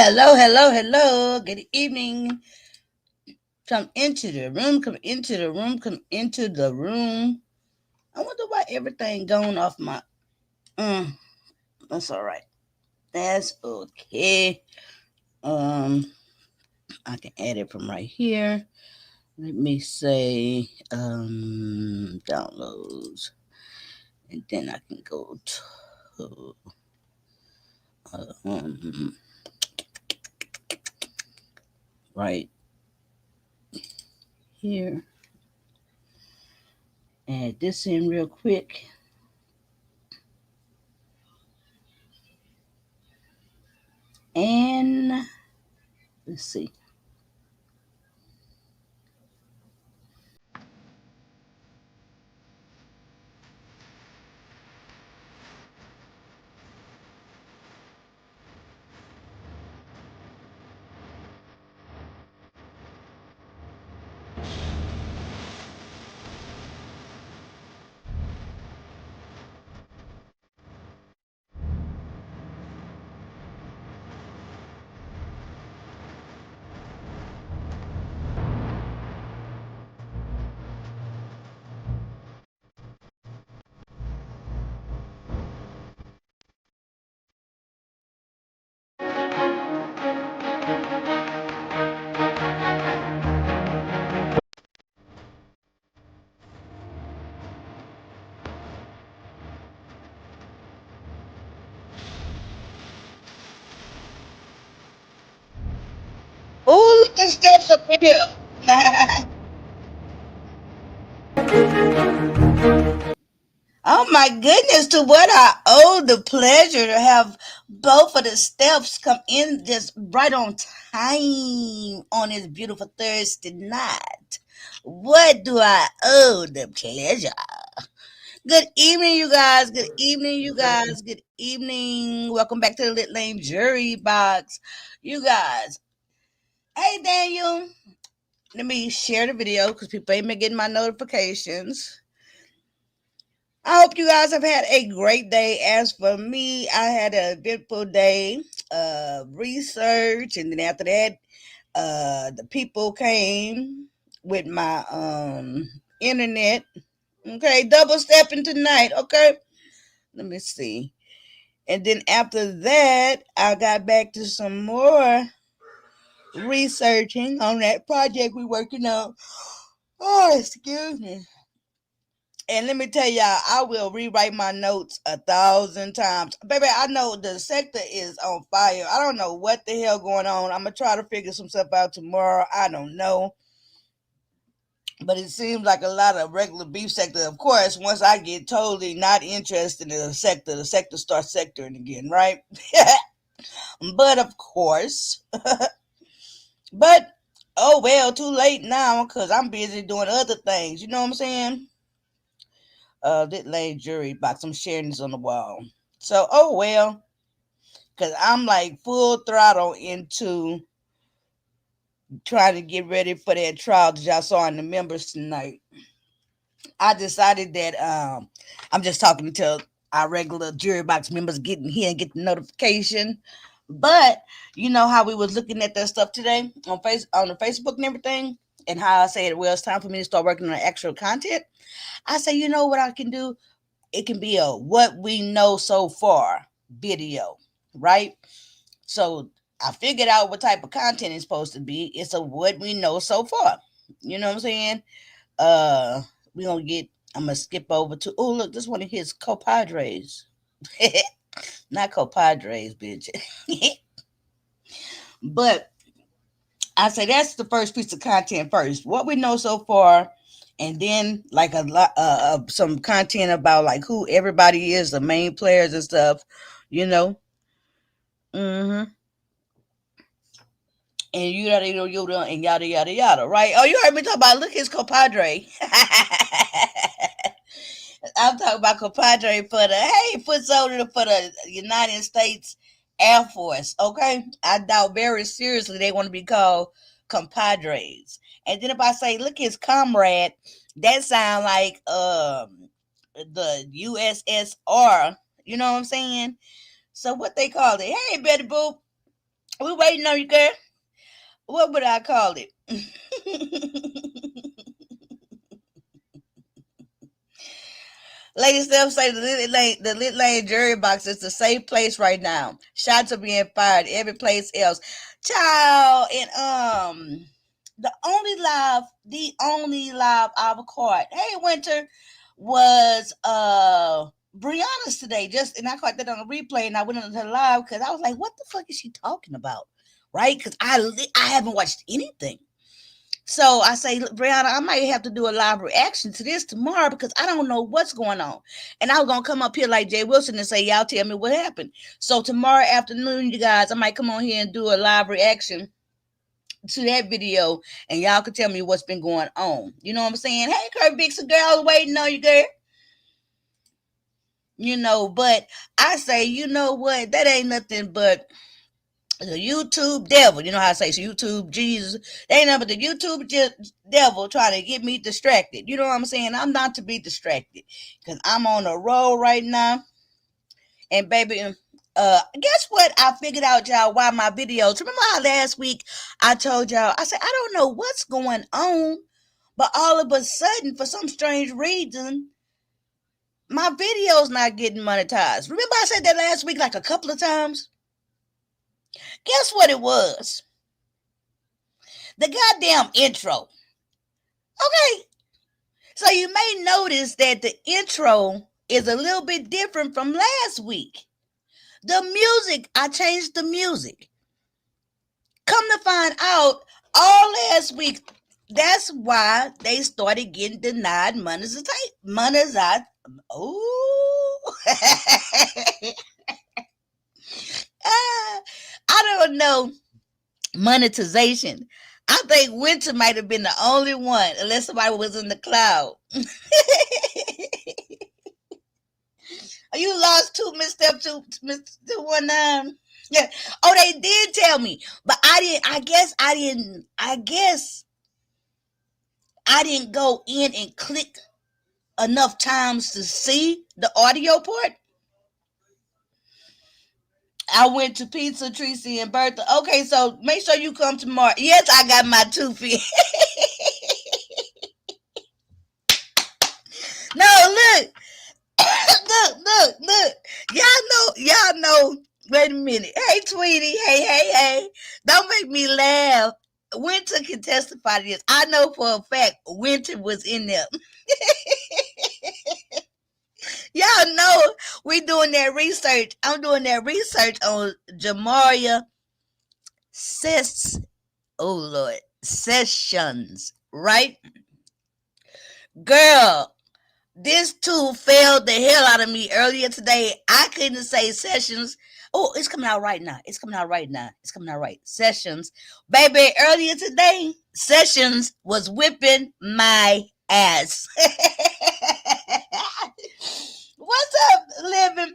Hello, hello, hello. Good evening. Come into the room, come into the room, come into the room. I wonder why everything going off my. Mm, that's all right. That's okay. Um, I can add it from right here. Let me say downloads, and then I can go to um, right here. Add this in real quick, and let's see. Oh, look at steps up in here. Oh my goodness, to what I owe the pleasure to have both of the steps come in just right on time on this beautiful Thursday night. What do I owe the pleasure? Good evening, you guys. Good evening, you guys. Good evening. Welcome back to the Lit Lane Jury Box. You guys. Hey, Daniel. Let me share the video because people ain't been getting my notifications. I hope you guys have had a great day. As for me, I had an eventful day of research, and then after that, the people came with my internet. Okay, double stepping tonight. Okay, let me see. And then after that, I got back to some more researching on that project we're working on. Oh, excuse me. And let me tell y'all, I will rewrite my notes 1,000 times. Baby, I know the sector is on fire. I don't know what the hell going on. I'm going to try to figure some stuff out tomorrow. I don't know. But it seems like a lot of regular beef sector. Of course, once I get totally not interested in the sector starts sectoring again, right? But of course, but oh well, too late now because I'm busy doing other things. You know what I'm saying? Lit lane jury box. I'm sharing this on the wall. So, oh well, because I'm like full throttle into trying to get ready for that trial that y'all saw in the members tonight. I decided that I'm just talking until our regular jury box members get in here and get the notification. But you know how we was looking at that stuff today on the Facebook and everything, and how I said, well, it's time for me to start working on actual content. I say, you know what I can do? It can be a what we know so far video, right? So I figured out what type of content it's supposed to be. It's a what we know so far. You know what I'm saying? Uh we gonna get I'm gonna skip over to oh look, this one of his compadres. Not compadres, bitch. But I say that's the first piece of content first. What we know so far, and then like a lot of some content about like who everybody is, the main players and stuff, you know. Mm-hmm. And and yada yada yada, right? Oh, you heard me talk about look his compadre. I'm talking about compadre for the foot soldier for the United States Air Force. Okay, I doubt very seriously they want to be called compadres. And then if I say look his comrade, that sound like the USSR. You know what I'm saying? So what they call it? Hey, Betty Boop. We waiting on you, girl. What would I call it? Lady Steph say the lit lane jury box is the safe place right now. Shots are being fired every place else. Child, and the only live I've caught. Hey, Winter, was Brianna's today. Just and I caught that on the replay, and I went on to the live because I was like, "What the fuck is she talking about?" Right? Because I haven't watched anything. So I say, Brianna, I might have to do a live reaction to this tomorrow because I don't know what's going on. And I was gonna come up here like Jay Wilson and say, y'all tell me what happened. So tomorrow afternoon, you guys, I might come on here and do a live reaction to that video, and y'all can tell me what's been going on. You know what I'm saying? Hey, Kurt Bixen, girl, waiting on you, girl. But I say, you know what? That ain't nothing but the YouTube devil. You know how I say, so YouTube Jesus. They ain't nothing but the YouTube devil trying to get me distracted. You know what I'm saying? I'm not to be distracted because I'm on a roll right now. And baby, guess what? I figured out, y'all, why my videos. Remember how last week I told y'all, I said, I don't know what's going on, but all of a sudden, for some strange reason, my video's not getting monetized. Remember I said that last week like a couple of times? Guess what it was? The goddamn intro. Okay. So you may notice that the intro is a little bit different from last week. The music, I changed the music. Come to find out, all last week, that's why they started getting denied monetization. Oh. I don't know monetization. I think Winter might have been the only one, unless somebody was in the cloud. You lost two misstep to Miss 219. Yeah. Oh, they did tell me, but I didn't. I guess I didn't go in and click enough times to see the audio part. I went to Pizza, Tracy, and Bertha. Okay, so make sure you come tomorrow. Yes, I got my 2 feet. No, look. Look. Y'all know. Wait a minute. Hey, Tweety. Hey. Don't make me laugh. Winter can testify to this. I know for a fact Winter was in there. Y'all know we doing that research. I'm doing that research on Jamaria Sessions, right? Girl, this tool failed the hell out of me earlier today. I couldn't say Sessions. Oh, it's coming out right now. It's coming out right. Sessions. Baby, earlier today, Sessions was whipping my ass. What's up, Living?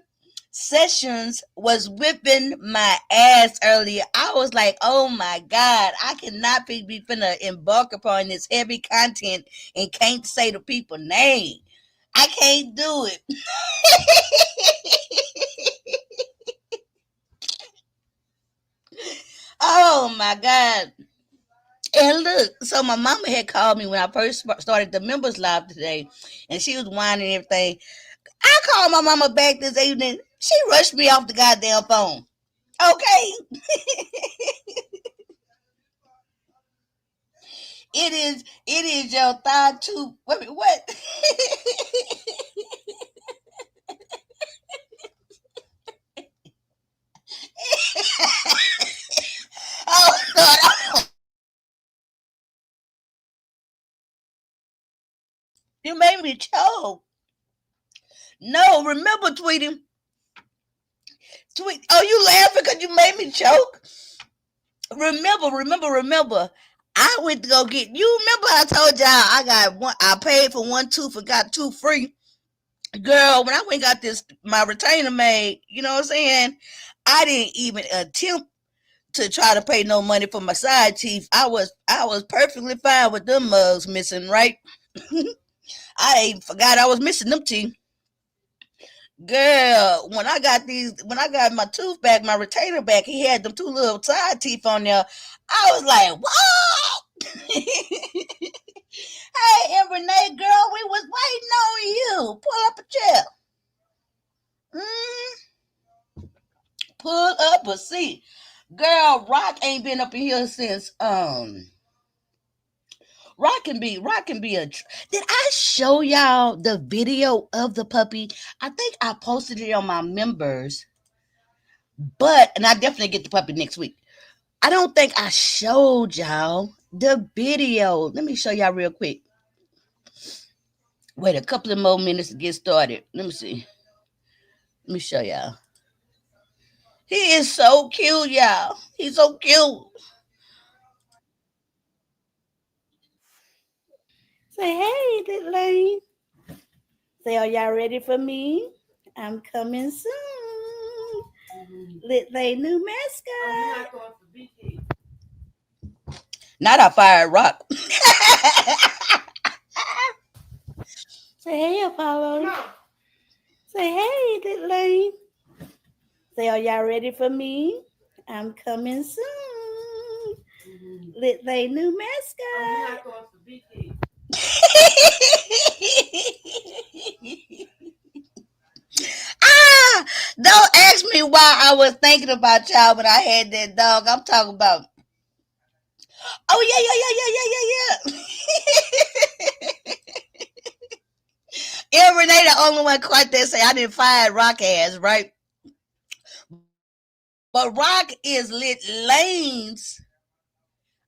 Sessions was whipping my ass earlier. I was like, oh my God, I cannot be finna embark upon this heavy content and can't say the people name. I can't do it. Oh my God. And look, so my mama had called me when I first started the members live today, and she was whining and everything. I called my mama back this evening. She rushed me off the goddamn phone. Okay. It is your thigh too. Wait, what? Oh Lord, you made me choke. No, remember, Tweety. Tweet. Oh, you laughing because you made me choke? Remember. I went to go get. You remember I told y'all I got one. I paid for one tooth and got 2 free. Girl, when I went and got this my retainer made, you know what I'm saying? I didn't even attempt to try to pay no money for my side teeth. I was perfectly fine with them mugs missing, right? I even forgot I was missing them teeth. Girl, when I got my tooth back, my retainer back, he had them two little side teeth on there. I was like, "What?" Hey, and Renee, girl, we was waiting on you. Pull up a chair. Mm, pull up a seat. Girl, Rock ain't been up in here since Rock can be a. Did I show y'all the video of the puppy? I think I posted it on my members, but and I definitely get the puppy next week. I don't think I showed y'all the video. Let me show y'all real quick. Wait a couple of more minutes to get started. Let me see. Let me show y'all. He is so cute, y'all. He's so cute. Say hey, little lane. Say, are y'all ready for me? I'm coming soon. Little lane new mascot. Not a fire rock. Say hey, Apollo. Say hey, little lane. Say, are y'all ready for me? I'm coming soon. Little lane new mascot. Ah, don't ask me why I was thinking about y'all when I had that dog. I'm talking about. Oh yeah, yeah, yeah, yeah, yeah, yeah, yeah, yeah. And Renee, the only one quite that say I didn't find Rock ass right, but Rock is Lit Lane's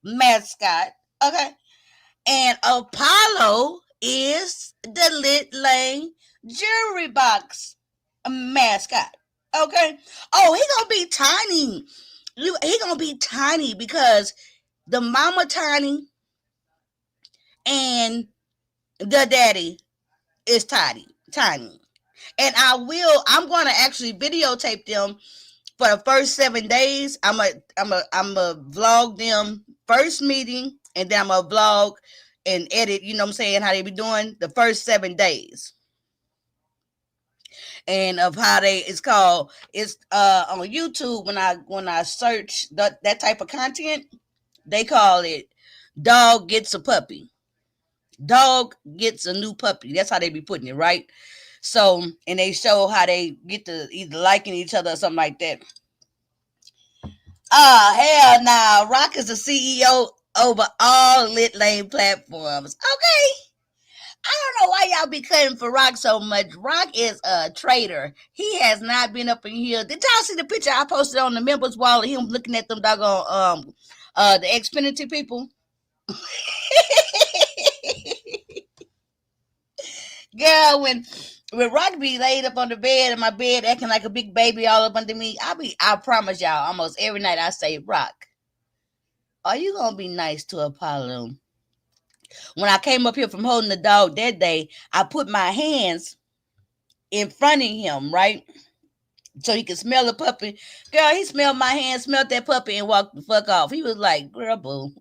mascot. Okay, and Apollo is the Lit Lane jewelry box mascot. Okay. Oh, he gonna be tiny. He gonna be tiny because the mama tiny and the daddy is tiny, tiny. And I'm going to actually videotape them for the first 7 days. I'm a vlog them first meeting, and then I'm a vlog and edit. You know what I'm saying? How they be doing the first 7 days, and of how they it's called. It's on YouTube when I search that type of content, they call it "Dog Gets a Puppy." Dog gets a new puppy. That's how they be putting it, right? So, and they show how they get to either liking each other or something like that. Hell nah. Rock is the CEO over all Lit Lane platforms. Okay. I don't know why y'all be cutting for Rock so much. Rock is a traitor. He has not been up in here. Did y'all see the picture I posted on the members wall of him looking at them doggone the Xfinity people? Girl, when Rock be laid up on the bed in my bed acting like a big baby all up under me, I promise y'all, almost every night I say, Rock, are you gonna be nice to Apollo? When I came up here from holding the dog that day, I put my hands in front of him, right? So he could smell the puppy. Girl, he smelled my hand, smelled that puppy, and walked the fuck off. He was like, girl, boo.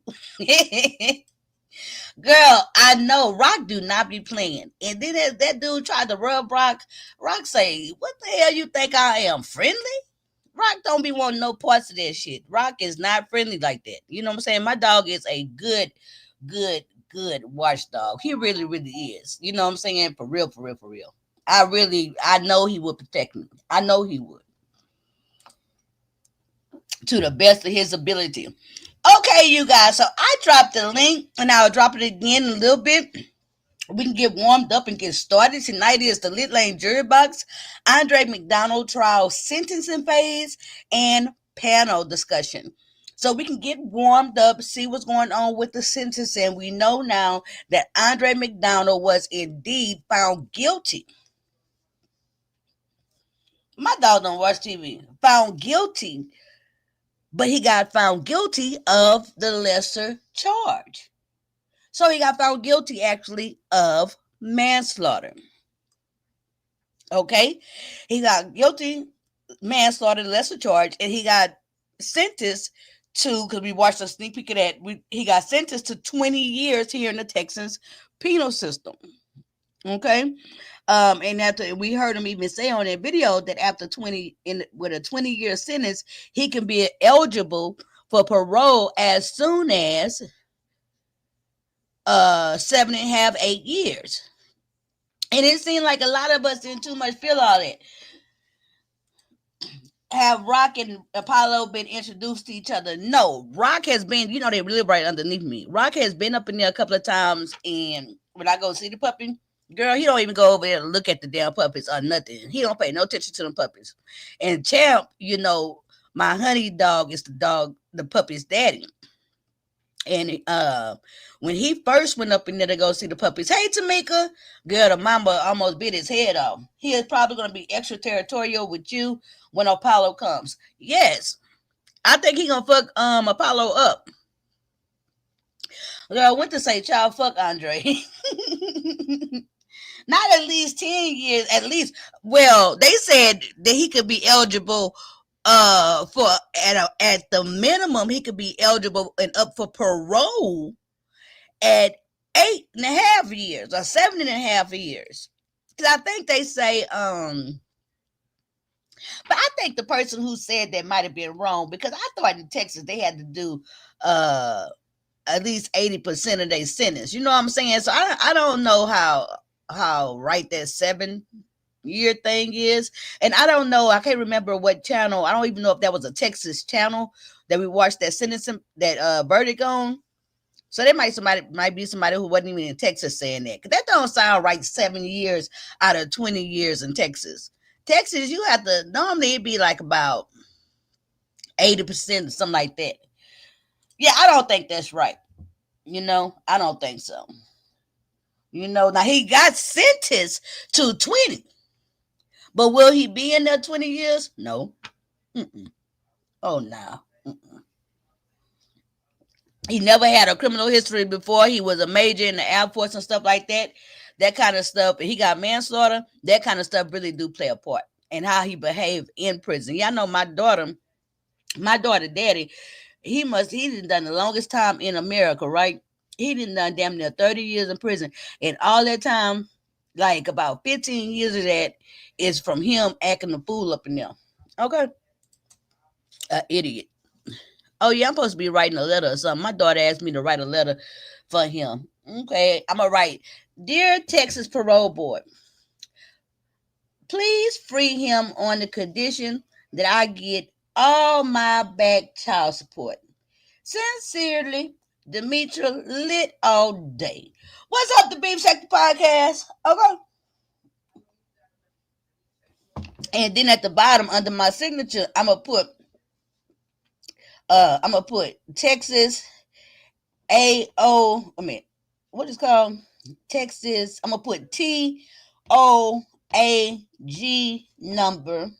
Girl, I know Rock do not be playing. And then that dude tried to rub Rock. Rock say, what the hell you think I am? Friendly? Rock don't be wanting no parts of that shit. Rock is not friendly like that. You know what I'm saying? My dog is a good, good watchdog. He really, really is. You know what I'm saying? For real, for real, for real. I know he would protect me. I know he would. To the best of his ability. Okay, you guys. So I dropped the link and I'll drop it again in a little bit. We can get warmed up and get started. Tonight is the Lit Lane Jury Box, Andre McDonald trial sentencing phase, and panel discussion. So we can get warmed up, see what's going on with the sentencing. We know now that Andre McDonald was indeed found guilty. My dog don't watch TV. Found guilty, but he got found guilty of the lesser charge. So he got found guilty actually of manslaughter. Okay, he got guilty manslaughter, lesser charge, and he got sentenced to because we watched a sneak peek of that. He got sentenced to 20 years here in the Texas penal system. Okay. And after we heard him even say on that video that after 20 in with a 20-year sentence, he can be eligible for parole as soon as 7.5, 8 years. And it seemed like a lot of us didn't too much feel all that. Have Rock and Apollo been introduced to each other? No. Rock has been, they live right underneath me. Rock has been up in there a couple of times, and when I go see the puppy, girl, he don't even go over there to look at the damn puppies or nothing. He don't pay no attention to them puppies. And Champ, my honey dog is the puppy's daddy. And when he first went up in there to go see the puppies, hey Tamika, girl, the mama almost bit his head off. He is probably gonna be extraterritorial with you when Apollo comes. Yes, I think he gonna fuck Apollo up. Girl, I went to say child fuck Andre. Not at least 10 years, at least. Well, they said that he could be eligible for at the minimum he could be eligible and up for parole at 8.5 years or 7.5 years. Because I think they say, but I think the person who said that might have been wrong, because I thought in Texas they had to do uh at least 80% of their sentence. You know what I'm saying? So I don't know how right that 7-year thing is. And I don't know, I can't remember what channel. I don't even know if that was a Texas channel that we watched that sentencing, that verdict on. So there might be somebody who wasn't even in Texas saying that. Cause that don't sound right. 7 years out of 20 years in Texas. Texas, you have to normally it'd be like about 80% or something like that. Yeah, I don't think that's right. I don't think so. Now he got sentenced to 20. But will he be in there 20 years? No. Mm-mm. Oh, no. He never had a criminal history before. He was a major in the Air Force and stuff like that. That kind of stuff. And he got manslaughter. That kind of stuff really do play a part in how he behaved in prison. Y'all know my daughter daddy, he done the longest time in America, right? He done damn near 30 years in prison. And all that time, like about 15 years of that is from him acting a fool up in there. Okay. Idiot. Oh yeah, I'm supposed to be writing a letter or something. My daughter asked me to write a letter for him. Okay, I'm gonna write, Dear Texas Parole Board, please free him on the condition that I get all my back child support. Sincerely, Demetra Lit All Day. What's up, the Beef Sector Podcast? Okay. And then at the bottom under my signature, I'm gonna put Texas what is called Texas. I'm gonna put TOAG number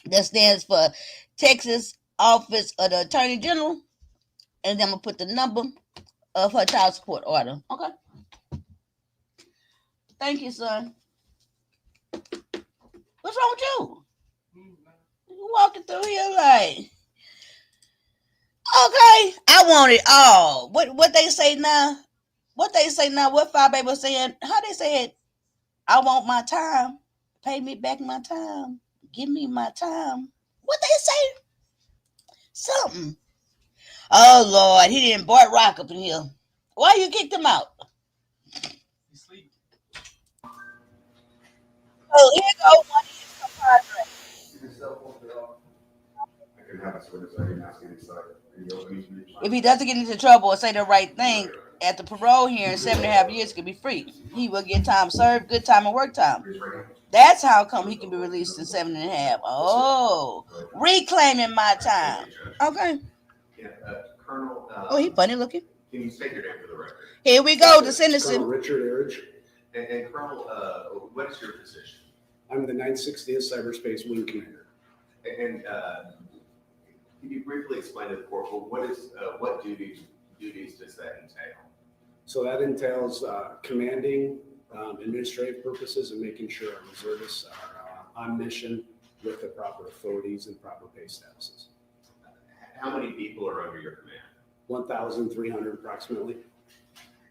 that stands for Texas Office of the Attorney General, and then I'm gonna put the number of her child support order. Okay. Thank you, son. What's wrong with you? You walking through here like, okay, I want it all. What they say now? What they say now? What Five Baby was saying? How they said, I want my time. Pay me back my time. Give me my time. What they say? Something. Oh Lord, he didn't Bart Rock up in here. Why you kicked him out? Oh, here go one of his compadres. If he doesn't get into trouble or say the right thing at the parole hearing, 7.5 years could be free. He will get time served, good time, and work time. That's how come he can be released in 7.5. Oh, reclaiming my time. Okay. Oh, he funny looking. Can you state your name for the record? Here we go. The sentencing. Colonel Richard Erich. And Colonel, what is your position? I'm the 960th Cyberspace Wing Commander. And can you briefly explain to the court, well, what duties does that entail? So that entails commanding, administrative purposes, and making sure our reservists are on mission with the proper authorities and proper pay statuses. How many people are under your command? 1,300 approximately.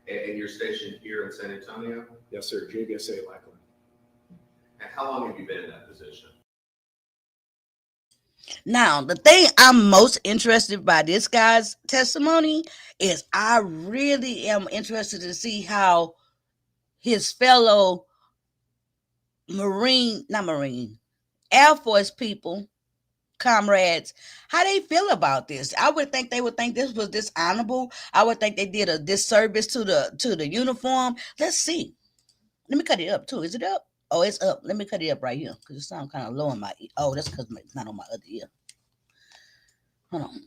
And you're stationed here in San Antonio? Yes, sir. JBSA Lackland. And how long have you been in that position? Now, the thing I'm most interested by this guy's testimony is I really am interested to see how his fellow Air Force people, comrades, how they feel about this. I would think they would think this was dishonorable. I would think they did a disservice to the uniform. Let's see. Let me cut it up too. Is it up? Oh, it's up. Let me cut it up right here because it sounds kind of low in my ear. Oh, that's because it's not on my other ear. Hold on.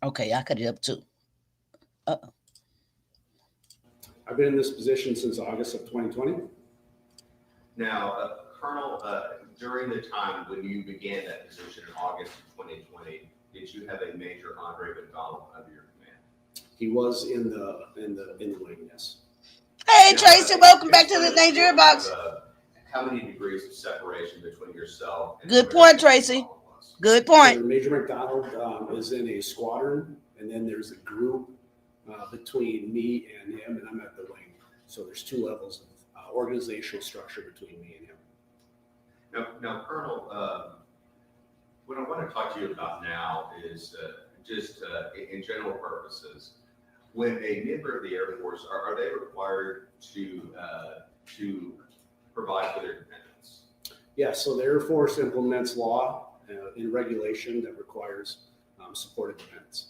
Okay, I cut it up too. Uh-oh. I've been in this position since August of 2020. Now, Colonel, during the time when you began that position in August of 2020, did you have a Major Andre McDonald under your command? He was in the wing, yes. Hey, Now, Tracy, welcome back to the explain Danger to Box. us, how many degrees of separation between yourself and Good where point, Major Tracy. McDonald was? Good So point. Major McDonald is in a squadron, and then there's a group between me and him, and I'm at the wing. So there's two levels of organizational structure between me and him. Now, Colonel, what I want to talk to you about now is just in general purposes. When a member of the Air Force, are they required to provide for their dependents? Yeah, so the Air Force implements law and regulation that requires supported dependents.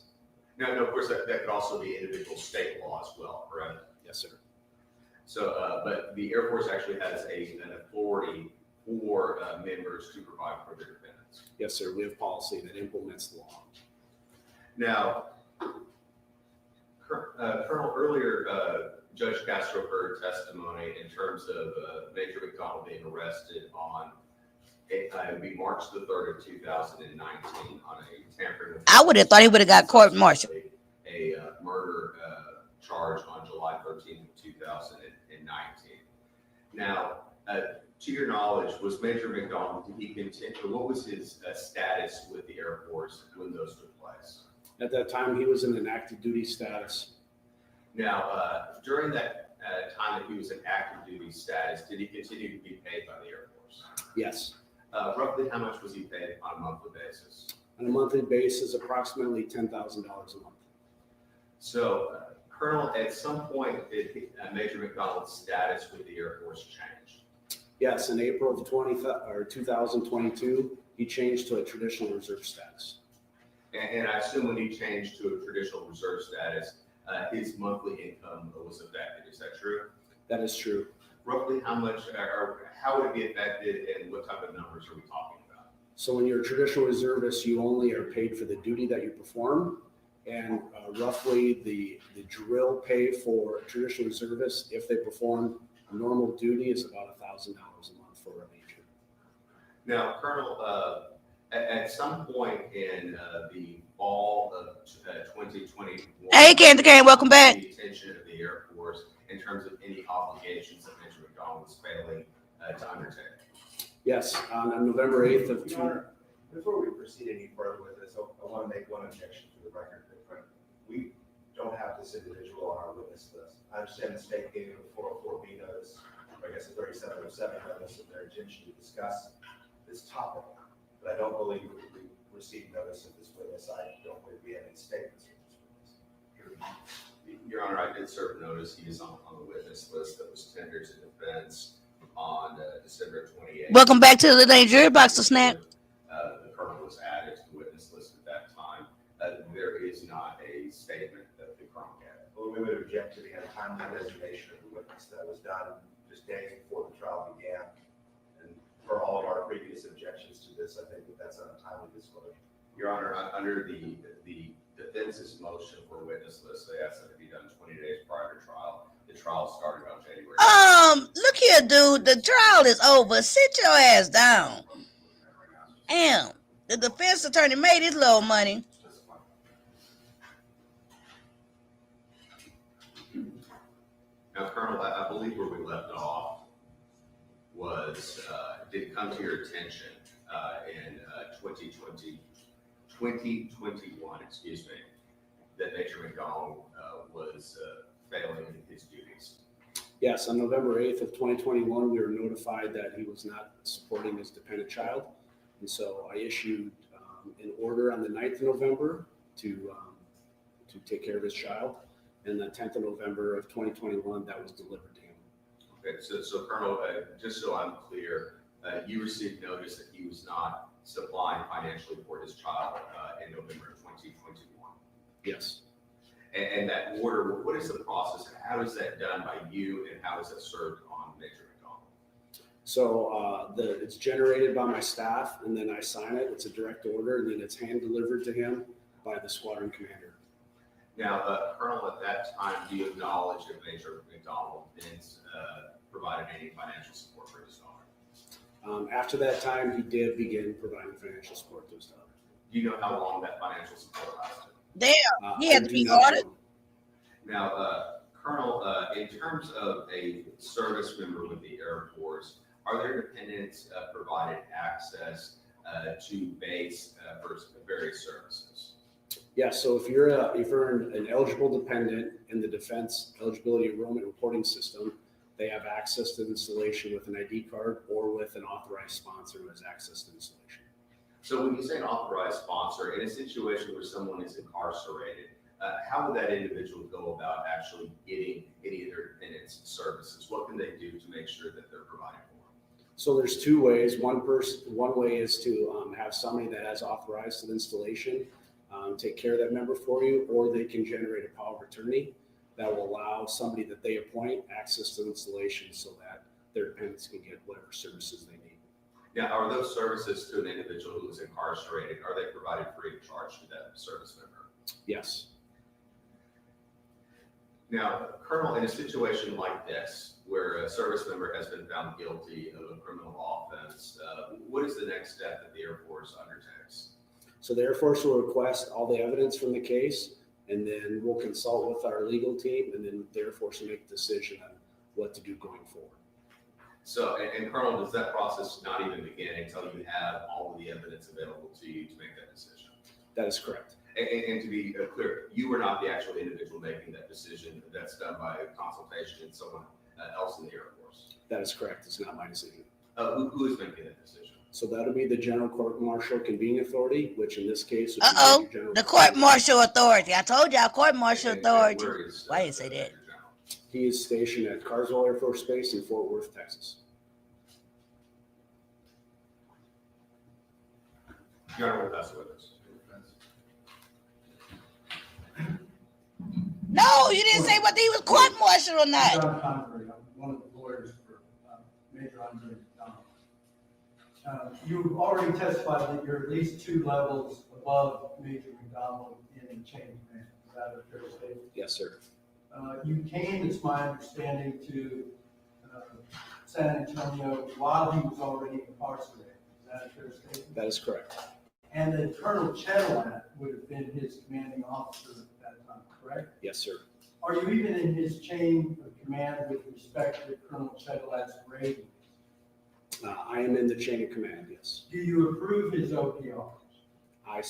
Now, of course, that could also be individual state law as well, correct? Yes, sir. So, but the Air Force actually has an authority for members to provide for their dependents. Yes, sir. We have policy that implements the law. Now, Colonel, earlier, Judge Castro heard testimony in terms of Major McDonald being arrested on it would be March the 3rd of 2019 on a tampering with. I would have thought he would have got court-martialed. A murder charge on July 13th of 2019. Now, to your knowledge, was Major McDonald, did he continue, what was his status with the Air Force when those took place? At that time, he was in an active duty status. Now, during that time that he was in active duty status, did he continue to be paid by the Air Force? Yes. Roughly how much was he paid on a monthly basis? On a monthly basis, approximately $10,000 a month. So, Colonel, at some point, did Major McDonald's status with the Air Force change? Yes, in April of 2022, he changed to a traditional reserve status. And I assume when he changed to a traditional reserve status, his monthly income was affected. Is that true? That is true. Roughly how much, or how would it be affected, and what type of numbers are we talking about? So when you're a traditional reservist, you only are paid for the duty that you perform. And roughly the drill pay for a traditional reservist, if they perform normal duty, is about $1,000 a month for a major. Now, Colonel, at some point in the fall of 2021, Hey, Candy Cane, welcome back. The attention of the Air Force in terms of any obligations that Major McDonald was failing to undertake. Yes, on November 8th of Your Honor, before we proceed any further with this, I want to make one objection to the record. We don't have this individual on our witness list. I understand the state gave a 404B notice, or I guess a 3707 notice of their intention to discuss this topic, but I don't believe we received notice of this witness. I don't believe we have any statements from this witness. Your Honor, I did serve notice. He is on the witness list that was tendered to defense on December 28th. Welcome back to the Danger Box of Snap. The colonel was added to the witness list at that time. There is not a statement that the colonel had. Well, we would object to the untimely resignation of the witness that was done just days before the trial began. And for all of our previous objections to this, I think that that's an untimely disclosure. Your Honor, under the defense's motion for a witness list, they asked that it be done 20 days prior to trial. The trial started on January. Look here, dude. The trial is over. Sit your ass down. Damn. The defense attorney made his little money. Now, Colonel, I believe where we left off was, did come to your attention in 2021, that Major McDonald was failing in his duties? Yes, on November 8th of 2021, we were notified that he was not supporting his dependent child. And so I issued an order on the 9th of November to take care of his child. And the 10th of November of 2021, that was delivered to him. Okay, so Colonel, just so I'm clear, you received notice that he was not supplying financially for his child in November of 2021. Yes. And that order, what is the process? How is that done by you, and how is that served on Major McDonald? So it's generated by my staff, and then I sign it. It's a direct order, and then it's hand delivered to him by the squadron commander. Now, Colonel, at that time, do you acknowledge that Major McDonald then provided any financial support for his daughter? After that time, he did begin providing financial support to his daughter. Do you know how long that financial support lasted? Damn, he I had to do be not ordered. know. Now, Colonel, in terms of a service member with the Air Force, are their dependents provided access to base for various services? Yeah, so if you're an eligible dependent in the Defense Eligibility Enrollment Reporting System, they have access to installation with an ID card or with an authorized sponsor who has access to installation. So when you say an authorized sponsor, in a situation where someone is incarcerated, how would that individual go about actually getting any of their dependents' services? What can they do to make sure that they're providing for them? So there's two ways. One way is to have somebody that has authorized an installation take care of that member for you, or they can generate a power of attorney that will allow somebody that they appoint access to the installation so that their dependents can get whatever services they need. Now, are those services to an individual who is incarcerated, are they provided free of charge to that service member? Yes. Now, Colonel, in a situation like this, where a service member has been found guilty of a criminal offense, what is the next step that the Air Force undertakes? So the Air Force will request all the evidence from the case, and then we'll consult with our legal team, and then the Air Force will make a decision on what to do going forward. So, and Colonel, does that process not even begin until you have all of the evidence available to you to make that decision? That is correct. And to be clear, you were not the actual individual making that decision. That's done by consultation with someone else in the Air Force. That is correct. It's not my decision. Who is making that decision? So that'll be the General Court Martial Convening Authority, which in this case would be Uh-oh, Major General the Court Martial Authority. I told y'all Court Martial And Authority. where is, Why didn't say that? Major General? He is stationed at Carswell Air Force Base in Fort Worth, Texas. Your Honor, that's with us. No, you didn't say whether he was court martial or not. John Convery, I'm one of the lawyers for Major Andre McDonald. You've already testified that you're at least 2 levels above Major McDonald in the chain of command. Is that a fair statement? Yes, sir. You came, it's my understanding, to San Antonio while he was already incarcerated. Is that a fair statement? That is correct. And then Colonel Chetlat would have been his commanding officer at that time, correct? Yes, sir. Are you even in his chain of command with respect to Colonel Chetlat's rating? I am in the chain of command, yes. Do you approve his OPRs? I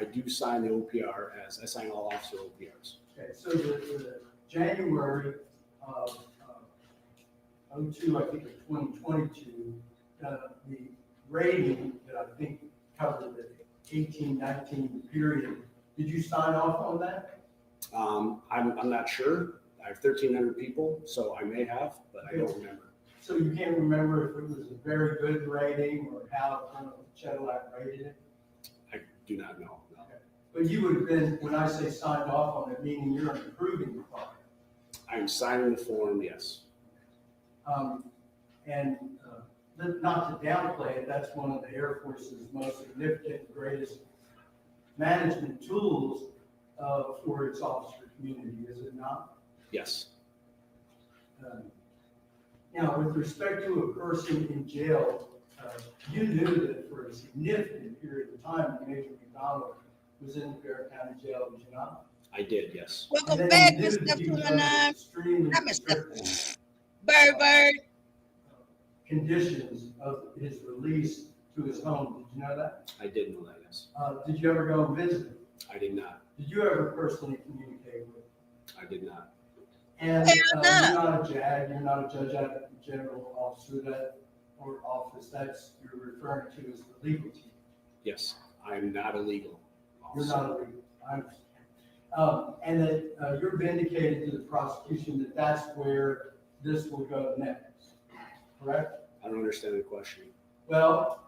do sign the OPR I sign all officer OPRs. Okay, so the January of 02, I think of 2022, the rating that I think covered the 18-19 period, did you sign off on that? I'm not sure. I have 1,300 people, so I may have, but I don't remember. So you can't remember if it was a very good rating or how Colonel Chetlat rated it? I do not know. No. Okay. But you would have been, when I say signed off on it, meaning you're approving the part. I'm signing the form, yes. And not to downplay it, that's one of the Air Force's most significant and greatest management tools for its officer community, is it not? Yes. Now, with respect to a person in jail, you knew that for a significant period of time, Major McDonald was in the Bear County Jail, did you not? I did, yes. Welcome And back, then you knew Mr. that he was under 29. extremely I missed that. restrictive Bird. conditions of his release to his home. Did you know that? I did know that, yes. Did you ever go and visit him? I did not. Did you ever personally communicate with him? I did not. And Hell you're no. not a JAG, you're not a judge advocate general officer or office, that's you're referring to as the legal team. Yes, I am not a legal You're officer. not a legal, I understand. And that you're vindicated to the prosecution that that's where this will go next, correct? I don't understand the question. Well,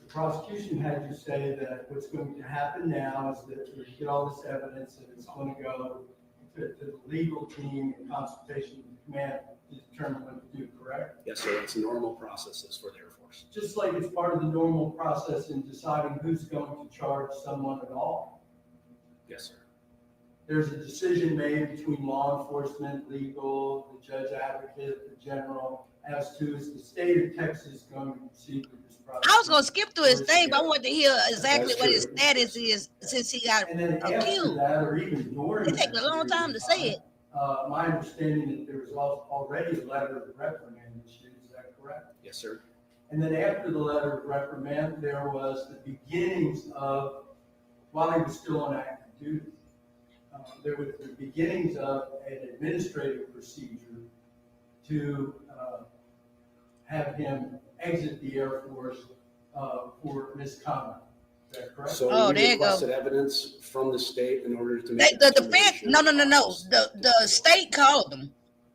the prosecution had you say that what's going to happen now is that we get all this evidence and it's going to go to the legal team in consultation with the command to determine what to do, correct? Yes, sir, it's normal processes for the Air Force. Just like it's part of the normal process in deciding who's going to charge someone at all. Yes, sir. There's a decision made between law enforcement, legal, the judge advocate, the general, as to is the state of Texas going to proceed with this process. I was gonna skip through his thing, but I wanted to hear exactly That's what his true. status is since he got And then after accused. that, or even during It takes that a long period time of to say it. My understanding that there was already a letter of reprimand issued, is that correct? Yes, sir. And then after the letter of reprimand, there was the beginnings of, while he was still on active duty, there was the beginnings of an administrative procedure to have him exit the Air Force for misconduct. Is that correct? So Oh, we there you go. requested evidence from the state in order to make The defense, no. The state called him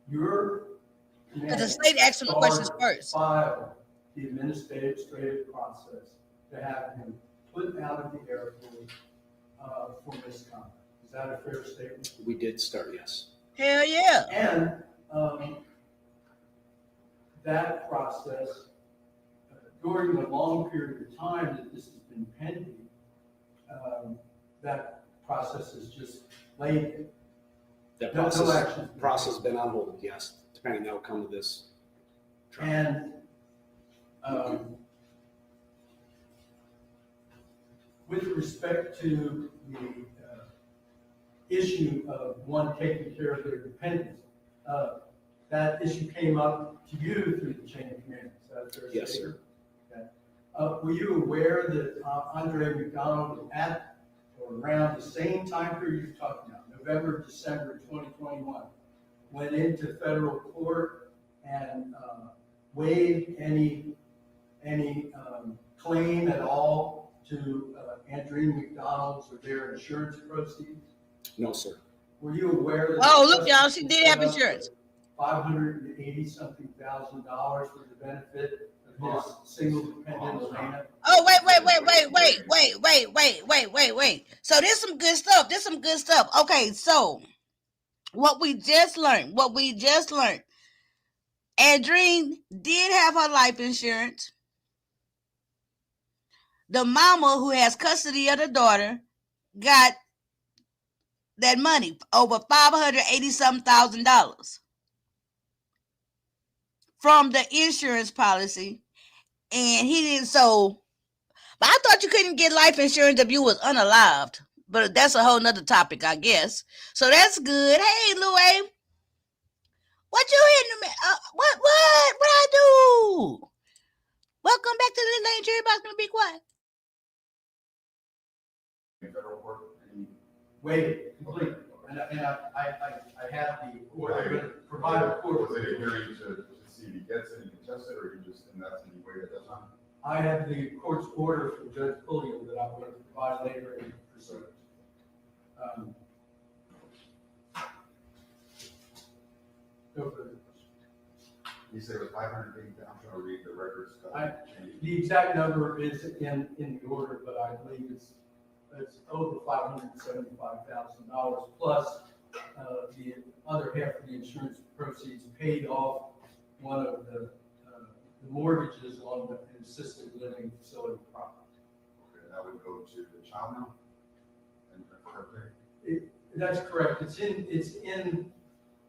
Your because the state asked him the questions first. Filed the administrative process to have him put out of the Air Force for misconduct. Is that a fair statement? We did start, yes. Hell yeah. And that process, during the long period of time that this has been pending, that process is just laid. That No process, action. process has been on hold, yes, depending on the outcome of this trial. And with respect to the issue of one taking care of their dependents, that issue came up to you through the chain of command. Is that a fair Yes, statement? sir. Okay. Were you aware that Andre McDonald at or around the same time period you're talking about, November, December 2021, went into federal court and waived any claim at all to Andreen McDonald's or their insurance proceeds? No, sir. Were you aware that? Oh, look, y'all, she did have insurance. $580-something thousand for the benefit of his single dependent Elena. Oh, wait. So there's some good stuff. Okay, so what we just learned, Andreen did have her life insurance. The mama who has custody of the daughter got that money, over $580-something from the insurance policy. And he didn't, but I thought you couldn't get life insurance if you was unalived. But that's a whole nother topic, I guess. So that's good. Hey, Louie. What you hitting me? What I do? Welcome back to the Lane Jerry Box. Gonna be quiet. In federal court, any Waived completely. And I have the, or I'm going to provide a court. Was it a hearing to see if he gets it and contest it, or he just, and that's any way at that time? I have the court's order from Judge Pulliam that I'm going to provide later in the proceedings. Go for it. You said it was 580, I'm trying to read the records. The exact number is in the order, but I believe it's over $575,000 plus the other half of the insurance proceeds paid off one of the mortgages on the assisted living facility property. Okay, that would go to the child now? And for her pay? That's correct. It's in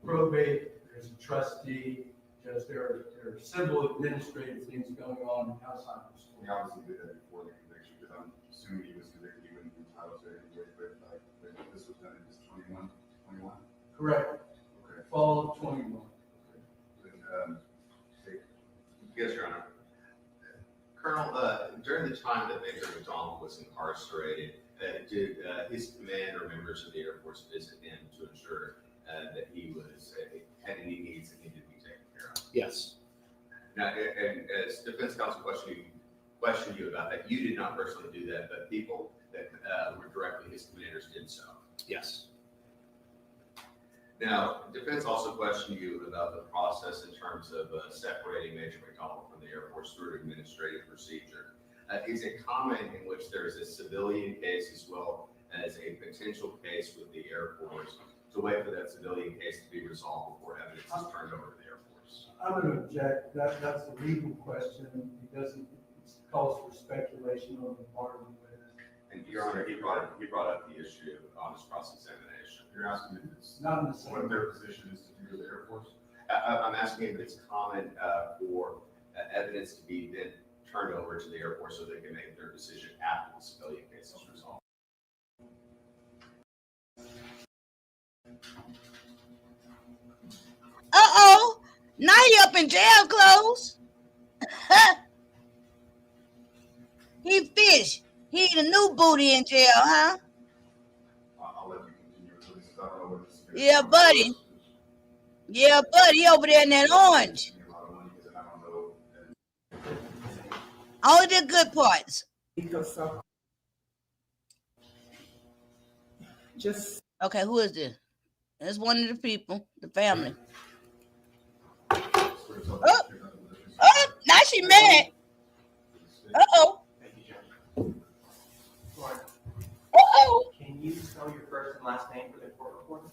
probate. There's a trustee. Just there are several administrative things going on outside the school. We obviously did that before the conviction, because I'm assuming he was convicted, he wouldn't be entitled to it anyway, but like, this was done in just 21? Correct. Okay. Fall of 21. Yes, Your Honor. Colonel, during the time that Major McDonald was incarcerated, Did his command or members of the Air Force visit him to ensure that he was had any needs that needed to be taken care of? Yes, Now, and as defense counsel questioned you about that, you did not personally do that, but people that were directly his commanders did so. yes. Now, defense also questioned you about the process in terms of separating Major McDonald from the Air Force through administrative procedure. Is it common in which there is a civilian case as well as a potential case with the Air Force to wait for that civilian case to be resolved before evidence is turned over to the Air Force? I'm going to object. That's a legal question. It doesn't, it calls for speculation on the part of the witness. And Your Honor, he brought up the issue on his cross-examination. You're asking if it's Not in the same. what their position is to do with the Air Force? I'm asking if it's common for evidence to be then turned over to the Air Force so they can make their decision after the civilian case is resolved. Uh-oh. Now he up in jail clothes. He fish. He the new booty in jail, huh? I'll let you continue with this. I don't know what this is. Yeah, buddy. Yeah, buddy, over there in that orange. A lot of money, because I don't know. Only the good parts. Because just Okay, who is this? It's one of the people, the family. Oh, now she mad. Uh-oh. Uh-oh. Can you spell your first and last name for the court report?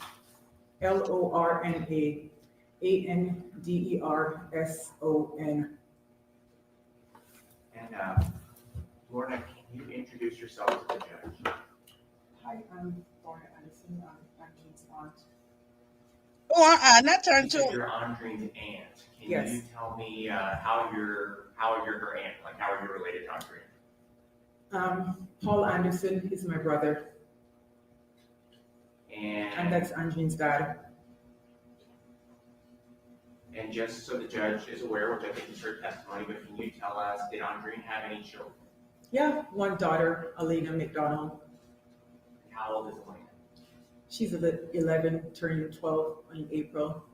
LORNAANDERSON. And Lorna, can you introduce yourself to the judge? Hi, I'm Lorna Anderson. I'm Angie's aunt. Oh, not turn You to said you're Andrene's aunt. Can Yes. you tell me how you're her aunt? Like, how are you related to Andrene? Paul Anderson is my brother, and And that's Angie's dad. just so the judge is aware, which I think is her testimony, but can you tell us, did Andrene have any children? Yeah, one daughter, Alina McDonald. How old is Elena? She's 11, turning 12 in April.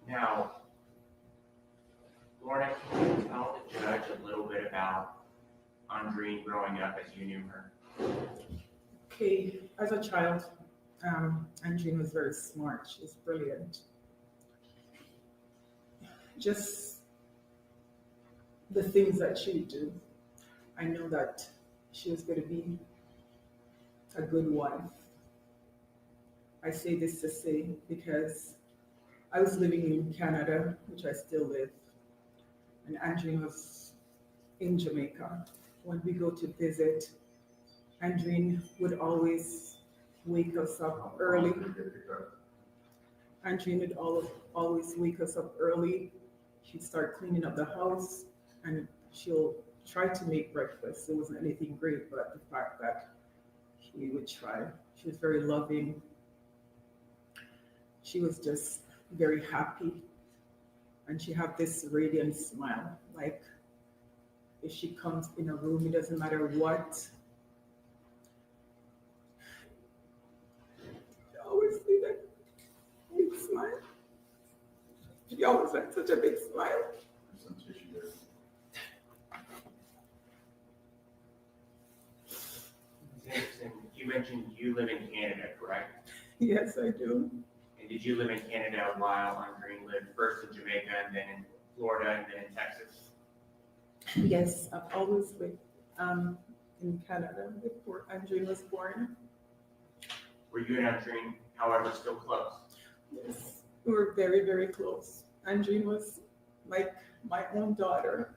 Now, Lorna, can you tell the judge a little bit about Andrene growing up as you knew her? Okay, as a child, Angine was very smart. She's brilliant. Just the things that she would do. I know that she was going to be a good wife. I say this to say because I was living in Canada, which I still live, and Andrene was in Jamaica. When we go to visit, Andrene would always wake us up early. Andrene would always wake us up early. She'd start cleaning up the house, and she'll try to make breakfast. It wasn't anything great, but the fact that she would try. She was very loving. She was just very happy, and she had this radiant smile. Like if she comes in a room, it doesn't matter what. She always see that big smile. She always had such a big smile. There's some tissue there. It's interesting. You mentioned you live in Canada, correct? Yes, I do. And did you live in Canada while Andrene lived first in Jamaica and then in Florida and then in Texas? Yes, I've always lived in Canada before Andrene was born. Were you and Andrene, however, still close? Yes, we were very, very close. Andrene was like my own daughter.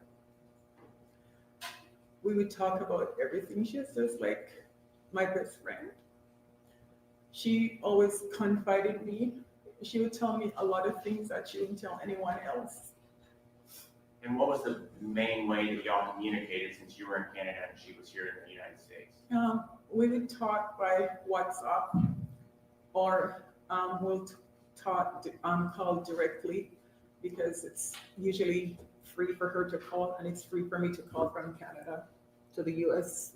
We would talk about everything. She was just like my best friend. She always confided in me. She would tell me a lot of things that she wouldn't tell anyone else. And what was the main way that y'all communicated since you were in Canada and she was here in the United States? We would talk by WhatsApp, or we'll talk call directly, because it's usually free for her to call and it's free for me to call from Canada. to the US.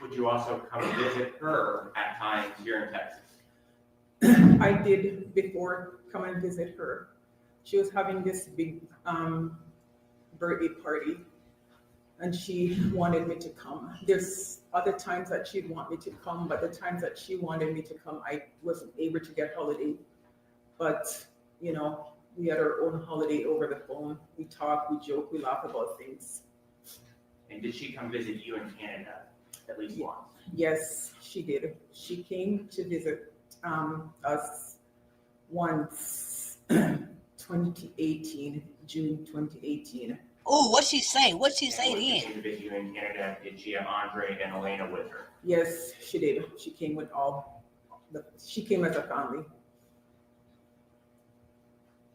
Would you also come visit her at times here in Texas? I did before come and visit her. She was having this big birthday party and she wanted me to come. There's other times that she'd want me to come, but the times that she wanted me to come, I wasn't able to get holiday. But, you know, we had our own holiday over the phone. We talk, we joke, we laugh about things. And did she come visit you in Canada at least once? Yes, she did. She came to visit us once, 2018, June 2018. Oh, what she say? What she say And when she then? came to visit you in Canada, did she have Andre and Elena with her? Yes, she did. She came with she came as a family.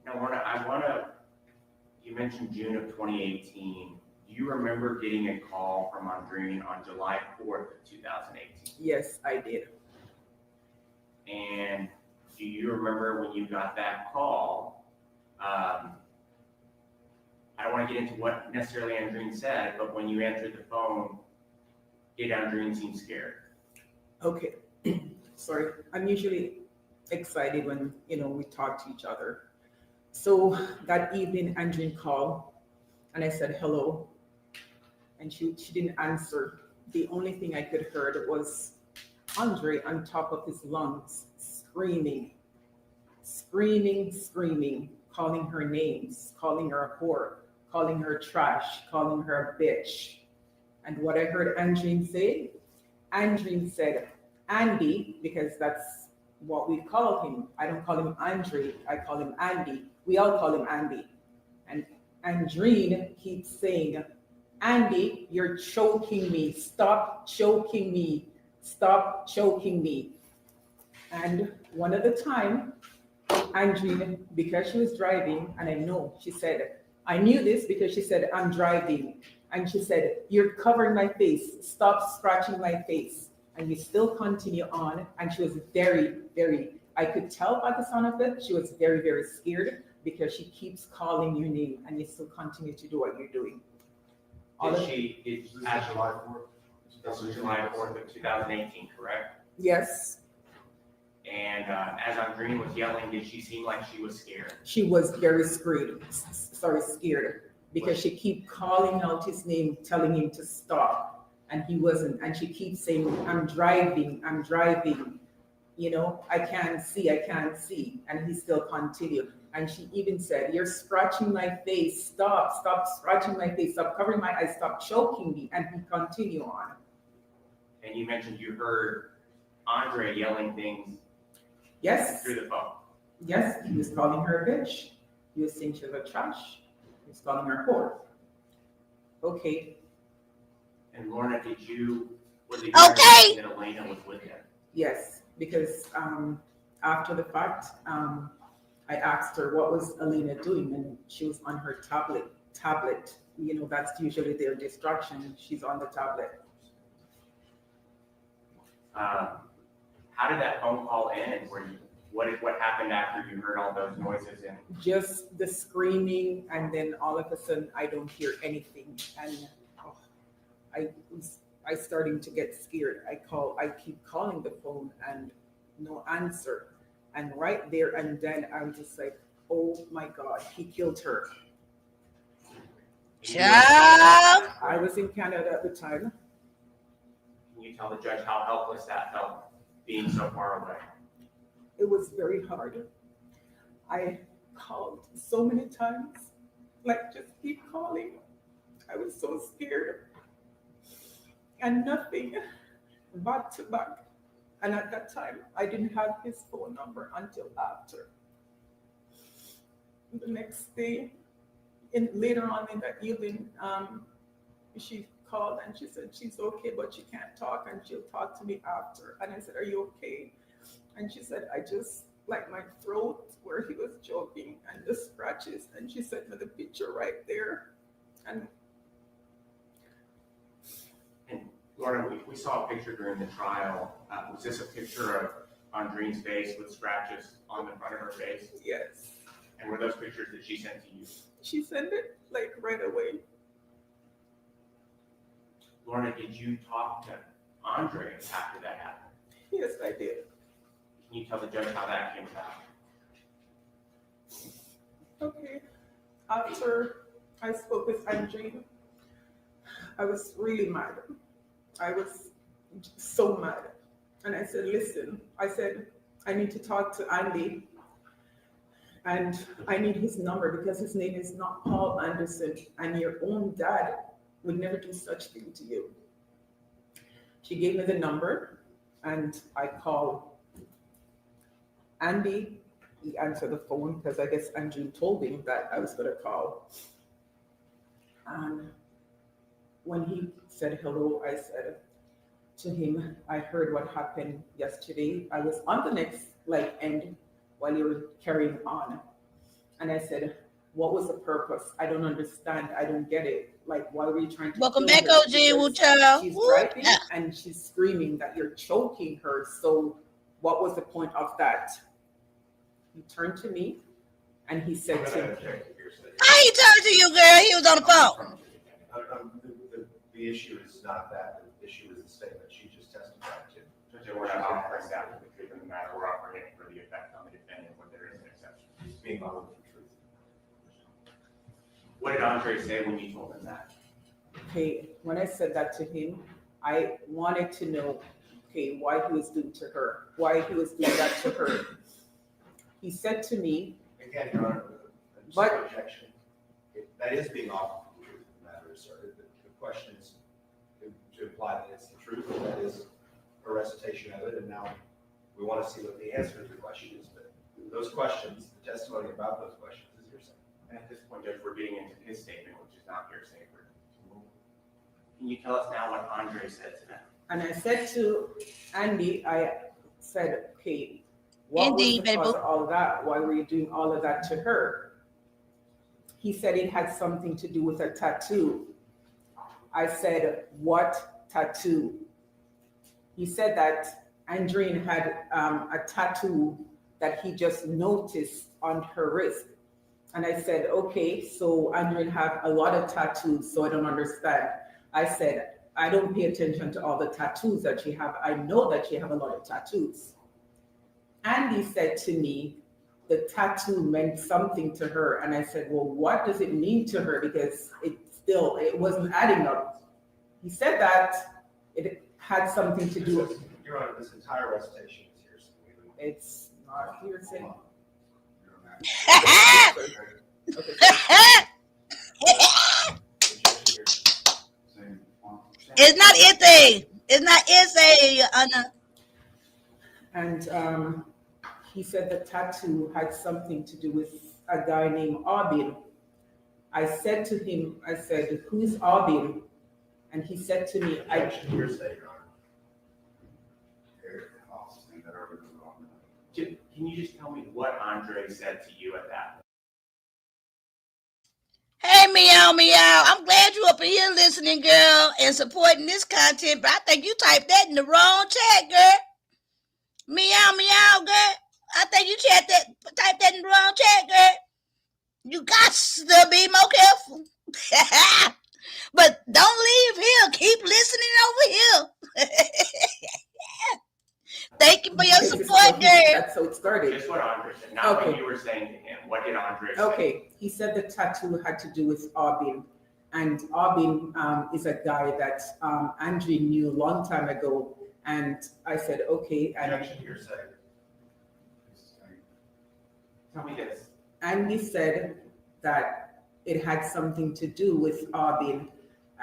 Now, Lorna, you mentioned June of 2018. Do you remember getting a call from Andreen on July 4th of 2018? Yes, I did. And do you remember when you got that call? I don't want to get into what necessarily Andreen said, but when you answered the phone, did Andreen seem scared? Okay. Sorry. I'm usually excited when, you know, we talk to each other. So that evening, Andreen called and I said, hello. And she didn't answer. The only thing I could heard was Andre on top of his lungs, screaming, calling her names, calling her a whore, calling her trash, calling her a bitch. And what I heard Andreen say, Andreen said, Andy, because that's what we call him. I don't call him Andre, I call him Andy. We all call him Andy. And Andreen keeps saying, Andy, you're choking me. Stop choking me. Stop choking me. And one of the time, Andreen, because she was driving, and I know, she said, I knew this because she said, I'm driving. And she said, you're covering my face. Stop scratching my face. And we still continue on. And she was very, I could tell by the sound of it, she was very, very scared because she keeps calling your name and you still continue to do what you're doing. This is July 4th? This was July 4th of 2018, correct? Yes. And as Andreen was yelling, did she seem like she was scared? She was very scared, because she keep calling out his name, telling him to stop, and he wasn't. And she keeps saying, I'm driving, you know, I can't see, and he still continued. And she even said, you're scratching my face, stop scratching my face, stop covering my eyes, stop choking me, and he continued on. And you mentioned you heard Andre yelling things Yes. through the phone. Yes, he was calling her a bitch. He was saying she was a trash. He was calling her a whore. Okay. And Lorna, was it Okay. that Elena was with him? Yes, because after the fact, I asked her what was Elena doing, and she was on her tablet. You know, that's usually their distraction. She's on the tablet. How did that phone call end? What happened after you heard all those noises? And Just the screaming, and then all of a sudden I don't hear anything, and I starting to get scared. I keep calling the phone and no answer, and right there and then I'm just like, oh my God, he killed her. Child. I was in Canada at the time. can you tell the judge how helpless that felt, being so far away? It was very hard. I called so many times, like just keep calling. I was so scared. And nothing, back to back. And at that time, I didn't have his phone number until after. The next day, later on in that evening, she called and she said she's okay, but she can't talk and she'll talk to me after. And I said, are you okay? And she said, I just like my throat where he was choking and the scratches. And she sent me the picture right there. And Laura, we saw a picture during the trial. Was this a picture of Andreen's face with scratches on the front of her face? yes, And were those pictures that she sent to you? she sent it like right away. Lorna, did you talk to Andre after that happened? Yes, I did. Can you tell the judge how that came about? Okay. After I spoke with Andrew, I was really mad. I was so mad. And I said, listen, I said, I need to talk to Andy and I need his number because his name is not Paul Anderson and your own dad would never do such thing to you. She gave me the number and I called Andy. He answered the phone because I guess Andrew told him that I was going to call. And when he said hello, I said to him, I heard what happened yesterday. I was on the next end while you were carrying on. And I said, what was the purpose? I don't understand. I don't get it. Like, why were you trying to Welcome kill back, her? OG. Because Woo child. she's Woo. driving Ah. and she's screaming that you're choking her. So what was the point of that? He turned to me and he said to me, How he turned to you, girl? He was on the phone. The issue is not that, the issue is the statement she just testified to. Judge, we're not offering that for the truth of the matter. We're offering it for the effect on the defendant when there is an exception. It's being followed with the truth. What did Andre say when you told him that? okay, when I said that to him, I wanted to know, okay, why he was doing to her, why he was doing that to her. He said to me, Again, Your Honor, But- objection. That is being offered for the truth of the matter, sir. The question is to imply that it's the truth, and that is a recitation of it, and now we want to see what the answer to the question is. But those questions, the testimony about those questions is hearsay. And at this point, Judge, we're getting into his statement, which is not hearsay. Can you tell us now what Andre said to them? and I said to Andy, I said, okay, what Indeed, was the cause baby. of all that? Why were you doing all of that to her? He said it had something to do with a tattoo. I said, what tattoo? He said that Andreen had a tattoo that he just noticed on her wrist. And I said, okay, so Andreen have a lot of tattoos, so I don't understand. I said, I don't pay attention to all the tattoos that she have. I know that she have a lot of tattoos. Andy said to me, the tattoo meant something to her. And I said, well, what does it mean to her? Because it wasn't adding up. He said that it had something to do with, Your Honor, this entire recitation is hearsay. it's not hearsay. Okay. It's not essay. It's not essay, Anna. And he said the tattoo had something to do with a guy named Arbin. I said to him, I said, who's Arbin? And he said to me, Objection, hearsay, Your Honor. Can you just tell me what Andre said to you at that point? Hey, meow, meow. I'm glad you up in here listening, girl, and supporting this content, but I think you typed that in the wrong chat, girl. Meow, meow, girl. I think you typed that in the wrong chat, girl. You got to be more careful. But don't leave here. Keep listening over here. Thank you for your support, girl. That's how it started. Just what Andre said, not what Okay. you were saying to him. What did Andre say? Okay, he said the tattoo had to do with Arbin. And Arbin is a guy that Andrew knew a long time ago. And I said, okay. And Objection, hearsay. Tell me this. Andy said that it had something to do with Arbin.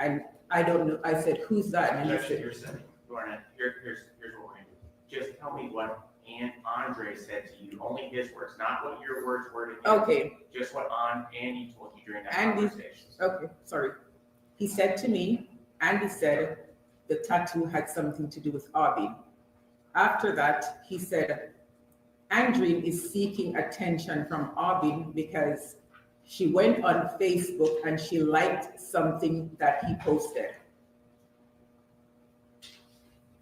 And I don't know. I said, who's that? And he Objection, said, hearsay. Lorna, here's what we're going to do. Just tell me what Andre said to you. Only his words, not what your words were to him. okay. Just what Andy told you during that Andy- conversation. Okay, sorry. He said to me, Andy said the tattoo had something to do with Arbin. After that, he said, Andreen is seeking attention from Arbin because she went on Facebook and she liked something that he posted.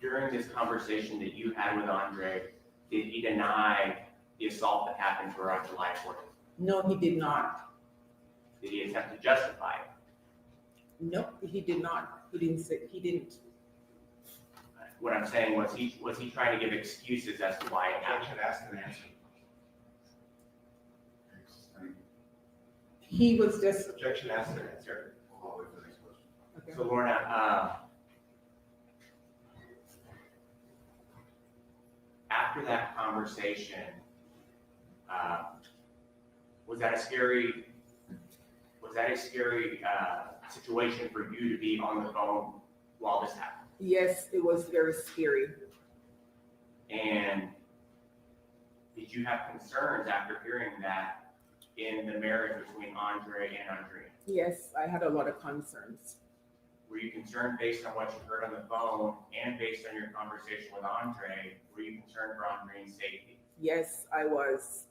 During this conversation that you had with Andre, did he deny the assault that happened to her on July 4th? No, he did not. Did he attempt to justify it? No, he did not. He didn't say, he didn't. What I'm saying was he trying to give excuses as to why it happened? Objection, asked and answered. He was just, Objection, asked and answered. I'll wait for the next question. okay. So Lorna, after that conversation, was that a scary situation for you to be on the phone while this happened? Yes, it was very scary. And did you have concerns after hearing that in the marriage between Andre and Andrea? Yes, I had a lot of concerns. Were you concerned based on what you heard on the phone and based on your conversation with Andre? Were you concerned for Andre's safety? Yes, I was.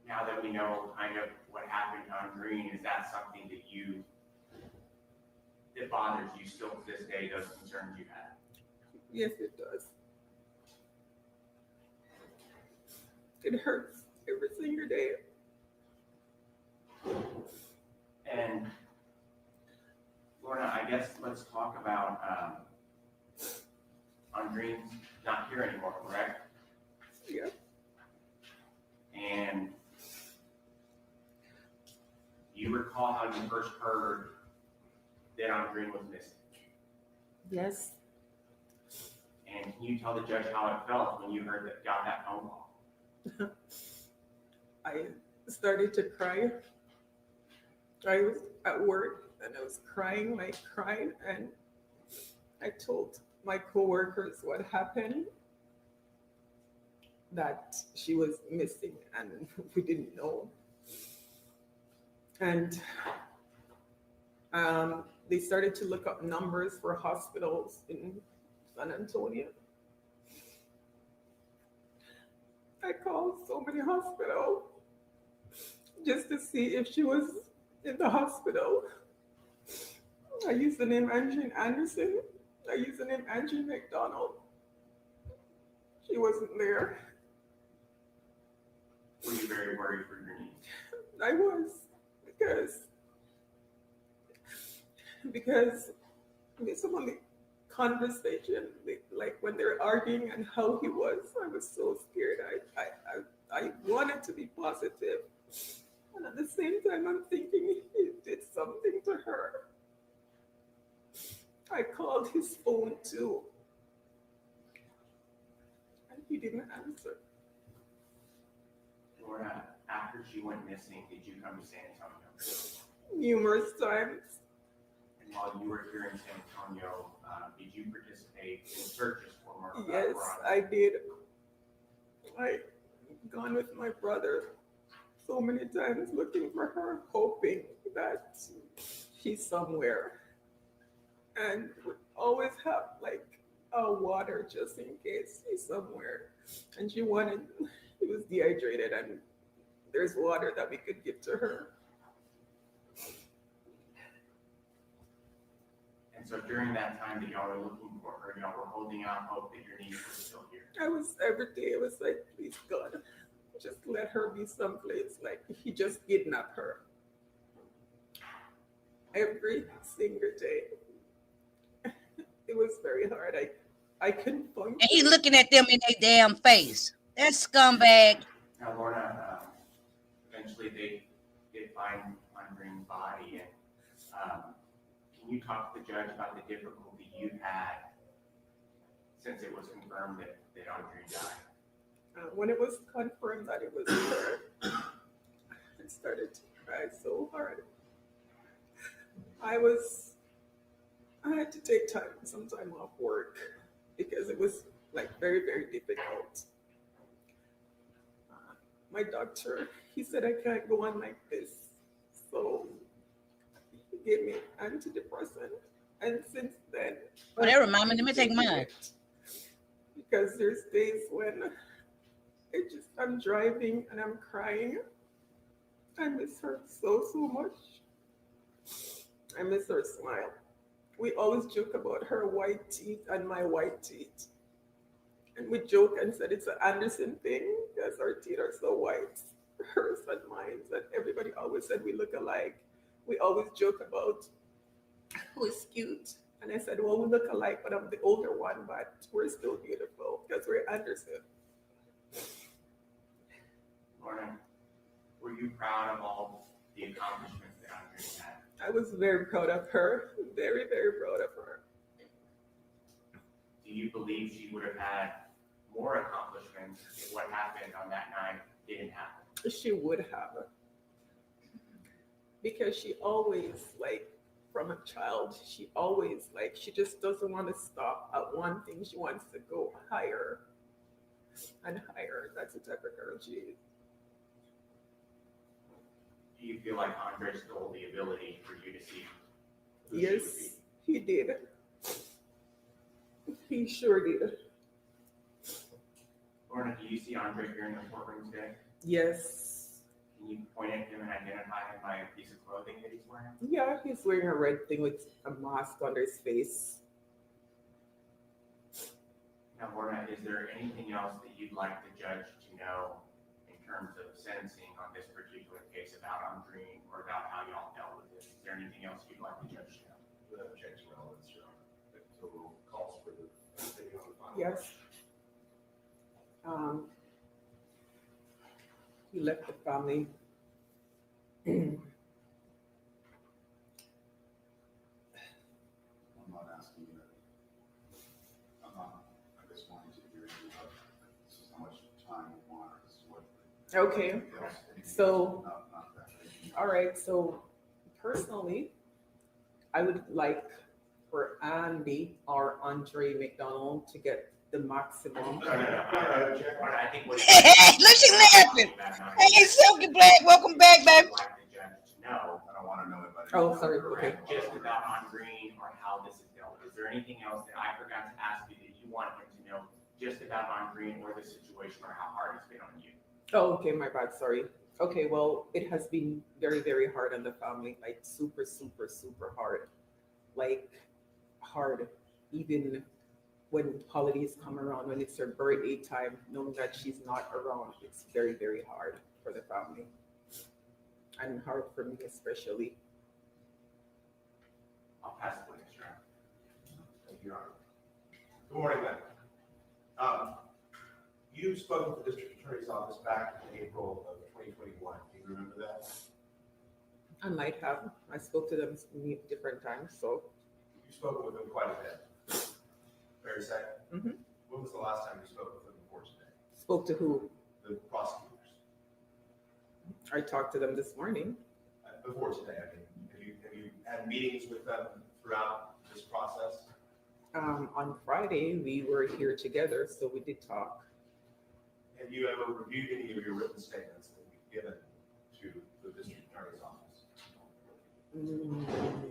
Now that we know kind of what happened to Andre, is that something that bothers you still to this day, those concerns you had? Yes, it does. It hurts every single day. And Lorna, I guess let's talk about Andre's not here anymore, correct? Yeah. And you recall how you first heard that Andre was missing? Yes. And can you tell the judge how it felt when you got that phone call? I started to cry. I was at work and I was crying, and I told my coworkers what happened, that she was missing and we didn't know. And they started to look up numbers for hospitals in San Antonio. I called so many hospitals just to see if she was in the hospital. I used the name Angie Anderson. I used the name Angie McDonald. She wasn't there. Were you very worried for your niece? I was, because with some of the conversation, like when they're arguing and how he was, I was so scared. I wanted to be positive. And at the same time, I'm thinking he did something to her. I called his phone too, and he didn't answer. Laura, after she went missing, did you come to San Antonio? Numerous times. And while you were here in San Antonio, did you participate in searches for more? Yes, I did. I gone with my brother so many times looking for her, hoping that she's somewhere. And would always have like a water just in case she's somewhere. And she was dehydrated, and there's water that we could give to her. And so during that time that y'all were looking for her, y'all were holding out hope that your niece was still here. Every day I was like, please God, just let her be someplace. Like he just kidnapped her. Every single day. It was very hard. I couldn't function. And he looking at them in their damn face. That scumbag. Now, Lorna, eventually they did find Andre's body, and can you talk to the judge about the difficulty you had since it was confirmed that Andre died? When it was confirmed that it was her, I started to cry so hard. I had to take some time off work because it was like very, very difficult. My doctor, he said I can't go on like this. So he gave me antidepressant. And since then. Oh, that remind me, let me take mine. Because there's days when I'm driving and I'm crying. I miss her so much. I miss her smile. We always joke about her white teeth and my white teeth. And we joke and said it's an Anderson thing because our teeth are so white. hers and mine, and everybody always said we look alike. We always joke about who is cute. And I said, well, we look alike, but I'm the older one, but we're still beautiful because we're Anderson. Lorna, were you proud of all the accomplishments that Andre had? I was very proud of her, very, very proud of her. Do you believe she would have had more accomplishments if what happened on that night didn't happen? She would have. Because she always, like, from a child, she always, like, she just doesn't want to stop at one thing. She wants to go higher and higher. That's the type of girl she is. Do you feel like Andre stole the ability for you to see who she would Yes, be? he did. He sure did. Lorna, do you see Andre here in the courtroom today? Yes. Can you point at him and identify him by a piece of clothing that he's wearing? Yeah, he's wearing a red thing with a mask under his face. Now, Lorna, is there anything else that you'd like the judge to know in terms of sentencing on this particular case about Andre or about how y'all dealt with this? Is there anything else you'd like the judge to know? The objection relevance, Your Honor. So we'll call for the statement on the final. Yes. He left the family. I'm not asking you, I just wanted to hear you about this is how much time you want, or this is what. Okay. anything else, So- not that. All right, so personally, I would like for Andy or Andre McDonald to get the maximum. No. Lorna, I think what Look, she laughing. Hey, Silky Black, welcome back, baby. I'd like the judge to know I don't want to know about it. Oh, sorry, okay. just about on Green or how this is dealt with. Is there anything else that I forgot to ask you that you want him to know just about on Green or the situation or how hard it's been on you? Oh, okay, my bad, sorry. Okay, well, it has been very, very hard on the family, like super, super, super hard. Like hard, even when holidays come around, when it's her birthday time, knowing that she's not around, it's very, very hard for the family. And hard for me especially. I'll pass the witness, Your Honor. Thank you, Your Honor. Good morning, ma'am. You spoke with the district attorney's office back in April of 2021. Do you remember that? I might have. I spoke to them different times, so You spoke with them quite a bit. Fair to say? Mhm. When was the last time you spoke with them before today? spoke to who? The prosecutors. I talked to them this morning. Before today, I mean, have you had meetings with them throughout this process? On Friday, we were here together, so we did talk. Have you ever reviewed any of your written statements that you've given to the district attorney's office?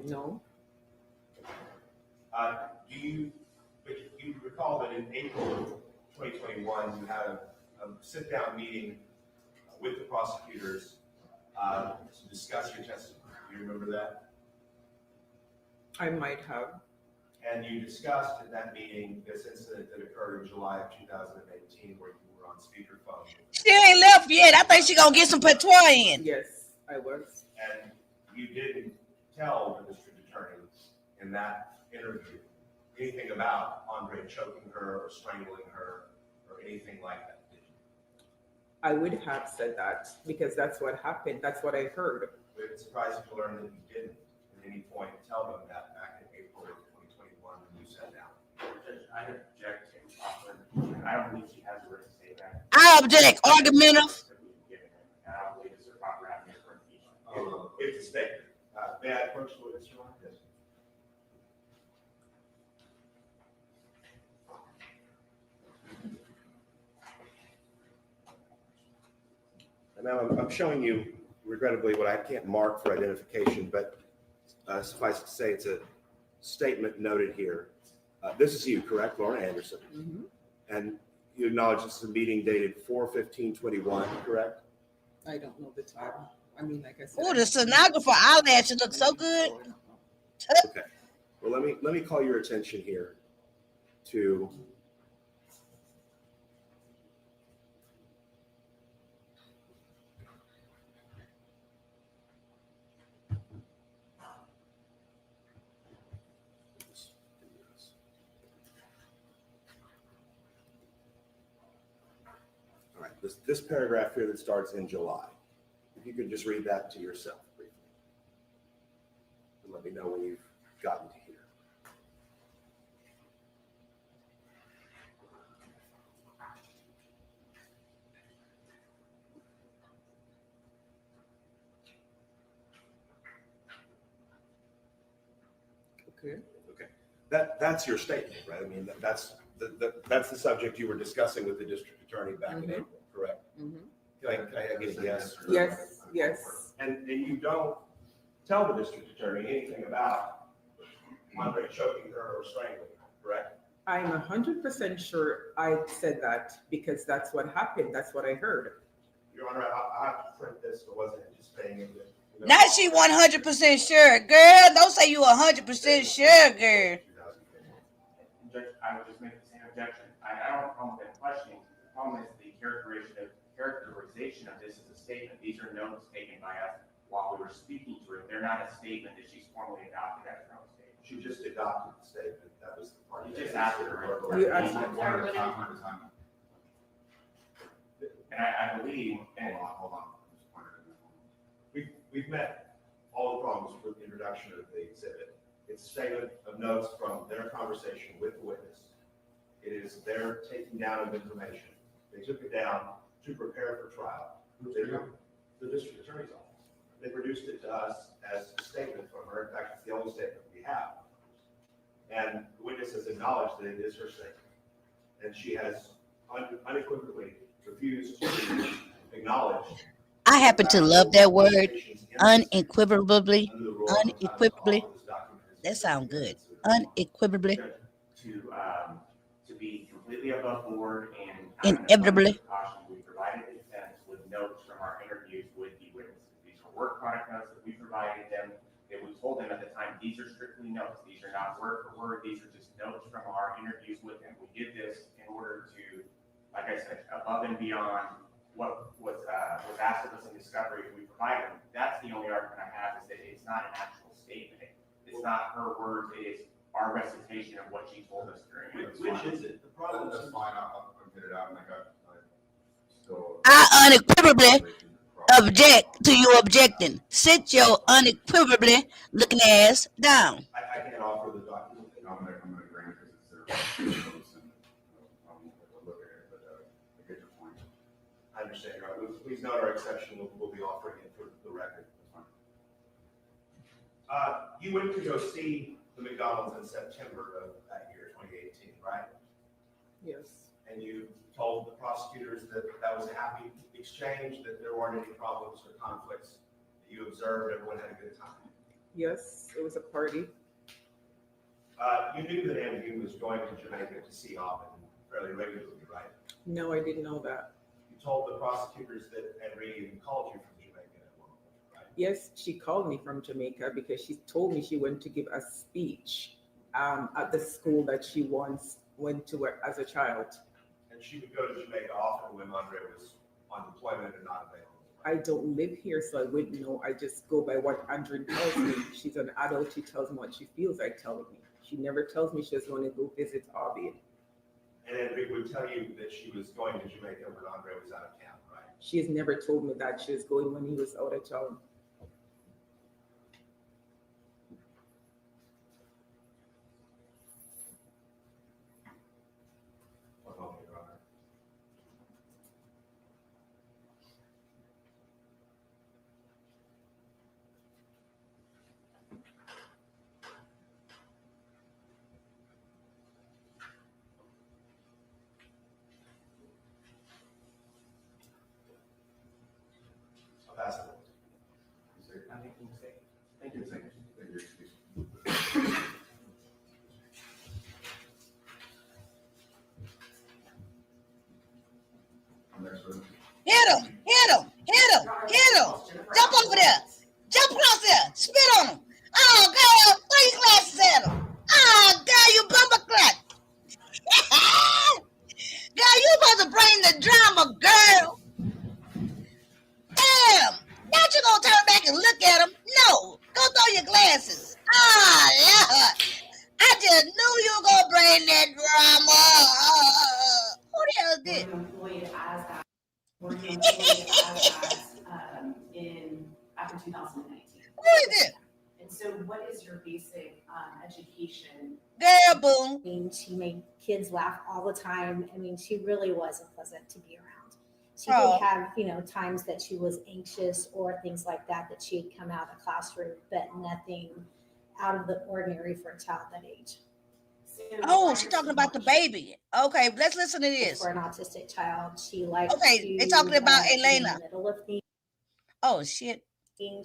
No. Do you recall that in April of 2021, you had a sit-down meeting with the prosecutors to discuss your testimony? Do you remember that? I might have. And you discussed in that meeting this incident that occurred in July of 2018 where you were on speakerphone. She ain't left yet. I think she gonna get some patois in. Yes, I was. And you didn't tell the district attorney in that interview anything about Andre choking her or strangling her or anything like that, did you? I would have said that because that's what happened. That's what I heard. It's surprising to learn that you didn't at any point tell them that back in April of 2021 when you sat down. Judge, I object to improper. I don't believe she has the right to say that. I object. Argumentative. And I don't believe it's a proper avenue for impeachment. It's a statement. May I approach the witness, Your Honor? Yes. And now I'm showing you, regrettably, what I can't mark for identification, but suffice it to say, it's a statement noted here. This is you, correct, Lorna Anderson? Mhm. And you acknowledge this is a meeting dated 4/15/21, correct? I don't know the time. I mean, like I said. Oh, the stenographer eyelashes look so good. Okay. Well, let me call your attention here to this paragraph here that starts in July. If you could just read that to yourself briefly. And let me know when you've gotten to here. Okay. Okay. That's your statement, right? I mean, that's the subject you were discussing with the district attorney back in April, correct? Mhm. Can I get a yes? Yes, yes. And you don't tell the district attorney anything about Andre choking her or strangling her, correct? I'm 100% sure I said that because that's what happened. That's what I heard. Your Honor, I have to print this, but wasn't anticipating it. Not she 100% sure, girl. Don't say you 100% sure, girl. Judge, I would just make the same objection. I don't have a problem with questioning. The problem is the characterization of this as a statement. These are notes taken by us while we were speaking to her. They're not a statement that she's formally adopted as her own statement. She just adopted the statement. That was the part. You just asked her, right? You asked One at a time, one at a time. And I believe, and Hold on. Just point it in. We've met all the problems with the introduction of the exhibit. It's a statement of notes from their conversation with the witness. It is their taking down of information. They took it down to prepare for trial. The district attorney's office. They produced it to us as a statement from her. In fact, it's the only statement we have. And the witness has acknowledged that it is her statement. And she has unequivocally refused to acknowledge. I happen to love that word, unequivocally. Unequivocally. That sounds good. Unequivocally. To be completely above board and Inevitably. we provided the defense with notes from our interviews with the witnesses. These are work product notes that we provided them. That we told them at the time, these are strictly notes. These are not word for word. These are just notes from our interviews with them. We did this in order to, like I said, above and beyond what was asked of us in discovery. We provided them. That's the only argument I have, is that it's not an actual statement. It's not her words. It is our recitation of what she told us during it. Which is it? The problem That's fine, I'll get it out, and I still. I unequivocally object to you objecting. Sit your unequivocally looking ass down. I can't offer the document. I'm gonna grant it because it's their notes, and I'll look at it, but I get your point. I understand, Your Honor. Please note our exception. We'll be offering it for the record. You went to go see the McDonald's in September of that year, 2018, right? Yes. And you told the prosecutors that that was a happy exchange, that there weren't any problems or conflicts, that you observed everyone had a good time. Yes, it was a party. You knew that Andrew was going to Jamaica to see Auburn fairly regularly, right? No, I didn't know that. You told the prosecutors that Andrew even called you from Jamaica at one point, right? Yes, she called me from Jamaica because she told me she went to give a speech at the school that she once went to as a child. And she would go to Jamaica often when Andre was on deployment and not available. I don't live here, so I wouldn't know. I just go by what Andrea tells me. She's an adult. She tells me what she feels like telling me. She never tells me she's going to go visit Orbit. And Andrea would tell you that she was going to Jamaica when Andre was out of town, right? She has never told me that she was going when he was out of town. One moment, Your Honor. I'll pass it. I think we say, thank you. Thank you. Next one. Hit him, hit him, hit him, hit him. Jump over there. Jump across there. Spit on him. Oh, girl, throw your glasses at him. Oh, girl, you bumper crack. Girl, you supposed to bring the drama, girl. Damn. Now you gonna turn back and look at him? No. Go throw your glasses. Ah, Lord. I just knew you were gonna bring that drama. Who the hell is this? working with Lily out after 2019. Who is it? And so what is your basic education? Girl, boo. I mean, she made kids laugh all the time. I mean, she really was pleasant to be around. She Oh. did have, times that she was anxious or things like that, that she'd come out of the classroom, but nothing out of the ordinary for a child that age. So Oh, she's talking about the baby. Okay, let's listen to this. For an autistic child, she liked Okay, they're to talking about be in Elena. the middle of things. Oh shit.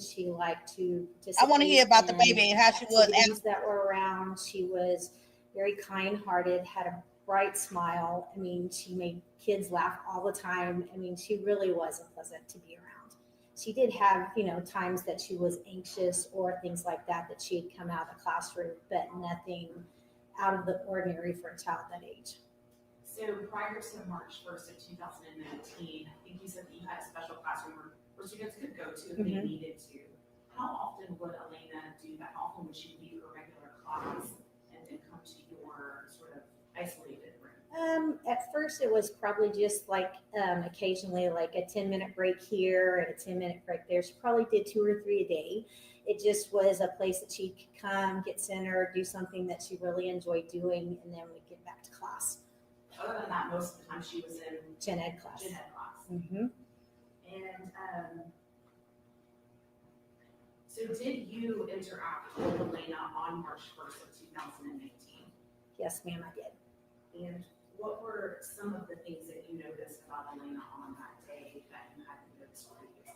She liked to I want to hear about the participate baby in and how she was. activities that were around. She was very kind-hearted, had a bright smile. I mean, she made kids laugh all the time. I mean, she really was pleasant to be around. She did have, times that she was anxious or things like that, that she'd come out of the classroom, but nothing out of the ordinary for a child that age. So prior to March 1st of 2019, I think you said that you had a special classroom where students could go to if they needed to. How often would Elena do that? How often would she leave her regular class and then come to your sort of isolated room? At first it was probably just like occasionally like a 10-minute break here and a 10-minute break there. She probably did 2 or 3 a day. It just was a place that she could come, get centered, do something that she really enjoyed doing, and then we'd get back to class. Other than that, most of the time she was in Gen Ed class. Mm-hmm. And so did you interact with Elena on March 1st of 2019? Yes, ma'am, I did. And what were some of the things that you noticed about Elena on that day that you hadn't noticed previously?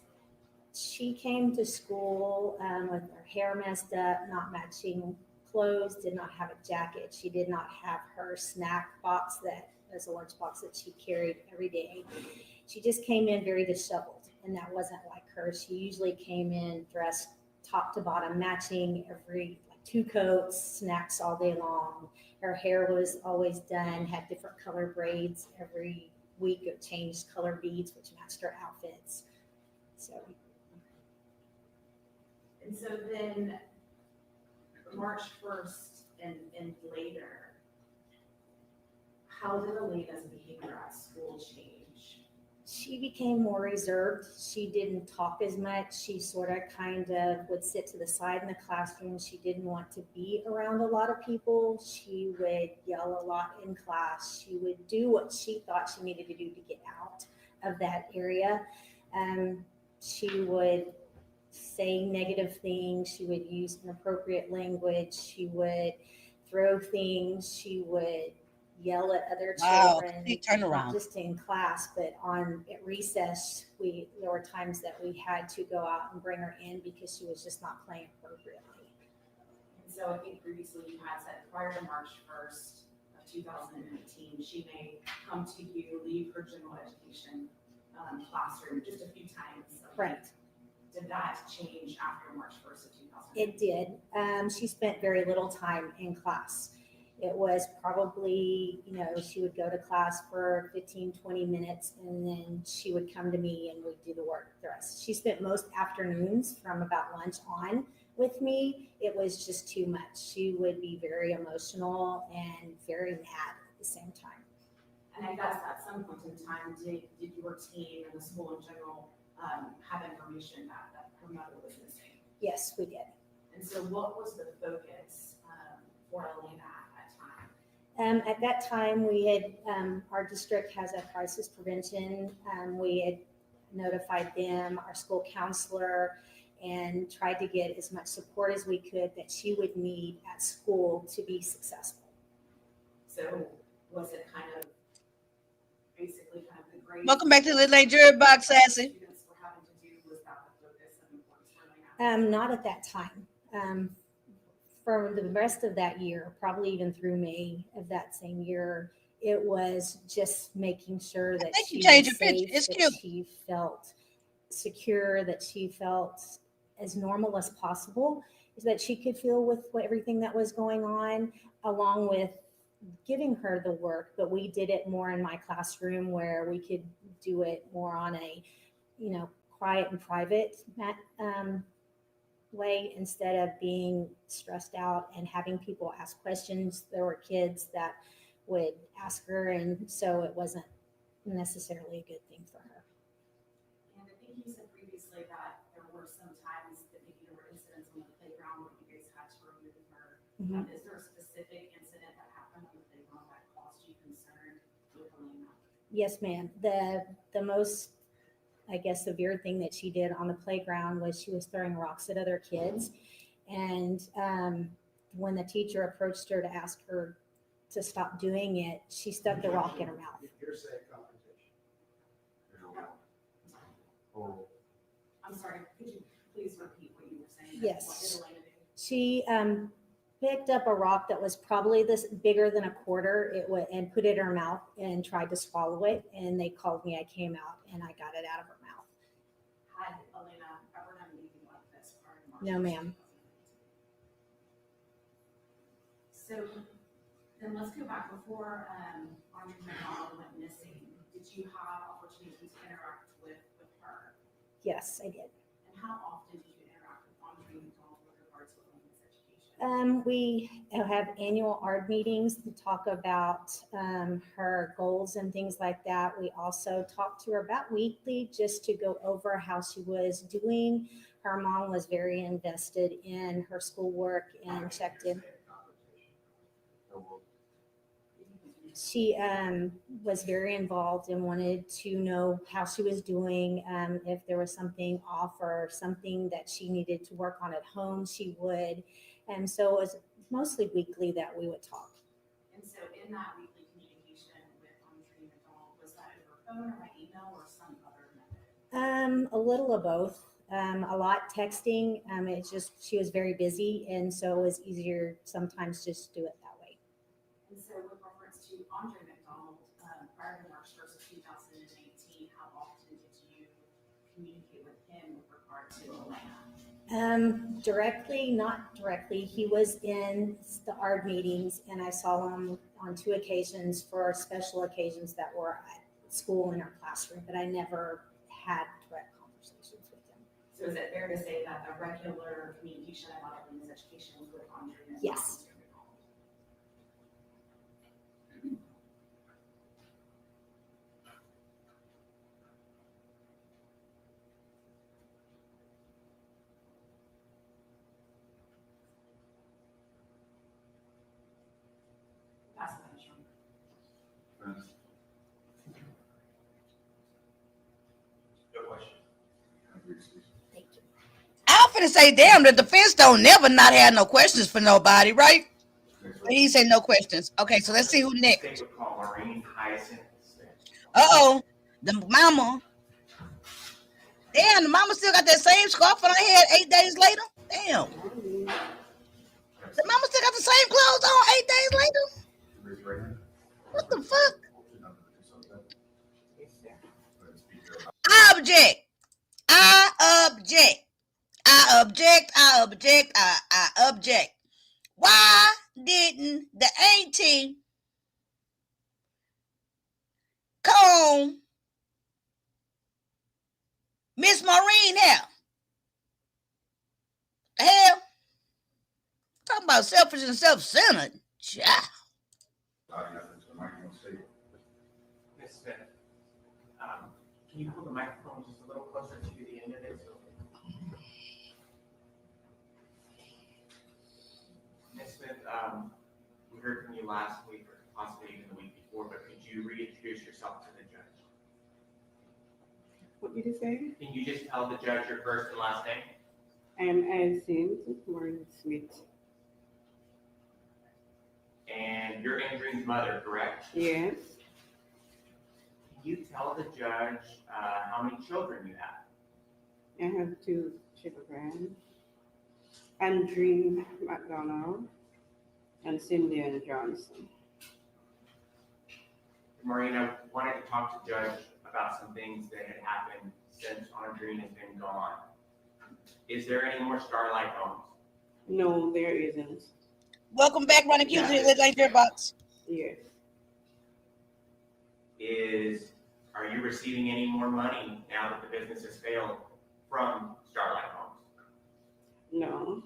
She came to school with her hair messed up, not matching clothes, did not have a jacket. She did not have her snack box, that was a lunch box that she carried every day. She just came in very disheveled, and that wasn't like her. She usually came in dressed top to bottom, matching every 2 coats, snacks all day long. Her hair was always done, had different color braids every week. It changed color beads, which matched her outfits. And so then March 1st and later, how did Elena's behavior at school change? She became more reserved. She didn't talk as much. She sort of kind of would sit to the side in the classroom. She didn't want to be around a lot of people. She would yell a lot in class. She would do what she thought she needed to do to get out of that area. She would say negative things. She would use inappropriate language. She would throw things. She would yell at other children, not just in class, but at recess. There were times that we had to go out and bring her in because she was just not playing appropriately. And so I think previously you had said prior to March 1st of 2019, she may come to you, leave her general education classroom just a few times. Right. Did that change after March 1st of 2019? It did. She spent very little time in class. It was probably, she would go to class for 15, 20 minutes, and then she would come to me and we'd do the work the rest. She spent most afternoons from about lunch on with me. It was just too much. She would be very emotional and very mad at the same time. And I guess at some point in time, did your team and the school in general have information that her mother was missing? Yes, we did. And so what was the focus for Elena? At that time, we had, our district has a crisis prevention. We had notified them, our school counselor, and tried to get as much support as we could that she would need at school to be successful. So was it kind of basically kind of the grade? Welcome back to the Little Jury Box, Sassy. Students were having to do, was that the focus and importance for Elena? Not at that time. For the rest of that year, probably even through May of that same year, it was just making sure that she was safe, that she felt secure, that she felt as normal as possible, so that she could feel with everything that was going on, along with giving her the work. But we did it more in my classroom where we could do it more on a, quiet and private way, instead of being stressed out and having people ask questions. There were kids that would ask her, and so it wasn't necessarily a good thing for her. think you said previously that there were some times that maybe there were incidents on the playground where you guys had to remove her. Is there a specific incident that happened on the playground that caused you concern with Elena? Yes, ma'am. The most, I guess, severe thing that she did on the playground was she was throwing rocks at other kids. And when the teacher approached her to ask her to stop doing it, she stuck the rock in her mouth. You're saying confrontation. Oh, I'm sorry, could you please repeat what you were saying? Yes. What did Elena do? She picked up a rock that was probably this bigger than a quarter. And put it in her mouth and tried to swallow it. And they called me. I came out and I got it out of her mouth. Had Elena ever done anything like this prior to March? No, ma'am. So then let's go back before Andre McDonald went missing. Did you have opportunity to interact with her? Yes, I did. And how often did you interact with Andre McDonald with regards to Elena's education? We have annual ARD meetings to talk about her goals and things like that. We also talk to her about weekly just to go over how she was doing. Her mom was very invested in her schoolwork and checked in. She was very involved and wanted to know how she was doing. If there was something off or something that she needed to work on at home, she would. And so it was mostly weekly that we would talk. And so in that weekly communication with Andre McDonald, was that over phone or by email or some other method? A little of both. A lot texting. It's just she was very busy, and so it was easier sometimes just do it that way. And so with reference to Andre McDonald, prior to March 1st of 2018, how often did you communicate with him with regard to Elena? Directly, not directly. He was in the ARD meetings, and I saw him on 2 occasions for special occasions that were at school in our classroom, but I never had direct conversations with him. So is it fair to say that the regular communication about Elena's education was with Andre McDonald? Yes. Pass the motion. No question. Thank you. I'm finna say, damn, the defense don't never not have no questions for nobody, right? He said no questions. Okay, so let's see who next. They would call Maureen Hyacinth. Uh-oh, the mama. Damn, the mama still got that same scarf on her head 8 days later. Damn. The mama still got the same clothes on 8 days later. raise your right hand. What the fuck? I I object. I object. I object. I object. I object. Why didn't the auntie comb Miss Maureen hair? The hell? Talking about selfish and self-centered. Yeah. Ms. Smith, can you pull the microphone just a little closer to the end of it? Ms. Smith, we heard from you last week or possibly even the week before, but could you reintroduce yourself to the judge? What did you say? Can you just tell the judge your first and last name? I am Alison Maureen Smith. And you're Andreen's mother, correct? Yes. Can you tell the judge how many children you have? I have 2 children. Andreen McDonald and Cynthia Johnson. Maureen, I wanted to talk to Judge about some things that had happened since Andreen has been gone. Is there any more Starlight homes? No, there isn't. Welcome back, Running Q to the Legendary Box. Yes. Are you receiving any more money now that the business has failed from Starlight Homes? No.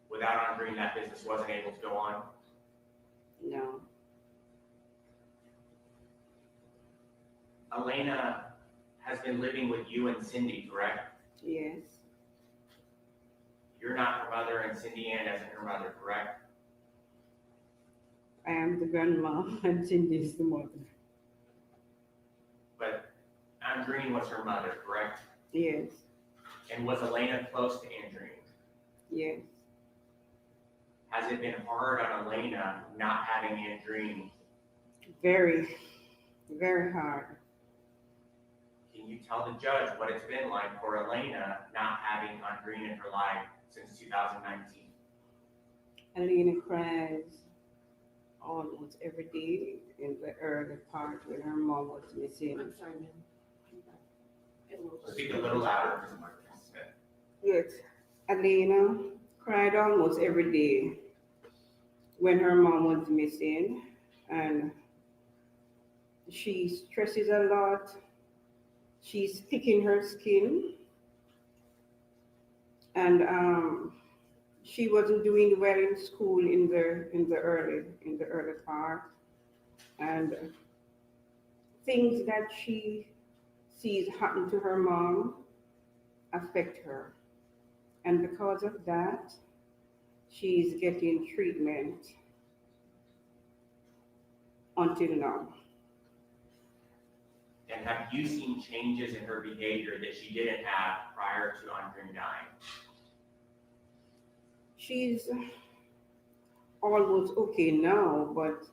Without Andreen, that business wasn't able to go on? No. Elena has been living with you and Cindy, correct? Yes, You're not her mother and Cindy Ann isn't her mother, correct? I am the grandma and Cindy is the mother. But Andreen was her mother, correct? Yes, And was Elena close to Andreen? yes, Has it been hard on Elena not having Andreen? very, very hard. Can you tell the judge what it's been like for Elena not having Andreen in her life since 2019? Alina cries almost every day in the early part when her mom was missing. I'm sorry, ma'am. Speak a little louder for the microphone. Yes, Alina cried almost every day when her mom was missing, and she stresses a lot. She's picking her skin, and she wasn't doing well in school in the early part, and things that she sees happen to her mom affect her, and because of that, she's getting treatment until now. And have you seen changes in her behavior that she didn't have prior to Andreen dying? She's almost okay now, but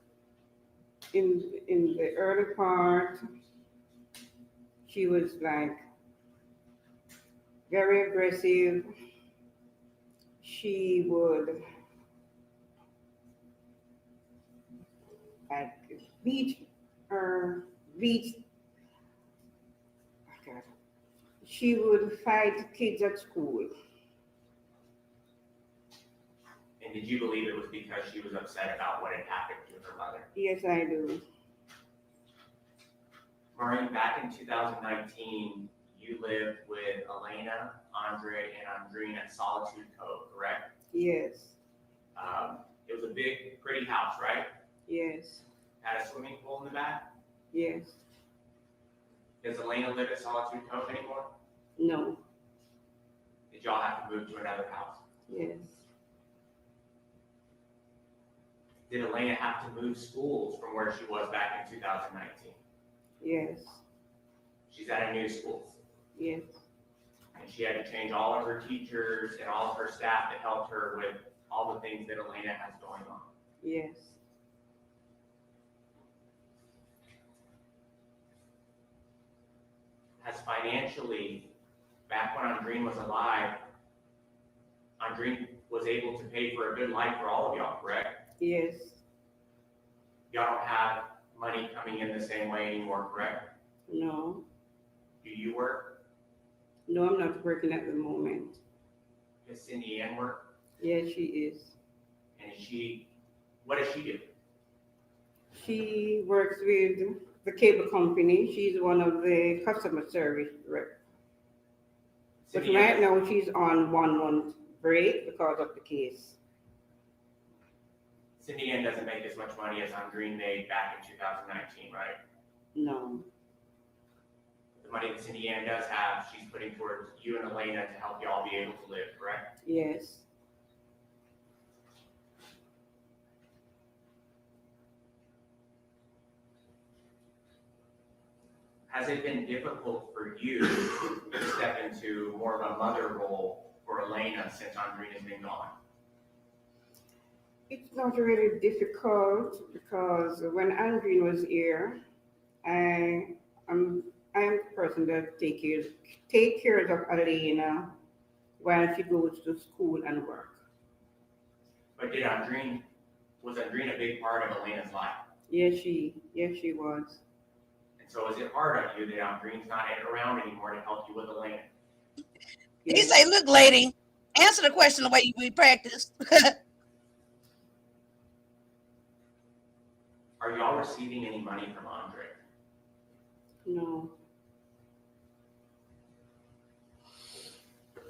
in the early part, she was like very aggressive. She would like beat her, beat. Oh God. She would fight kids at school. And did you believe it was because she was upset about what had happened to her mother? Yes, I do. Maureen, back in 2019, you lived with Elena, Andre, and Andreen at Solitude Cove, correct? Yes, It was a big, pretty house, right? yes, Had a swimming pool in the back. yes. Does Elena live at Solitude Cove anymore? No, Did y'all have to move to another house? yes, Did Elena have to move schools from where she was back in 2019? yes, She's at a new school, yes, and she had to change all of her teachers and all of her staff that helped her with all the things that Elena has going on. yes. Has financially, back when Andreen was alive, Andreen was able to pay for a good life for all of y'all, correct? Yes, Y'all don't have money coming in the same way anymore, correct? no, Do you work? no, I'm not working at the moment. Does Cindy Ann work? Yes, she is. And is she, what does she do? She works with the cable company. She's one of the customer service rep. But Cindy right Ann, now she's on 1 month break because of the case. Cindy Ann doesn't make as much money as Andreen made back in 2019, right? No, The money that Cindy Ann does have, she's putting towards you and Elena to help y'all be able to live, correct? yes, Has it been difficult for you to step into more of a mother role for Elena since Andreen has been gone? it's not really difficult because when Andreen was here, I am the person that take care of Alena while she goes to school and work. But was Andreen a big part of Elena's life? Yes, she was. And so is it hard on you that Andreen's not around anymore to help you with Elena? He Yes. say, look, lady, answer the question the way we practice. Are y'all receiving any money from Andre? No,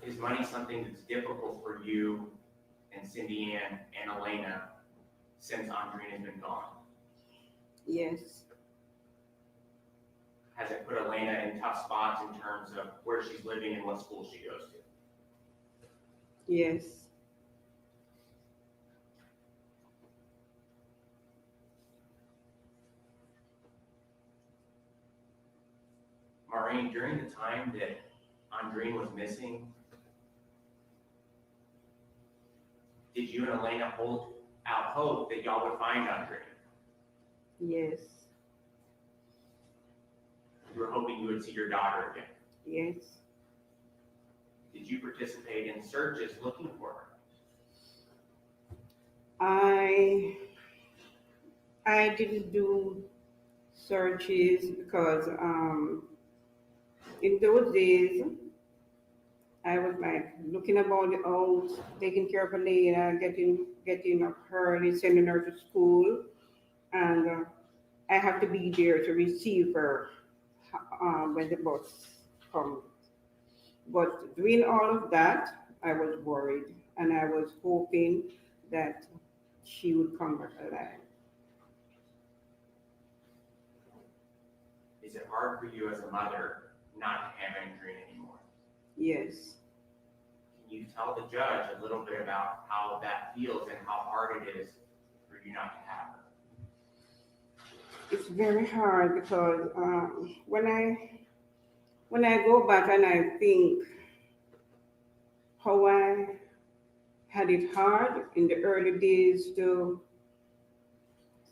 Is money something that's difficult for you and Cindy Ann and Elena since Andreen has been gone? yes, has it put Elena in tough spots in terms of where she's living and what school she goes to? Yes. Maureen, during the time that Andreen was missing, did you and Elena hold out hope that y'all would find Andreen? Yes. You were hoping you would see your daughter again. Yes. Did you participate in searches looking for her? I didn't do searches because in those days I was like looking about the house, taking care of Elena, getting up early, sending her to school, and I have to be there to receive her when the bus comes. But doing all of that, I was worried, and I was hoping that she would come back alive. Is it hard for you as a mother not to have Andreen anymore? Yes. Can you tell the judge a little bit about how that feels and how hard it is for you not to have her? It's very hard because when I go back and I think how I had it hard in the early days to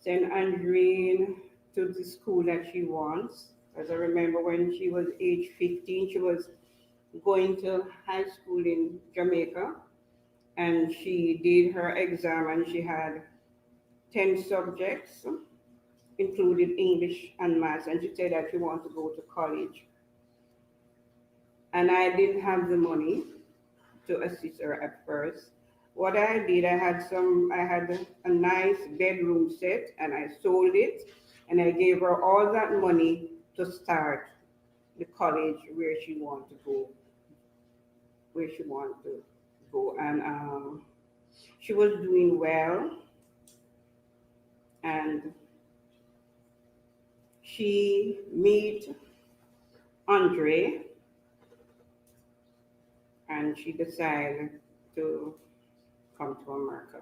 send Andreen to the school that she wants. As I remember when she was age 15, she was going to high school in Jamaica, and she did her exam and she had 10 subjects, including English and maths, and she said that she wanted to go to college. And I didn't have the money to assist her at first. What I did, I had a nice bedroom set and I sold it and I gave her all that money to start the college where she wanted to go, and she was doing well, and she met Andre and she decided to come to America,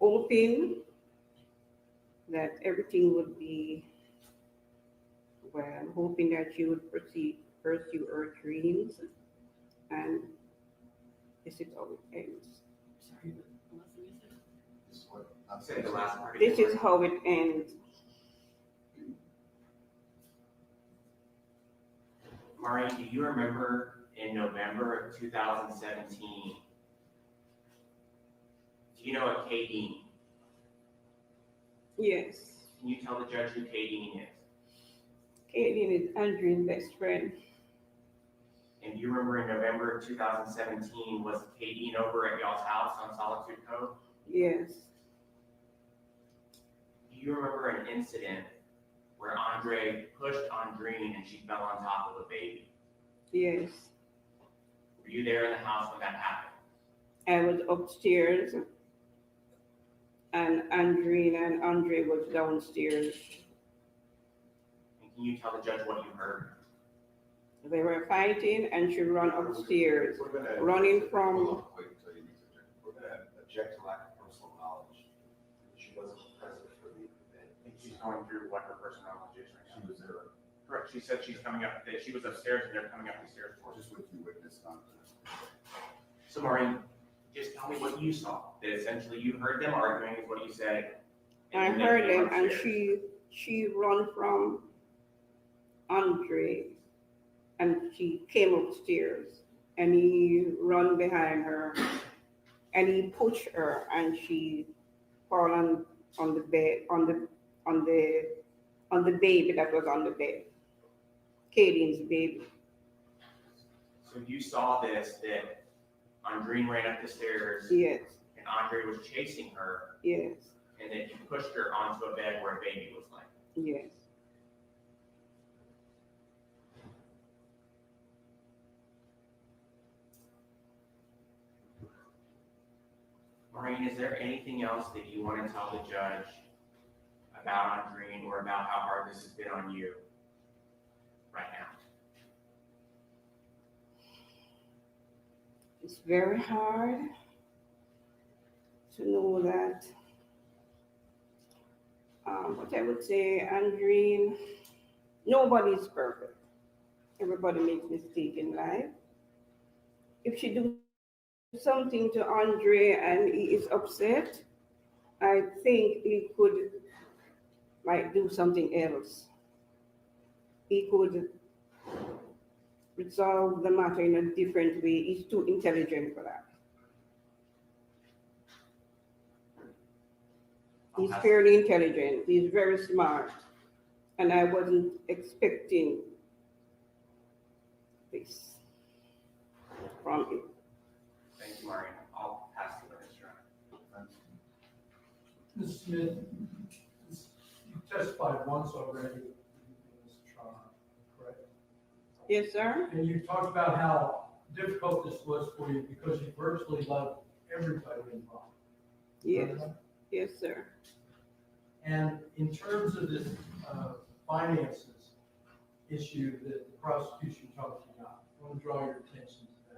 hoping that everything would be well, hoping that she would pursue her dreams, and this is how it ends. Say the last part. This is how it ends. Maureen, do you remember in November of 2017, do you know what Kadeen? Yes. Can you tell the judge who Kadeen is? Caitlin is Andrew's best friend. And you remember in November of 2017, was Kadeen over at y'all's house on Solitude Cove? Yes. Do you remember an incident where Andre pushed Andreen and she fell on top of a baby? Yes. Were you there in the house when that happened? I was upstairs, and Andreen and Andre was downstairs. And can you tell the judge what you heard? They were fighting, and she ran upstairs, running from. We're gonna object to lack of personal knowledge. She wasn't present for the event. I think she's going through what her personal knowledge is right now. She was there. Correct. She said she's coming up. She was upstairs and they're coming up the stairs towards. Just what you witnessed on. So Maureen, just tell me what you saw. That essentially you heard them arguing is what you said. I And then heard they came them, and upstairs. she ran from Andre, and she came upstairs, and he ran behind her, and he pushed her, and she fell on the bed on the baby that was on the bed, Kadeen's baby. So you saw this, that Andreen ran up the stairs Yes, and Andre was chasing her yes, and then he pushed her onto a bed where a baby was laying. yes. Maureen, is there anything else that you want to tell the judge about Andreen or about how hard this has been on you? It's very hard to know that. But I would say, Andreen, nobody's perfect. Everybody makes mistakes in life. If she do something to Andre and he is upset, I think he could like do something else. He could resolve the matter in a different way. He's too intelligent for that. I'll He's pass. fairly intelligent. He's very smart. And I wasn't expecting this from him. Thank you, Maureen. I'll pass to the next round. Ms. Smith, you testified once already in this trial, correct? Yes, sir? And you talked about how difficult this was for you because you virtually loved everybody involved. Yes. Yes, sir. And in terms of this finances issue that the prosecution talked about, I want to draw your attention to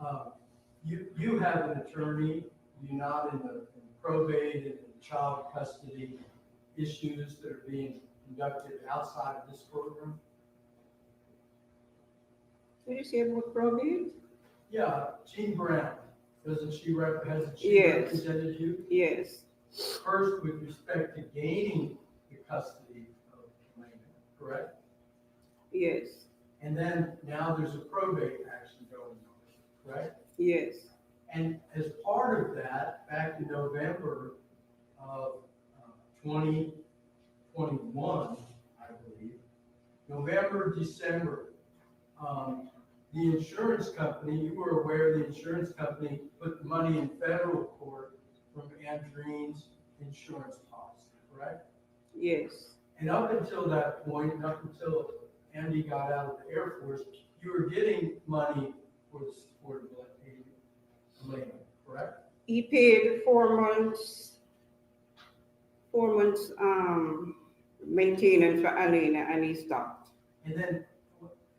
that. You have an attorney, you're not in the probate and child custody issues that are being conducted outside of this courtroom? What did you say about probate? Yeah, Jean Brown, hasn't she Yes. represented you? Yes. First, with respect to gaining the custody of Elena, correct? Yes. And then now there's a probate action going on, correct? Yes. And as part of that, back in November of 2021, I believe, November, December, the insurance company, you were aware the insurance company put the money in federal court from Andreen's insurance policy, correct? Yes. And up until that point, up until Andy got out of the Air Force, you were getting money for the support of Elena, correct? He paid 4 months maintenance for Elena and he stopped. And then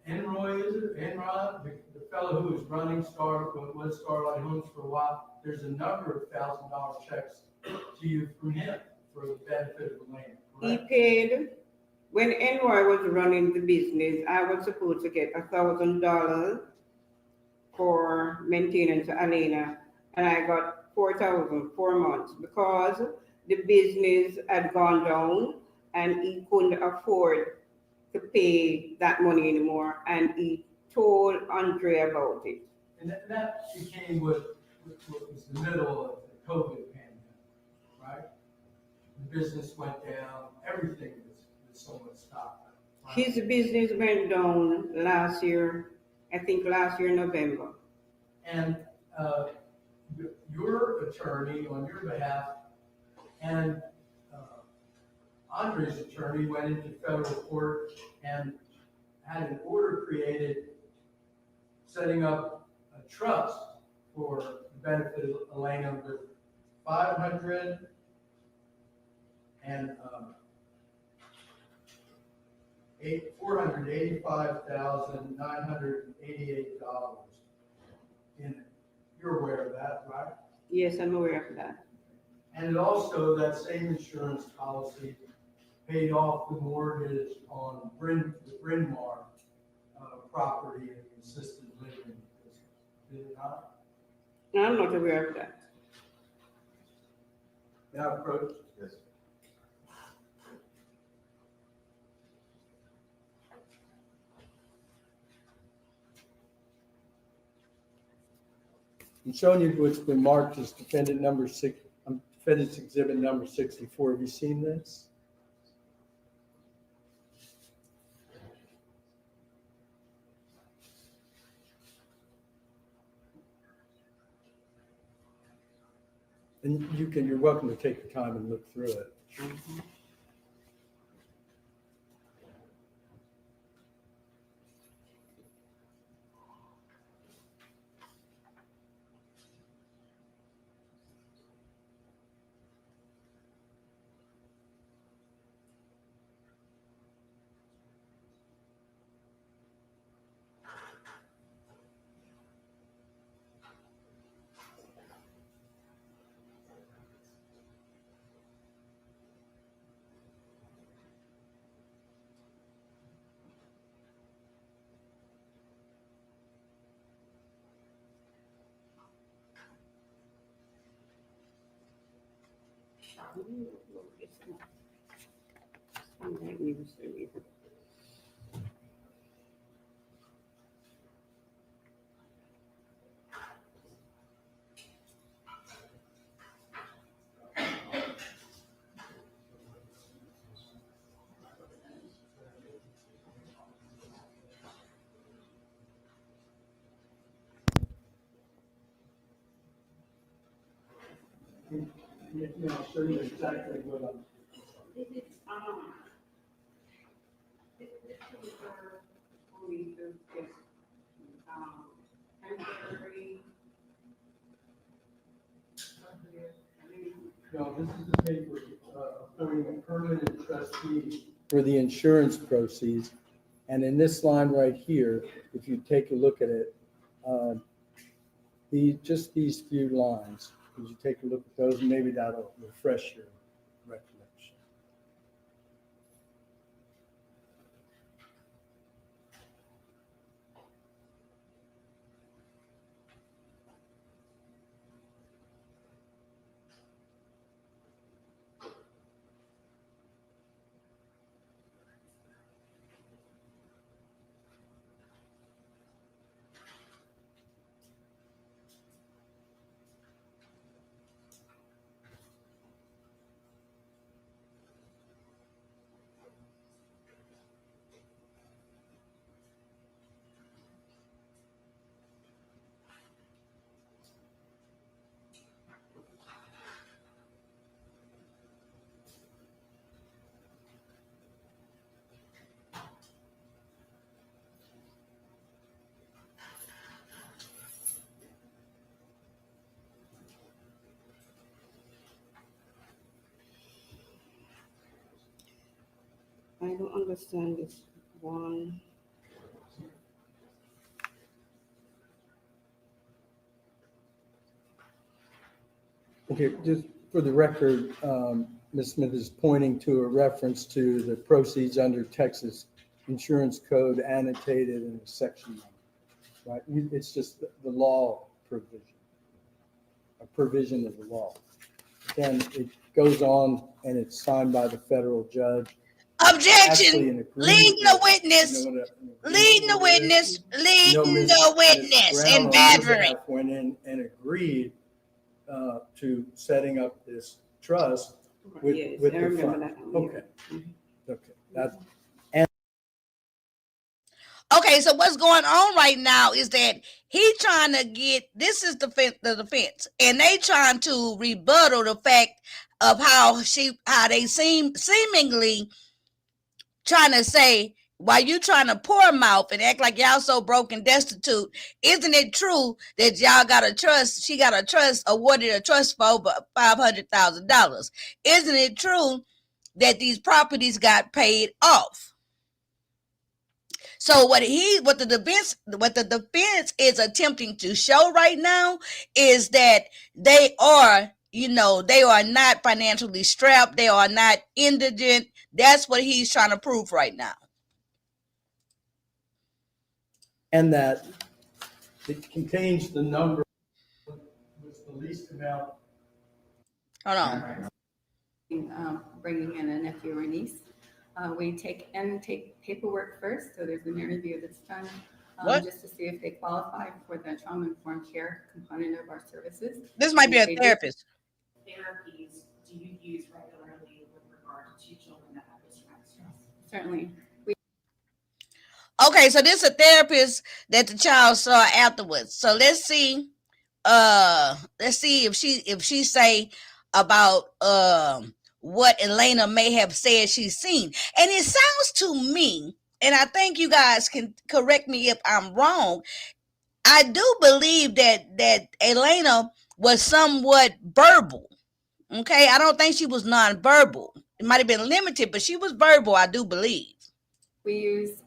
Enroy, is it? Enron, the fellow who was running Starlight Homes for a while, there's a number of $1,000 checks to you from him for the benefit of Elena, He correct? paid, when Enroy was running the business, I was supposed to get $1,000 for maintenance for Elena, and I got 4,000 4 months because the business had gone down and he couldn't afford to pay that money anymore, and he told Andre about it. And that became what was the middle of the COVID pandemic, right? The business went down, everything was somewhat stopped. Right? His business went down last year, I think last year, November. And your attorney on your behalf and Andre's attorney went into federal court and had an order created setting up a trust for the benefit of Elena with 500 and $485,988 in it. You're aware of that, right? Yes, I'm aware of that. And also that same insurance policy paid off the mortgage on the Bryn Mawr property and assisted living business. Did it not? I'm not aware of that. May I approach? Yes. I'm showing you what's been marked as defendant number 6, defendant's exhibit number 64. Have you seen this? And you're welcome to take your time and look through it. Mm-hmm. I'll show you exactly what I'm. No, this is the paper, appointing a permanent trustee for the insurance proceeds. And in this line right here, if you take a look at it, just these few lines, as you take a look at those, maybe that'll refresh your recollection. I don't understand this one. Okay, just for the record, Ms. Smith is pointing to a reference to the proceeds under Texas Insurance Code annotated in a section number, right? It's just the law provision, a provision of the law. Then it goes on and it's signed by the federal judge. Objection. Leading the witness. Leading the witness. Leading the witness. And badgering. Went in and agreed to setting up this trust with, Yes, with I the remember fund. that one, yeah. Okay. That's Okay, so what's going on right now is that he trying to get, this is the defense, and they trying to rebuttal the fact of how they seemingly trying to say, while you trying to pour mouth and act like y'all so broke and destitute, isn't it true that y'all got a trust? She got a trust, awarded a trust for over $500,000. Isn't it true that these properties got paid off? So what the defense is attempting to show right now is that they are not financially strapped. They are not indigent. That's what he's trying to prove right now. and that it contains the number was the least amount. Hold on. Bringing in a nephew or niece. We take paperwork first, so there's an interview that's done just to see if they qualify for the trauma-informed care component of our services. This might be a therapist. Therapies do you use regularly with regard to children that have post-traumatic stress? Certainly. Okay, so this is a therapist that the child saw afterwards. So let's see if she say about what Elena may have said she's seen. And it sounds to me, and I think you guys can correct me if I'm wrong, I do believe that Elena was somewhat verbal. Okay, I don't think she was nonverbal. It might have been limited, but she was verbal, I do believe. We use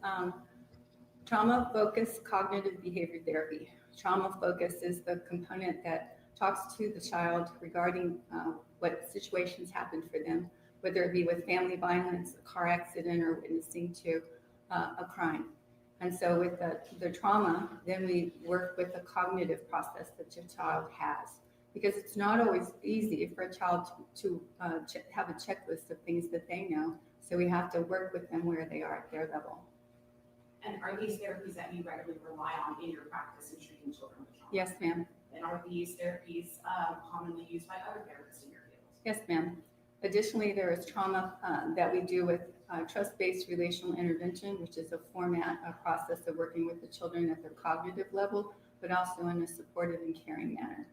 trauma-focused cognitive behavior therapy. Trauma focus is the component that talks to the child regarding what situations happened for them, whether it be with family violence, a car accident, or witnessing to a crime. And so with the trauma, then we work with the cognitive process that your child has. because it's not always easy for a child to have a checklist of things that they know. So we have to work with them where they are at their level. And are these therapies that you regularly rely on in your practice in treating children with trauma? Yes, ma'am. And are these therapies commonly used by other therapists in your field? Yes, ma'am. Additionally, there is trauma that we do with trust-based relational intervention, which is a format, a process of working with the children at their cognitive level, but also in a supportive and caring manner.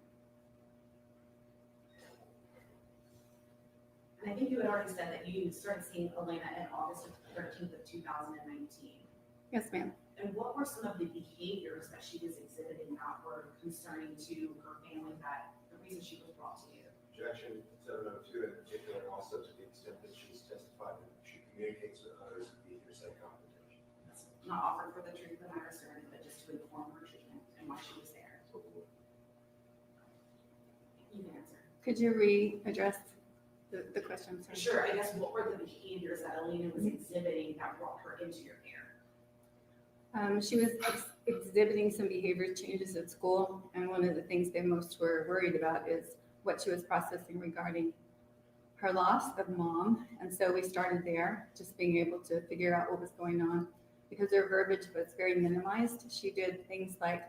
And I think you had already said that you started seeing Elena in August 13th of 2019. Yes, ma'am. And what were some of the behaviors that she was exhibiting that were concerning to her family, that the reason she was brought to you? Objection 702 in particular, and also to the extent that she's testified that she communicates with others via hearsay confrontation. That's not offered for the truth of the matter, sir, but just to inform her treatment and why she was there. You can answer. Could you readdress the question? Sorry. Sure, I guess what were the behaviors that Elena was exhibiting that brought her into your care? She was exhibiting some behavior changes at school, and one of the things they most were worried about is what she was processing regarding her loss of mom. And so we started there, just being able to figure out what was going on. Because her verbiage was very minimized, she did things like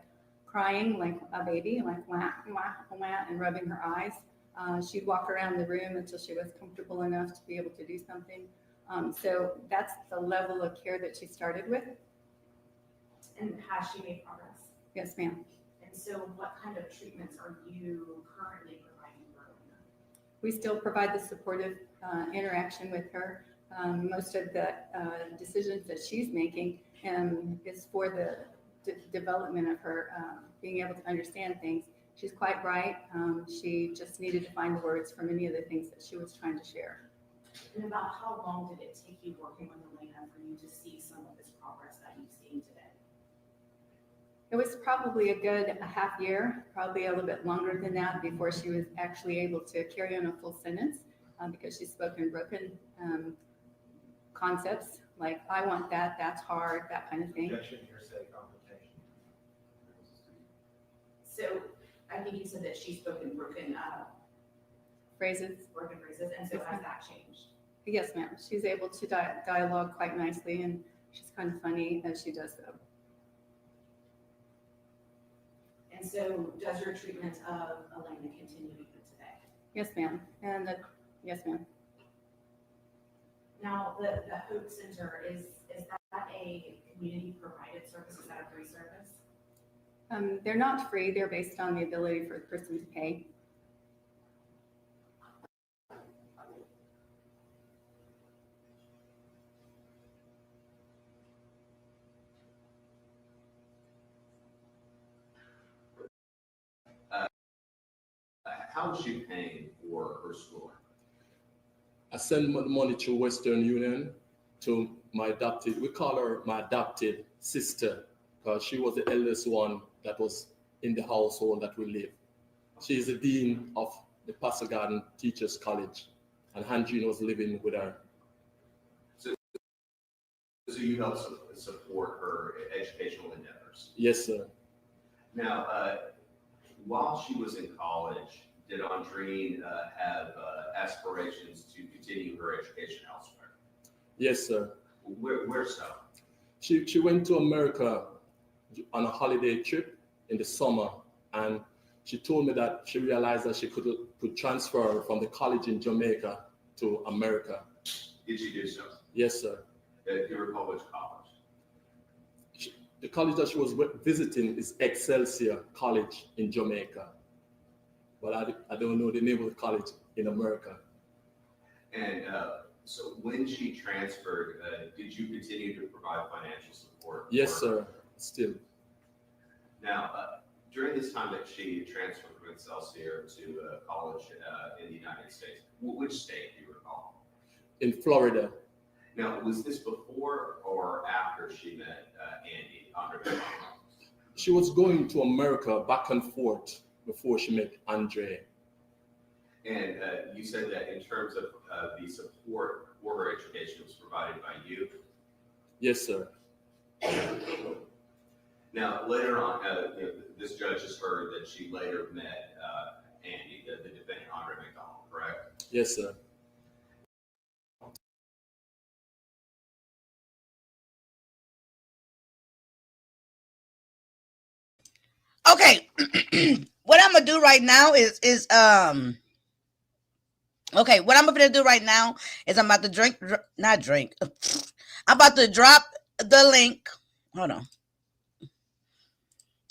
crying like a baby, like wah, wah, wah, and rubbing her eyes. She'd walk around the room until she was comfortable enough to be able to do something. So that's the level of care that she started with. And has she made progress? Yes, ma'am. And so what kind of treatments are you currently providing for Elena? We still provide the supportive interaction with her. Most of the decisions that she's making is for the development of her being able to understand things. She's quite bright. She just needed to find the words for many of the things that she was trying to share. And about how long did it take you working with Elena for you to see some of this progress that you've seen today? It was probably a half year, probably a little bit longer than that before she was actually able to carry on a full sentence because she spoke in broken concepts like, I want that, that's hard, that kind of thing. Objection, hearsay confrontation. So I think you said that she spoke in broken Phrases. and so has that changed? Yes, ma'am. She's able to dialogue quite nicely, and she's kind of funny as she does so. And so does your treatment of Elena continue even today? Yes, ma'am. And yes, ma'am. Now, the Hope Center, is that a community provided service? Is that a free service? They're not free. They're based on the ability for the person to pay. How is she paying for her schooling? I send money to Western Union to my adopted, we call her my adopted sister, because she was the eldest one that was in the household that we live. She is the dean of the Pastor Garden Teachers College, and Handrine was living with her. So you help support her educational endeavors? Yes, sir. Now, while she was in college, did Andrine have aspirations to continue her education elsewhere? Yes, sir. Where so? She went to America on a holiday trip in the summer, and she told me that she realized that she could transfer from the college in Jamaica to America. Did she do so? Yes, sir. Do you recall which college? The college that she was visiting is Excelsior College in Jamaica, but I don't know the name of the college in America. And so when she transferred, did you continue to provide financial support? Yes, sir, still. Now, during this time that she transferred from Excelsior to college in the United States, which state do you recall? In Florida. Now, was this before or after she met Andy, Andre? She was going to America back and forth before she met Andre. And you said that in terms of the support for her education was provided by you? Yes, sir. Now, later on, this judge has heard that she later met Andy. the defendant, Andre McDonald, correct? Yes, sir. Okay. What I'm gonna do right now is okay, what I'm gonna do right now is I'm about to not drink. I'm about to drop the link. Hold on.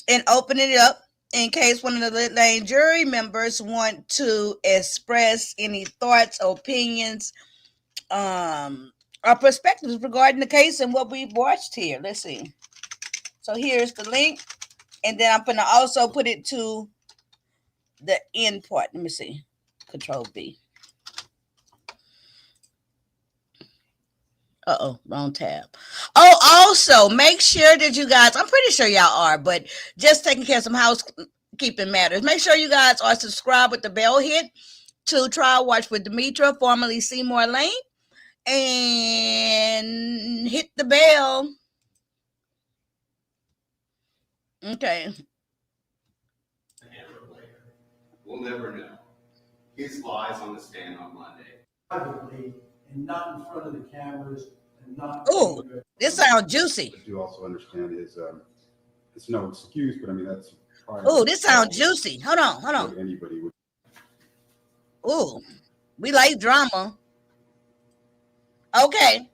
And open it up in case one of the lane jury members want to express any thoughts, opinions, or perspectives regarding the case and what we've watched here. Let's see. So here's the link, and then I'm gonna also put it to the end part. Let me see. Control B. Wrong tab. Oh, also make sure that you guys, I'm pretty sure y'all are, but just taking care of some housekeeping matters. Make sure you guys are subscribed with the bell hit to Trial Watch with Demetra, formerly Seymour Lane, and hit the bell. Okay. We'll never know. His lies on the stand on Monday. Privately and not in front of the cameras and not. Oh, this sounds juicy. I do also understand is it's no excuse, but I mean that's. Oh, this sounds juicy. Hold on. Anybody would. Oh, we like drama. Okay.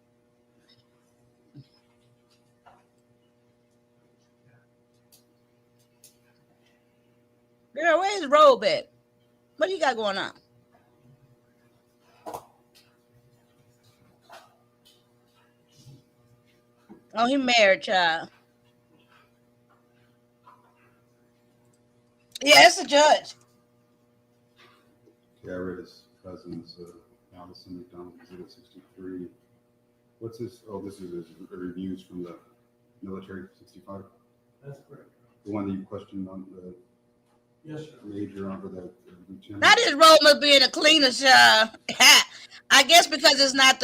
Girl, where's Robe at? What do you got going on? Oh, he married, child. Yeah, it's a judge. Yeah, I read his cousin's Allison McDonald Exhibit 63. What's this? Oh, this is his reviews from the military 65. That's correct. The one that you questioned on the. Yes, sir. Major under the lieutenant. Not his role must be in a cleaner shop. I guess because it's not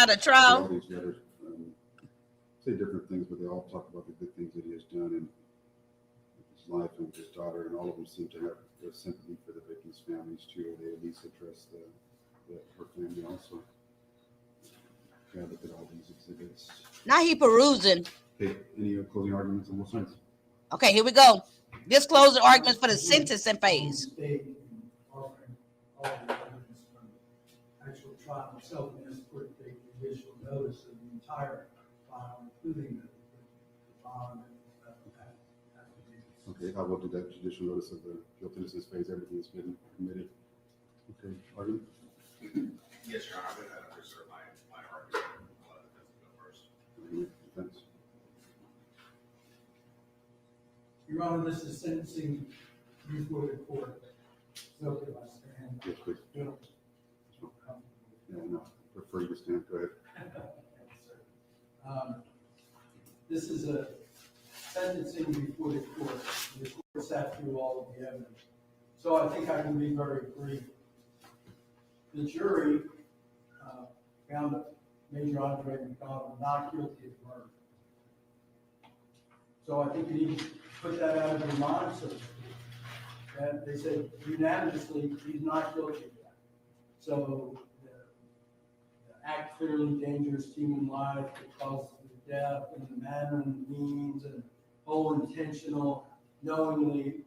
a trial. All these letters say different things, but they all talk about the good things that he has done in his life and with his daughter, and all of them seem to have sympathy for the victims' families too. They at least address her family also. Yeah, look at all these exhibits. Now he perusing. Okay, any closing arguments on both sides? Okay, here we go. Disclose the arguments for the sentencing phase. Actual trial itself, and has put the judicial notice of the entire file, including the bond. Okay, how about that judicial notice of the guilt innocence phase? Everything has been admitted. Okay, argument? Yes, Your Honor, I'm going to reserve my argument. I'll let the defense go first. Defense. Your Honor, this is sentencing before the court. So if I stand. Yes, please. Yeah, no, prefer you to stand. Go ahead. This is a sentencing before the court. The court sat through all of the evidence. So I think I can be very brief. The jury found Major Andre McDonald not guilty of murder. So I think you need to put that out of your mind, so to speak. And they said unanimously he's not guilty of that. So the act clearly endangers human life, it causes the death in the manner and means and whole intentional, knowingly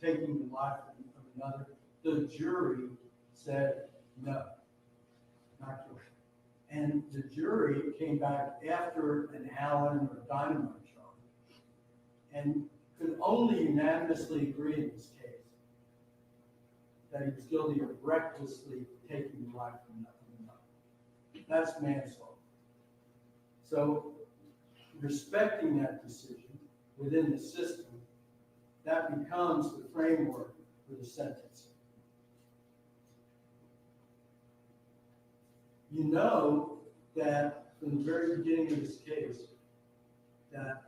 taking the life of another. The jury said no, not guilty. And the jury came back after an Allen or dynamite charge and could only unanimously agree in this case that he was guilty of recklessly taking the life of another. That's manslaughter. So respecting that decision within the system, that becomes the framework for the sentencing. You know that from the very beginning of this case, that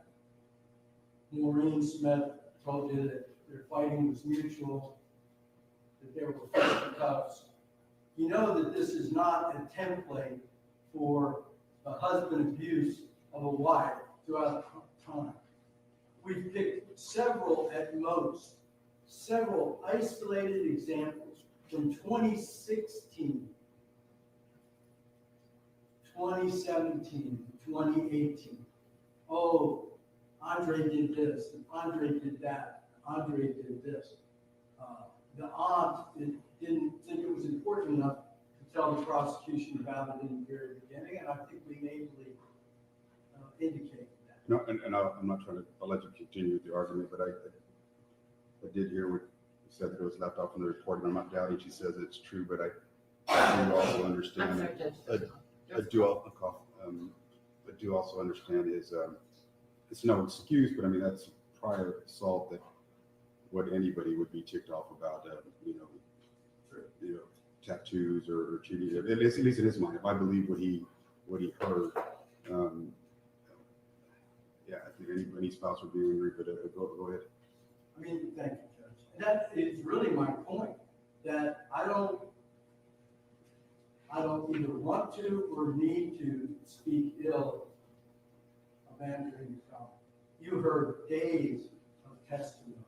Maureen Smith told you that their fighting was mutual, that there were fisticuffs. You know that this is not a template for the husband abuse of a wife throughout time. We've picked several, at most, several isolated examples from 2016, 2017, 2018. Oh, Andre did this, and Andre did that, Andre did this. The aunt didn't think it was important enough to tell the prosecution about it in the very beginning, and I think we ably indicated that. No, and I'm not trying to, I'll let you continue with the argument, but I did hear what you said, that it was left off in the report, and I'm not doubting she says it's true, but I do also understand. I do also understand is it's no excuse, but I mean that's prior assault that what anybody would be ticked off about, you know, tattoos or cheating. At least in his mind, if I believe what he heard, yeah, I think any spouse would be angry. But go ahead. I mean, thank you, Judge. And that is really my point, that I don't either want to or need to speak ill of Andrew McDonald. You heard days of testimony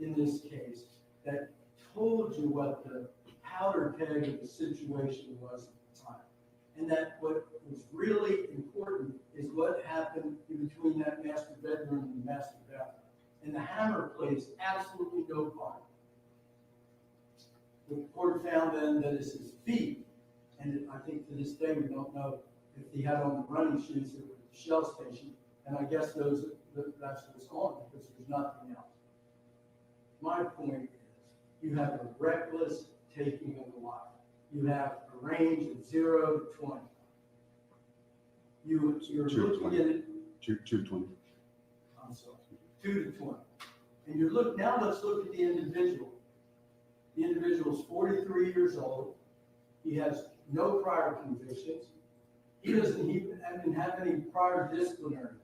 in this case that told you what the powder keg of the situation was at the time. And that what was really important is what happened in between that master bedroom and the master bathroom. And the hammer plays absolutely no part. The court found then that it's his feet, and I think to this day we don't know if he had on the running shoes that were at the Shell station, and I guess that's what's on because there's nothing else. My point is, you have a reckless taking of the life. You have a range of 0 to 20. You're looking at it. 2 to 20. I'm sorry, 2 to 20. And now let's look at the individual. The individual is 43 years old. He has no prior convictions. He doesn't even have any prior disciplinary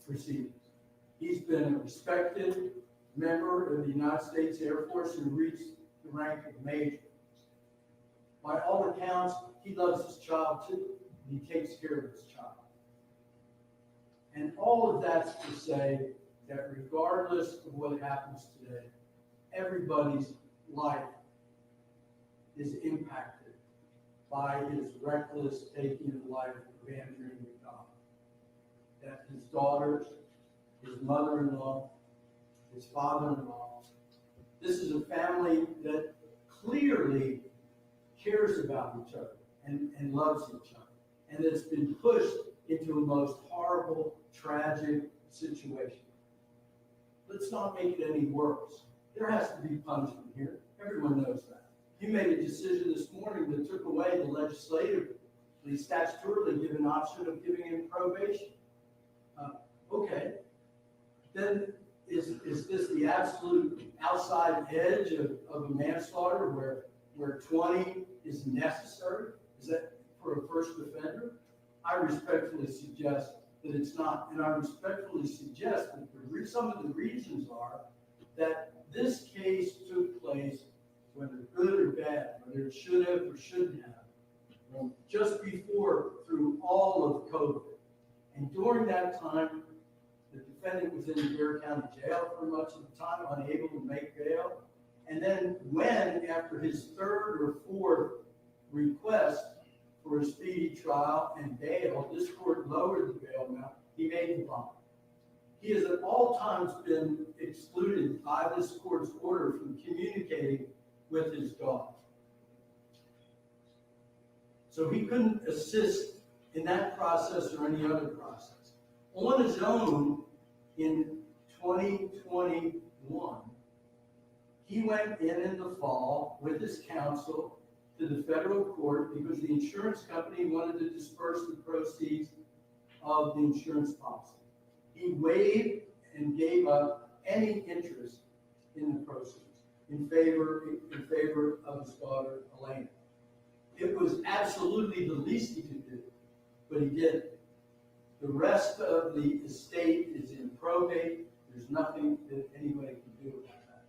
proceedings. He's been a respected member of the United States Air Force who reached the rank of major. By all accounts, he loves his child too. He takes care of his child. And all of that's to say that regardless of what happens today, everybody's life is impacted by his reckless taking of life of Andrew McDonald. That his daughters, his mother-in-law, his father-in-law, this is a family that clearly cares about each other and loves each other. And it's been pushed into a most horrible, tragic situation. Let's not make it any worse. There has to be punishment here. Everyone knows that. You made a decision this morning that took away the legislatively, statutorily given option of giving him probation. Okay. Then is this the absolute outside edge of a manslaughter where 20 is necessary? Is that for a first offender? I respectfully suggest that it's not. And I respectfully suggest that some of the reasons are that this case took place, whether good or bad, whether it should have or shouldn't have, just before, through all of COVID. And during that time, the defendant was in the Dare County Jail for much of the time, unable to make bail. And then when, after his third or fourth request for a speedy trial and bail, this court lowered the bail amount, he made the bond. He has at all times been excluded by this court's order from communicating with his daughter. So he couldn't assist in that process or any other process. On his own, in 2021, he went in the fall with his counsel to the federal court because the insurance company wanted to disperse the proceeds of the insurance policy. He waived and gave up any interest in the proceeds in favor of his daughter, Elena. It was absolutely the least he could do, but he did it. The rest of the estate is in probate. There's nothing that anybody can do about that.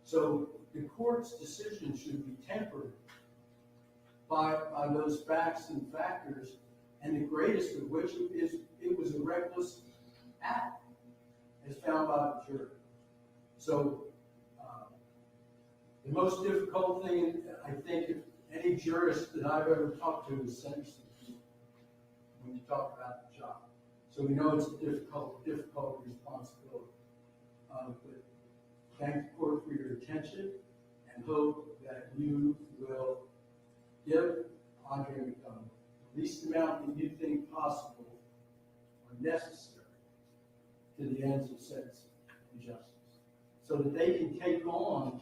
So the court's decision should be tempered by those facts and factors, and the greatest of which is it was a reckless act, as found by the jury. So The most difficult thing, I think, if any jurist that I've ever talked to is sentencing people when you talk about the job. So we know it's a difficult responsibility. But thank the court for your attention and hope that you will give Andre McDonald the least amount that you think possible or necessary to the ends of sentencing and justice, so that they can take on.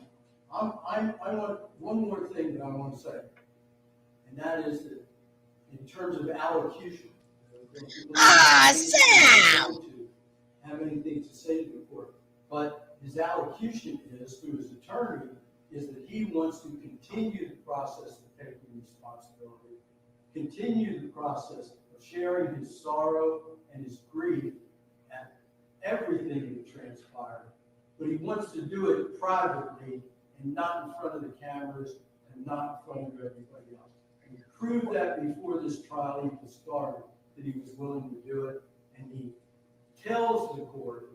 I want one more thing that I want to say, and that is that in terms of allocution, Sam! don't have anything to say to the court, but his allocution is, through his attorney, is that he wants to continue the process of taking responsibility, continue the process of sharing his sorrow and his grief at everything that transpired, but he wants to do it privately and not in front of the cameras and not in front of everybody else. And he proved that before this trial even started, that he was willing to do it, and he tells the court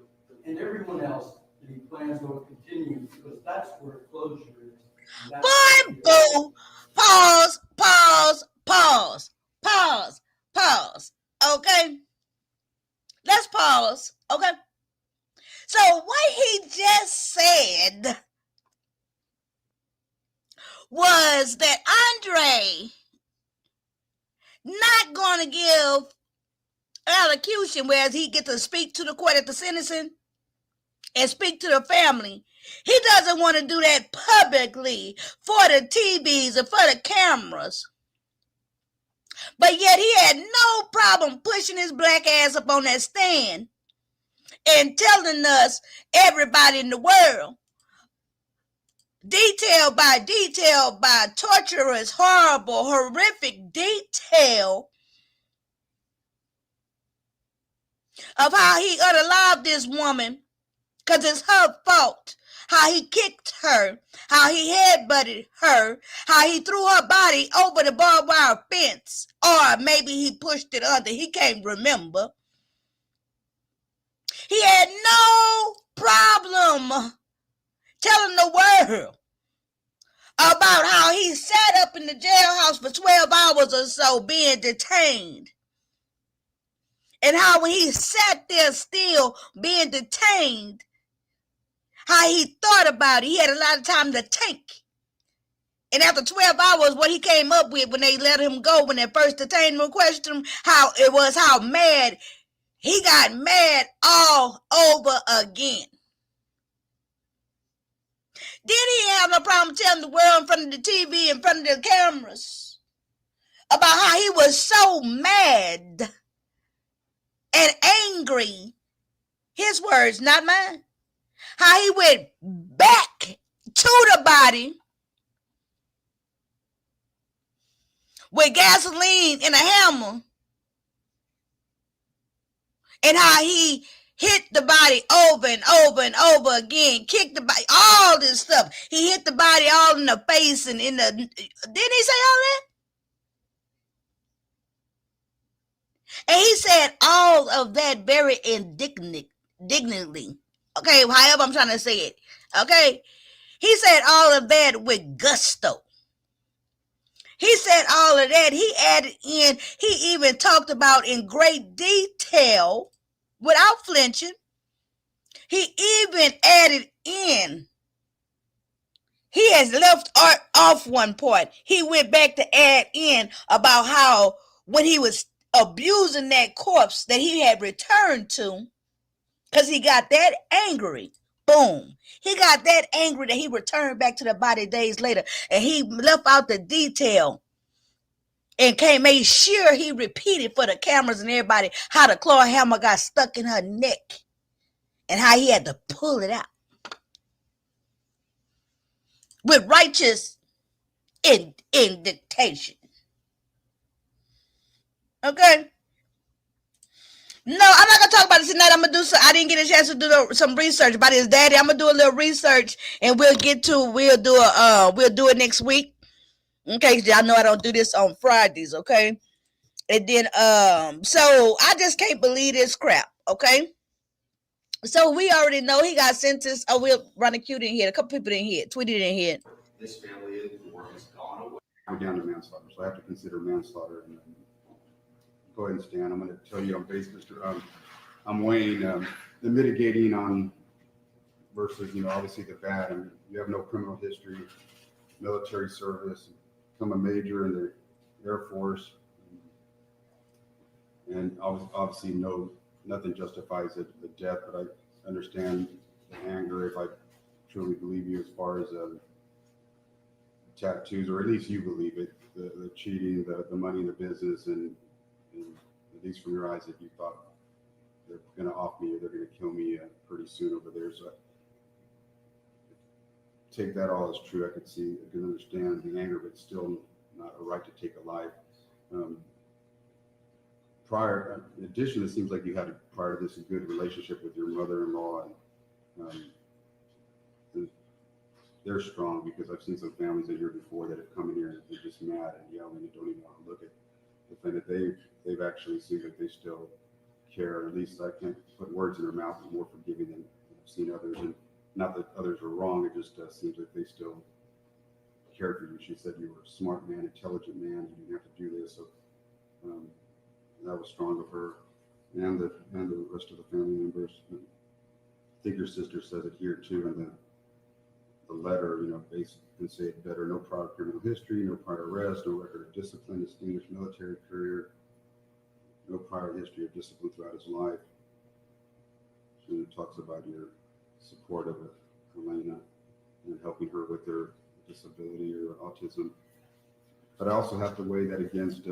and everyone else that he plans on continuing, because that's where closure is. Boy, boo! Pause, pause, pause, pause, pause. Okay? Let's pause. Okay? So what he just said was that Andre not going to give allocution, whereas he gets to speak to the court at the sentencing and speak to the family. He doesn't want to do that publicly for the TVs and for the cameras. But yet he had no problem pushing his black ass up on that stand and telling us, everybody in the world, detail by torturous, horrible, horrific detail of how he unalived this woman, because it's her fault. How he kicked her, how he headbutted her, how he threw her body over the barbed wire fence, or maybe he pushed it under. He can't remember. He had no problem telling the world about how he sat up in the jailhouse for 12 hours or so being detained. And how when he sat there still being detained, how he thought about it. He had a lot of time to think. And after 12 hours, what he came up with when they let him go, when they first detained him and questioned him, how mad, he got mad all over again. Then he had no problem telling the world in front of the TV, in front of the cameras, about how he was so mad and angry. His words, not mine. How he went back to the body with gasoline and a hammer, and how he hit the body over and over and over again, kicked the body, all this stuff. He hit the body all in the face and in the, didn't he say all that? And he said all of that very indignantly. Okay, however I'm trying to say it. Okay, he said all of that with gusto. He said all of that. He added in, he even talked about in great detail, without flinching. He even added in, he has left off one part. He went back to add in about how when he was abusing that corpse that he had returned to, because he got that angry. Boom. He got that angry that he returned back to the body days later, and he left out the detail and made sure he repeated for the cameras and everybody how the claw hammer got stuck in her neck and how he had to pull it out with righteous indignation. Okay? No, I'm not gonna talk about this tonight. I'm gonna do so. I didn't get a chance to do some research about his daddy. I'm gonna do a little research, and we'll do it next week. Okay, y'all know I don't do this on Fridays. Okay, and then so I just can't believe this crap. Okay, so we already know he got sentenced. Oh, we'll run a cute in here. A couple people in here, Tweety in here. this family is or has gone away. Go down to manslaughter, so I have to consider manslaughter. And go ahead and stand. I'm going to tell you on base, Mr. I'm weighing the mitigating on versus, obviously the bad. I mean, you have no criminal history, military service, become a major in the Air Force, and obviously nothing justifies the death, but I understand the anger if I truly believe you as far as tattoos, or at least you believe it, the cheating, the money in the business, and at least from your eyes that you thought they're going to off me or they're going to kill me pretty soon over there. So take that all as true. I can understand the anger, but still not a right to take a life. In addition, it seems like you had prior to this a good relationship with your mother-in-law, and they're strong, because I've seen some families in here before that have come in here and they're just mad and yelling and don't even want to look at the defendant. They've actually seemed like they still care. At least I can't put words in their mouth, but more forgiving than I've seen others. And not that others are wrong, it just seems like they still care for you. She said you were a smart man, intelligent man, you didn't have to do this. So that was strong of her and the rest of the family members. I think your sister says it here too, and the letter, basically can say it better. No prior criminal history, no prior arrest, no record of discipline, distinguished military career, no prior history of discipline throughout his life. So it talks about your support of Elena and helping her with her disability or autism. But I also have to weigh that against,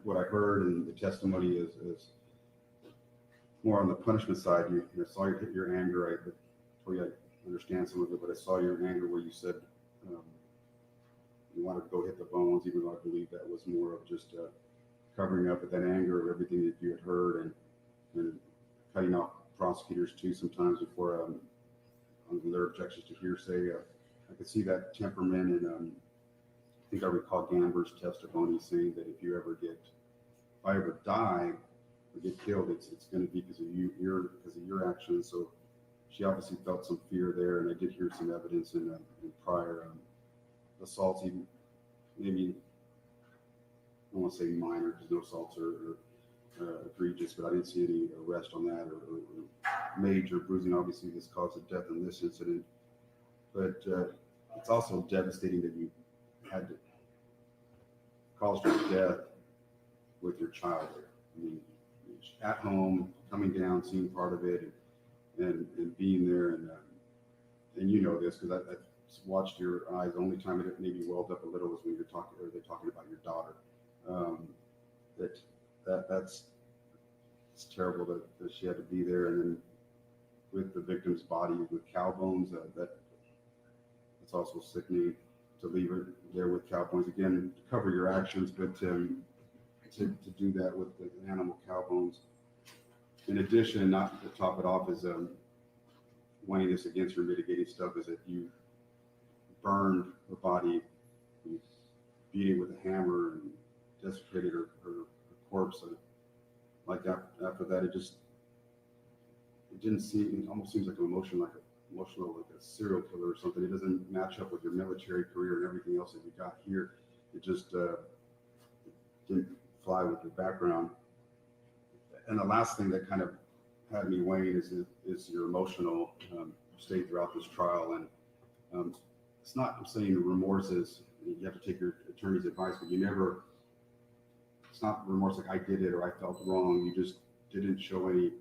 what I heard in the testimony is more on the punishment side. I saw your anger. I understand some of it, but I saw your anger where you said you wanted to go hit the bones, even though I believe that was more of just covering up with that anger of everything that you had heard, and cutting off prosecutors too sometimes before on their objections to hearsay. I could see that temperament, and I think I recall Gamber's testimony saying that if I ever die or get killed, it's going to be because of your actions. So she obviously felt some fear there, and I did hear some evidence in prior assaults, even maybe I won't say minor because no assaults are egregious, but I didn't see any arrest on that or major bruising. Obviously, this caused a death in this incident, but it's also devastating that you had to cause your death with your child there. I mean, at home, coming down, seeing part of it, and being there, and you know this because I watched your eyes. The only time it maybe welled up a little was when they're talking about your daughter. That's it's terrible that she had to be there, and then with the victim's body with cow bones, that's also sickening to leave her there with cow bones. Again, to cover your actions, but to do that with the animal cow bones. In addition, not to top it off, is weighing this against your mitigating stuff, is that you burned the body, you beat it with a hammer and desecrated her corpse. Like after that, it didn't seem. It almost seems like an emotional, like a serial killer or something. It doesn't match up with your military career and everything else that you got here. It just didn't fly with your background. And the last thing that kind of had me weighing is your emotional state throughout this trial. And it's not, I'm saying remorse is, you have to take your attorney's advice, but it's not remorse like I did it or I felt wrong. You just didn't show any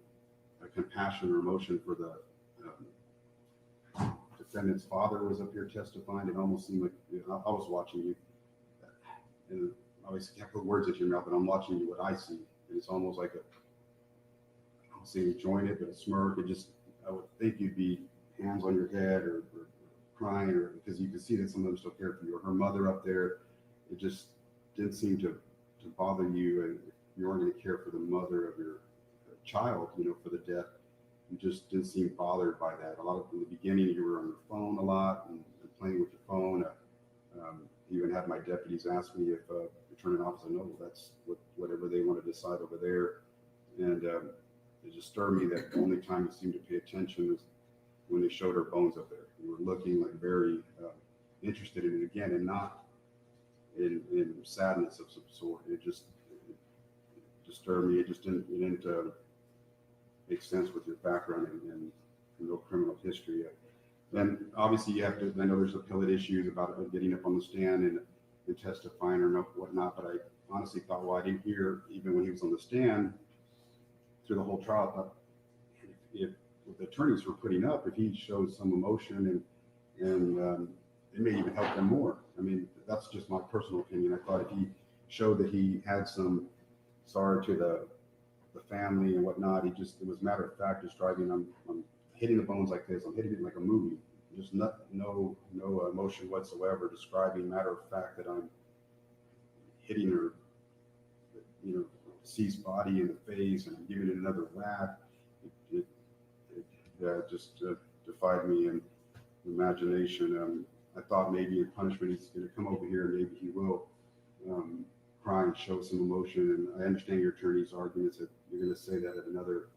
compassion or emotion for the defendant's father was up here testifying. It almost seemed like, I was watching you, and obviously can't put words into your mouth, but I'm watching you, what I see. And it's almost like I don't say enjoying it, but a smirk. I would think you'd be hands on your head or crying, or because you could see that some of them still care for you. Or her mother up there, it just didn't seem to bother you, and you weren't going to care for the mother of your child, for the death. You just didn't seem bothered by that. In the beginning, you were on your phone a lot and playing with your phone. Even had my deputies ask me if returning officer, no, that's whatever they want to decide over there. And it just disturbed me that the only time you seemed to pay attention was when they showed her bones up there. were looking like very interested in it again, and not in sadness of some sort. It just disturbed me. It just didn't make sense with your background and no criminal history. Then obviously you have to. I know there's appellate issues about getting up on the stand and testifying or whatnot. But I honestly thought, well, I didn't hear even when he was on the stand through the whole trial. I thought if the attorneys were putting up, if he shows some emotion and it may even help them more. I mean, that's just my personal opinion. I thought if he showed that he had some sorrow to the family and whatnot, it was matter of fact, just driving. I'm hitting the bones like this. I'm hitting it like a movie. Just no emotion whatsoever. Describing matter of fact that I'm hitting her, deceased body in the face, and I'm giving it another whack. It just defied me and imagination. I thought maybe in punishment he's going to come over here and maybe he will cry and show some emotion. And I understand your attorney's arguments that you're going to say that at another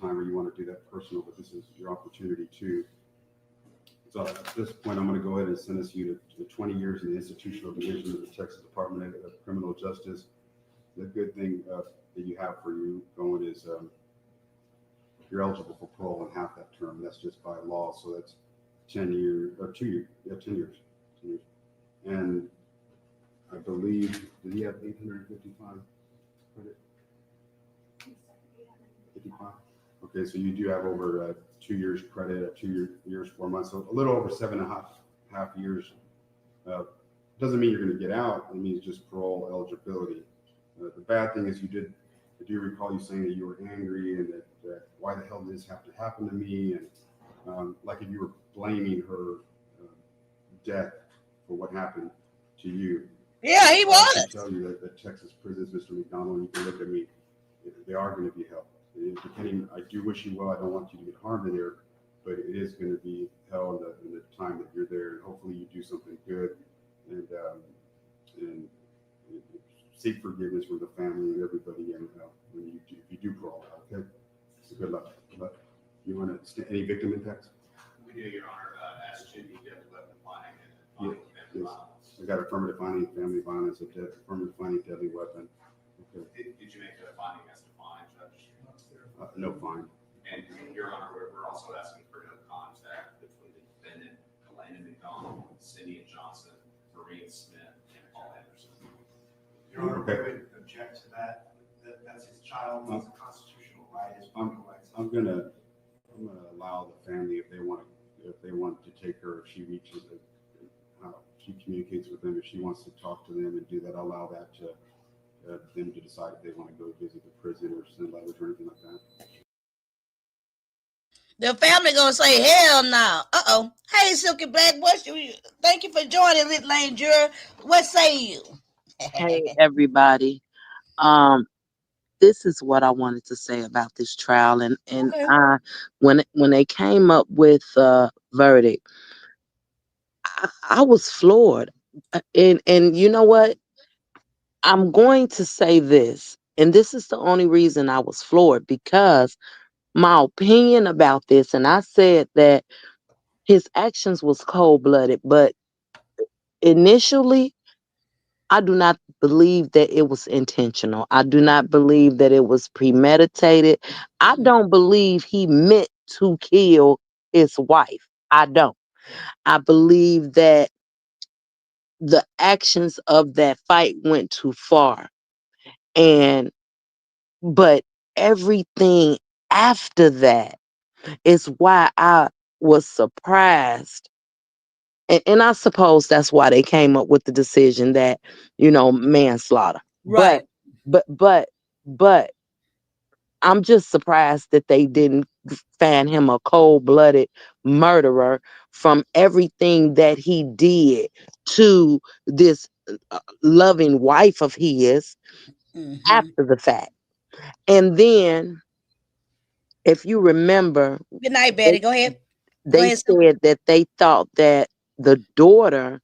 time where you want to do that personal, but this is your opportunity too. So at this point, I'm going to go ahead and sentence you to 20 years in the institutional division of the Texas Department of Criminal Justice. The good thing that you have for you going is you're eligible for parole in half that term. That's just by law. So that's 10 years, or 2 years. Yeah, 10 years. 10 years. And I believe, did he have 855 credit? 55? Okay, so you do have over 2 years credit, 2 years, 4 months, so a little over 7.5 years. Doesn't mean you're going to get out. It means just parole eligibility. The bad thing is I do recall you saying that you were angry and that why the hell did this have to happen to me? And like if you were blaming her death for what happened to you. Yeah, he I was. can tell you that Texas prisons, Mr. McDonald, you can look at me, they are going to be held. Depending, I do wish you well. I don't want you to get harmed in there, but it is going to be held in the time that you're there. And hopefully you do something good and seek forgiveness from the family and everybody. And if you do parole out, okay? So good luck. But you want to any victim impacts? We do, Your Honor, as to the deadly weapon finding and family violence. I got affirmative finding family violence, affirmative finding deadly weapon. Okay. Did you make a finding as to fine, Judge? No fine. And Your Honor, we're also asking for no contact between the defendant, Elena McDonald, Cindy Johnson, Maureen Smith, and Paul Anderson. Your Honor, we would object to that. That's his child. It's a constitutional right. I'm gonna allow the family if they want to take her, if she reaches she communicates with them, if she wants to talk to them and do that, I'll allow that to them to decide if they want to go visit the prison or send letters or anything like that. The family gonna say hell no. Uh-oh. Hey, Silky Black, thank you for joining, Lit Lane Juror. What say you? Hey everybody. Um, this is what I wanted to say about this trial, and Okay. when they came up with verdict, I was floored. And you know what? I'm going to say this, and this is the only reason I was floored, because my opinion about this, and I said that his actions was cold-blooded, but initially I do not believe that it was intentional. I do not believe that it was premeditated. I don't believe he meant to kill his wife. I don't. I believe that the actions of that fight went too far. But everything after that is why I was surprised. And I suppose that's why they came up with the decision that, manslaughter. Right. But I'm just surprised that they didn't find him a cold-blooded murderer from everything that he did to this loving wife of his after the fact. And then, if you remember, Good night, Betty. Go ahead. they said that they thought that the daughter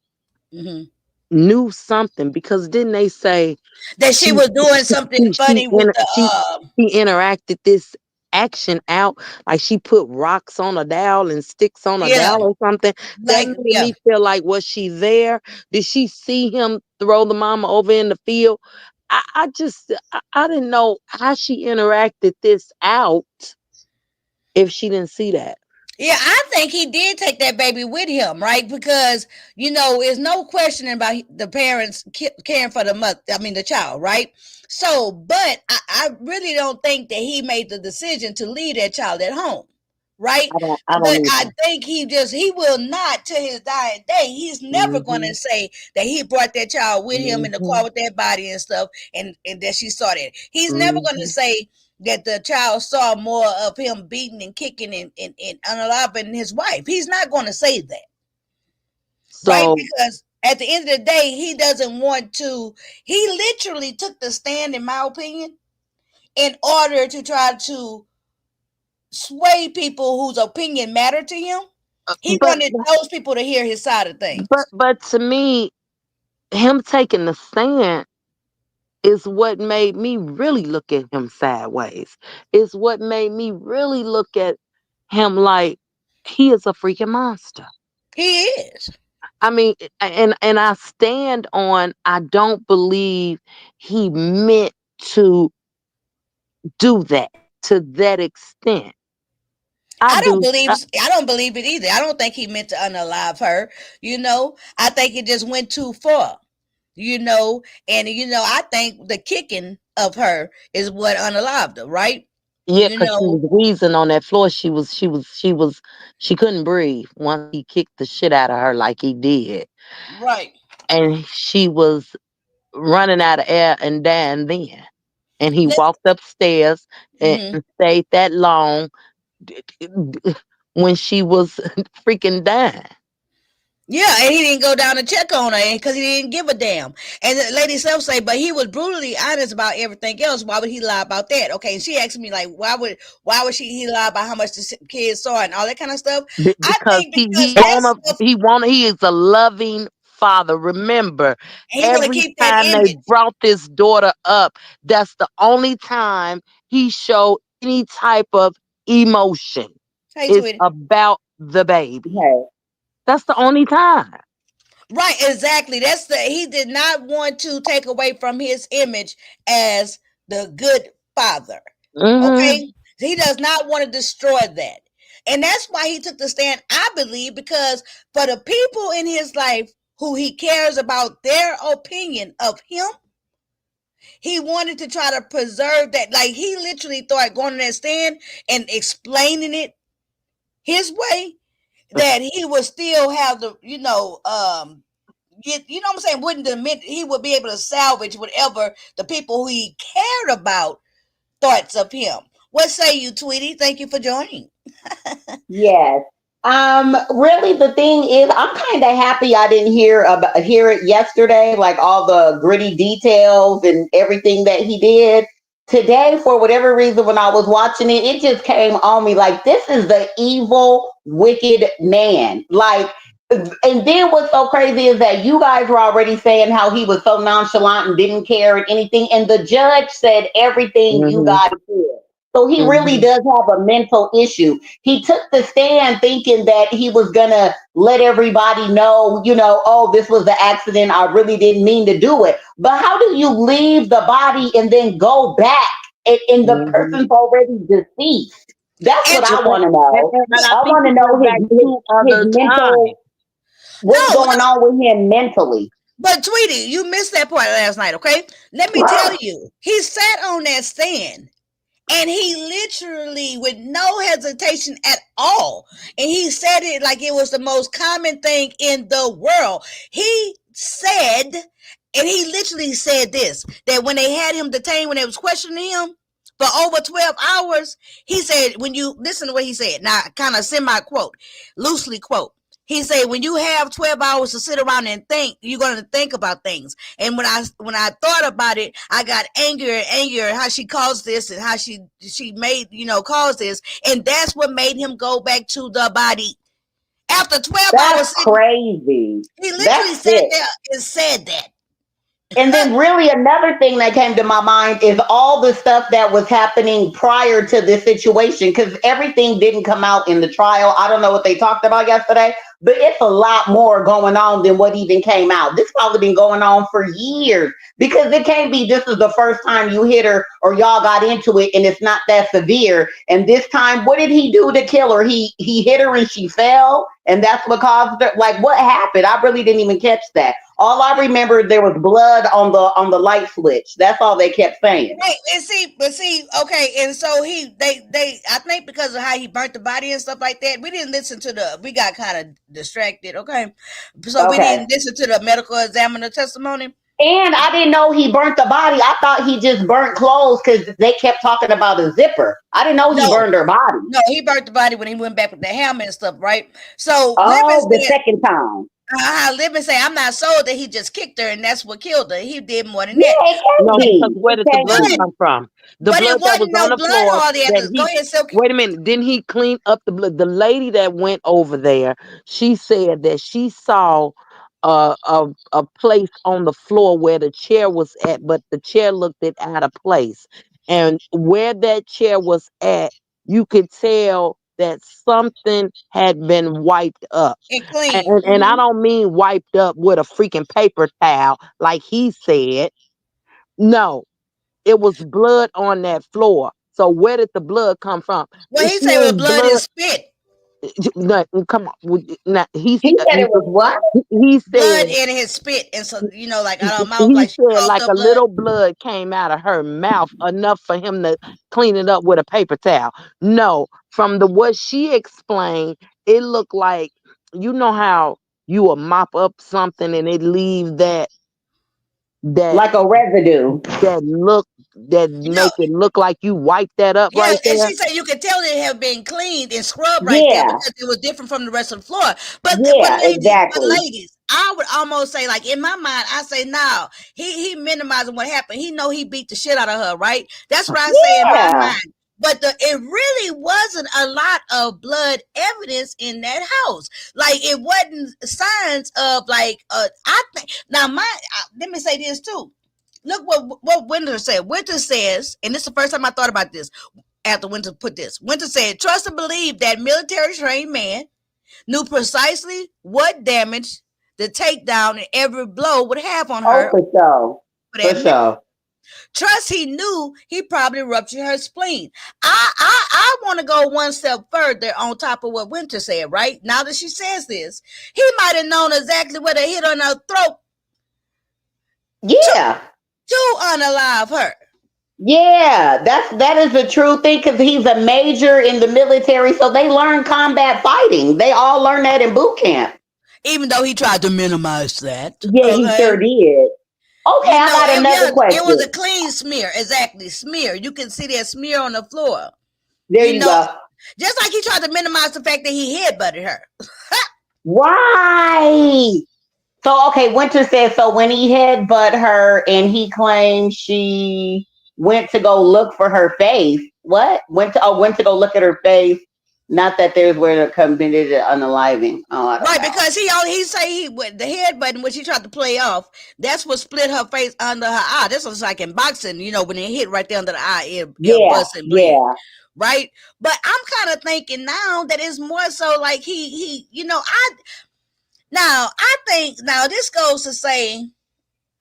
knew something, because didn't they say that she was doing something funny with she interacted this action out, like she put rocks on a dowel and sticks on a Yeah, dowel or something, that like made yeah. me feel like, was she there? Did she see him throw the mama over in the field? I didn't know how she interacted this out if she didn't see that. Yeah, I think he did take that baby with him, right? Because there's no question about the parents caring for the mother. I mean, the child, right? So, but I really don't think that he made the decision to leave that child at home, right? I But don't I either. think he will not to his dying day. He's never going Hmm. to say that he brought that child with him in the car Hmm. with that body and stuff, and that she saw that. He's never going to Hmm. say that the child saw more of him beating and kicking and unaliving his wife. He's not going to say that, right? So, Because at the end of the day, he doesn't want to. He literally took the stand, in my opinion, in order to try to sway people whose opinion matter to him. He but wanted those people to hear his side of things. but to me, him taking the stand is what made me really look at him sideways. Is what made me really look at him like he is a freaking monster. He is. I mean, and I stand on, I don't believe he meant to do that to that extent. I do. I don't believe it either. I don't think he meant to unalive her. I think it just went too far. And I think the kicking of her is what unalived her, right? Yeah, You because she know, was wheezing on that floor. She couldn't breathe once he kicked the shit out of her like he did. right. And she was running out of air and dying then. And he Let, walked upstairs and mhm. stayed that long when she was freaking dying. Yeah, and he didn't go down to check on her because he didn't give a damn. And the lady self say, but he was brutally honest about everything else. Why would he lie about that? Okay, and she asked me like, why would he lie about how much the kids saw and all that kind of stuff? I Because think he because that wanna stuff, he is a loving father. Remember, and he want to every keep that time they image. brought this daughter up, that's the only time he showed any type of emotion. Hey, Is sweetie. about the baby. Hey, That's the only time. Right, exactly. He did not want to take away from his image as the good father. Hmm. Okay? He does not want to destroy that. And that's why he took the stand, I believe, because for the people in his life who he cares about their opinion of him, he wanted to try to preserve that. Like he literally thought going on that stand and explaining it his way, that he would still have the, what I'm saying, wouldn't admit he would be able to salvage whatever the people who he cared about thoughts of him. What say you, Tweety? Thank you for joining. yes. Really, the thing is, I'm kind of happy I didn't hear it yesterday, like all the gritty details and everything that he did. Today, for whatever reason, when I was watching it, it just came on me like this is the evil, wicked man. Like, and then what's so crazy is that you guys were already saying how he was so nonchalant and didn't care and anything, and the judge said everything you Hmm. guys said. So he really Hmm. does have a mental issue. He took the stand thinking that he was gonna let everybody know, oh, this was the accident. I really didn't mean to do it. But how do you leave the body and then go back and the Hmm. person's already deceased? That's what And I And, want to know. and I I think want he to know went back two his other times. mental, what's no, going on with him mentally. but Tweety, you missed that part last night, okay? Let me tell you, he sat on that stand and he literally, with no hesitation at all, and he said it like it was the most common thing in the world. He said, and he literally said this, that when they had him detained, when they was questioning him for over 12 hours, he said, when you listen to what he said, now kind of semi quote, loosely quote, he said, when you have 12 hours to sit around and think, you're going to think about things. And when I thought about it, I got angrier and angrier how she caused this and how she made, caused this. And that's what made him go back to the body. After 12 That's hours sitting, crazy. he literally That's sat sick. there and said that. And then really another thing that came to my mind is all the stuff that was happening prior to this situation, because everything didn't come out in the trial. I don't know what they talked about yesterday, but it's a lot more going on than what even came out. This probably been going on for years, because it can't be this is the first time you hit her or y'all got into it and it's not that severe. And this time, what did he do to kill her? He hit her and she fell, and that's what caused her. Like, what happened? I really didn't even catch that. All I remember, there was blood on the light switch. That's all they kept saying. Right, and see, okay, and so they, I think because of how he burnt the body and stuff like that, we didn't listen to we got kind of distracted, okay, so we Okay. didn't listen to the medical examiner testimony. And I didn't know he burnt the body. I thought he just burnt clothes because they kept talking about a zipper. I didn't know he No, burned her body. no, he burnt the body when he went back with the hammer and stuff, right? So Living Oh, the said, second time. Living say, I'm not sold that he just kicked her and that's what killed her. He did more than that. Yeah, it can't No, because be. where It did the can't blood But be. come from? The but it blood that was wasn't on no the blood floor all there. that Go he, ahead, Silky. wait a minute, didn't he clean up the blood? The lady that went over there, she said that she saw a place on the floor where the chair was at, but the chair looked it out of place. And where that chair was at, you could tell that something had been wiped up. And And, clean. and, and I don't mean wiped up with a freaking paper towel, like he said. No, it was blood on that floor. So where did the blood come from? Well, he She said it was ain't blood and blood. spit. No, come on. Now, He said it was what? he said Blood in his spit. And so, like out of her mouth, he like she said coughed like up a blood. little blood came out of her mouth, enough for him to clean it up with a paper towel. No, from the what she explained, it looked like, you know how you will mop up something and it leave that Like a residue. that look that You know, make it look like you wiped that up yeah, right and there. she said you could tell it had been cleaned and scrubbed right there Yeah. because it was different from the rest of the floor. Yeah, But exactly. ladies, I would almost say, like in my mind, I say now he minimizing what happened. He know he beat the shit out of her, right? That's what I say in my Yeah. mind. But it really wasn't a lot of blood evidence in that house. Like it wasn't signs of like I think now let me say this too. Look what Winter said. Winter says, and this is the first time I thought about this after Winter put this. Winter said, trust and believe that military trained man knew precisely what damage the takedown and every blow would have on Oh, her for sure. for For that minute. sure. Trust he knew he probably ruptured her spleen. I want to go one step further on top of what Winter said, right? Now that she says this, he might have known exactly where to hit on her throat Yeah. to unalive her. Yeah, that is a true thing, because he's a major in the military, so they learn combat fighting. They all learn that in boot camp. Even though he tried to minimize that, Yeah, he okay? sure did. Okay, I got another It was question. a clean smear, exactly, smear. You can see that smear on the floor. There you go. Just like he tried to minimize the fact that he headbutted her. Why? So, okay, Winter says, so when he headbutt her and he claims she went to go look for her face. What? Went to go look at her face. Not that there's where to committed unaliving. Oh, I don't Right, know. because he say he with the headbutting, which he tried to play off, that's what split her face under her eye. This was like in boxing, when it hit right there under the eye, it Yeah, bust and bleed. yeah. Right? But I'm kind of thinking now that it's more so like I think now this goes to say,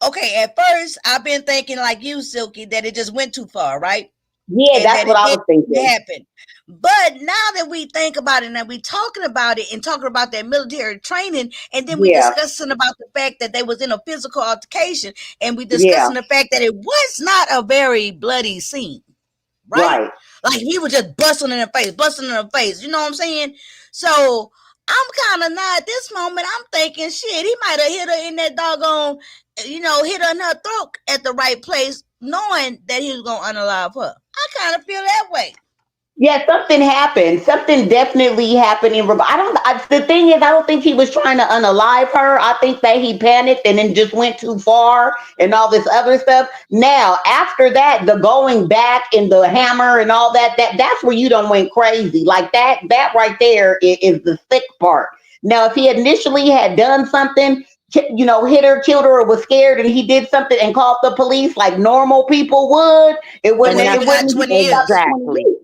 okay, at first I've been thinking like you, Silky, that it just went too far, right? Yeah, And that's that what it I was didn't thinking. happen. But now that we think about it and that we talking about it and talking about that military training, and then we Yeah, discussing about the fact that they was in a physical altercation, and we yeah, discussing the fact that it was not a very bloody scene, right? right. Like he was just busting in her face. You know what I'm saying? So I'm kind of not at this moment. I'm thinking, shit, he might have hit her in that doggone, hit her in her throat at the right place, knowing that he was gonna unalive her. I kind of feel that way. Yeah, something happened. Something definitely happened I don't. The thing is, I don't think he was trying to unalive her. I think that he panicked and then just went too far and all this other stuff. Now, after that, the going back and the hammer and all that's where you don't went crazy. Like that right there is the thick part. Now, if he initially had done something, hit her, killed her, or was scared, and he did something and called the police like normal people would, it Wouldn't wouldn't. even It got wouldn't. He 20 wouldn't got the years. 20 Exactly. years.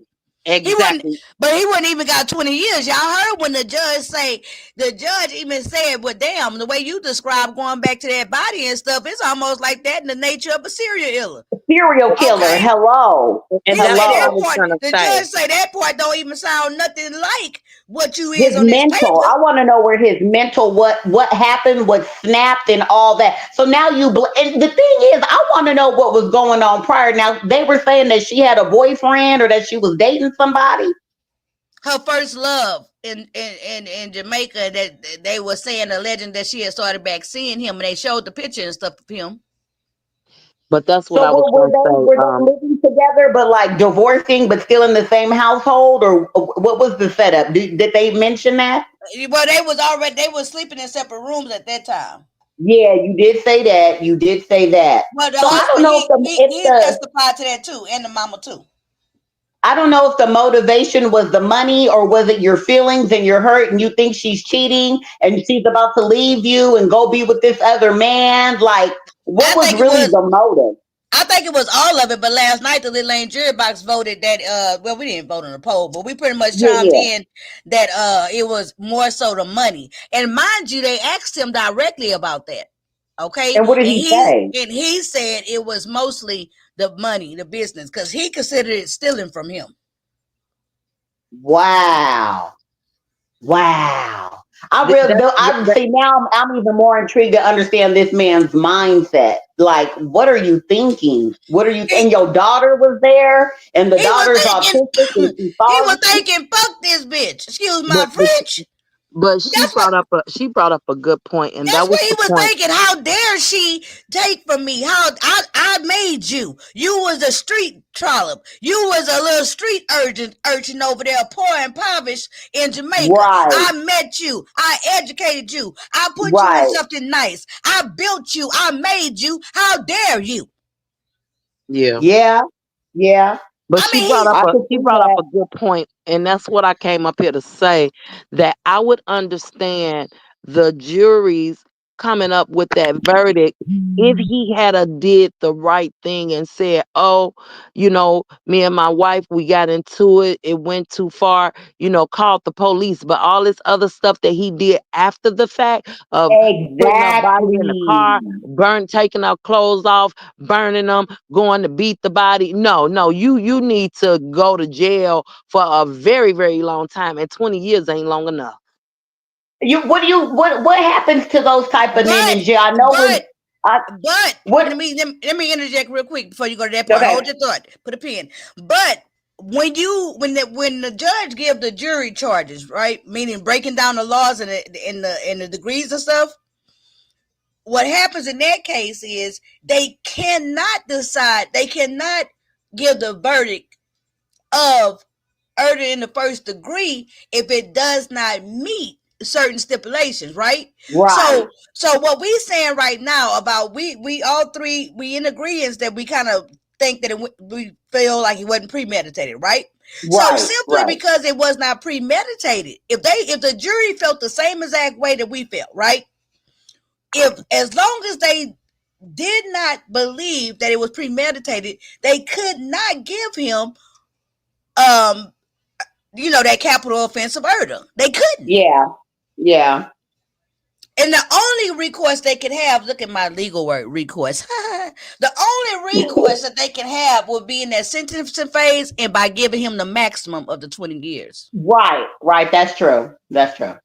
He wouldn't, Exactly. but he wouldn't even got 20 years. Y'all heard when the judge even said, well, damn, the way you described going back to that body and stuff, it's almost like that in the nature of a serial killer. Serial killer. Okay. Hello. He And that's say what I that Hello. was part, gonna the say. judge say that part don't even sound nothing like what you His is on this mental. paper. I want to know where his mental, what happened, what snapped, and all that. So now and the thing is, I want to know what was going on prior. Now they were saying that she had a boyfriend or that she was dating somebody. Her first love in Jamaica, that they were saying, a legend that she had started back seeing him, and they showed the picture and stuff of him. But that's what So I was were gonna they say. were they living together but like divorcing but still in the same household, or what was the setup? Did they mention that? Well, they were sleeping in separate rooms at that time. Yeah, you did say that. You did say that. But the So I don't husband, know if he testified to that too, and the mama too. I don't know if the motivation was the money or was it your feelings and you're hurt and you think she's cheating and she's about to leave you and go be with this other man. Like, what I was think it really was. the motive? I think it was all of it. But last night, the Little Lane jury box voted that. Well, we didn't vote on the poll, but we pretty much Yeah, chimed yeah. in that it was more so the money. And mind you, they asked him directly about that. Okay, And what did and he say? he said it was mostly the money, the business, because he considered it stealing from him. Wow. Wow. That, I see now I'm even more intrigued to understand this man's mindset. Like, what are you thinking? What are you, He, and your daughter was there and the he was daughter's thinking, autistic and she he follows was you? thinking, fuck this bitch. Excuse my but French. she That's what brought up a good point, and that That's was what he the was point. thinking. How dare she take from me? How I made you. You was a street trollop. You was a little street urchin over there, poor and impoverished in Jamaica. Right, I met you. I educated you. I put you in right. something nice. I built you. I made you. How dare you? Yeah. Yeah, yeah. But I mean, I could she see brought up that. a good point, and that's what I came up here to say, that I would understand the juries coming up with that verdict if he had a did the right thing and said, "Oh, me and my wife, we got into it. It went too far. Called the police." But all this other stuff that he did after the fact of putting her body in the Exactly. car, taking her clothes off, burning them, going to beat the body. No, no, you need to go to jail for a very, very long time, and 20 years ain't long enough. What happens to those type of men in but jail? I know when but I but what let me interject real quick before you go to that part. okay. Hold your thought. Put a pin. But when the judge give the jury charges, right? Meaning breaking down the laws and the degrees and stuff. What happens in that case is they cannot decide. They cannot give the verdict of murder in the first degree if it does not meet certain stipulations, right? Right, So what we saying right now about we all three we in agreement that we kind of think that we feel like it wasn't premeditated, right? So right, simply right. because it was not premeditated, if the jury felt the same exact way that we felt, right? If as long as they did not believe that it was premeditated, they could not give him um that capital offense of murder. They couldn't. Yeah, yeah. And the only recourse they can have, look at my legal word, recourse. The only recourse that they can have will be in that sentencing phase and by giving him the maximum of the 20 years. Right, right. That's true. That's true.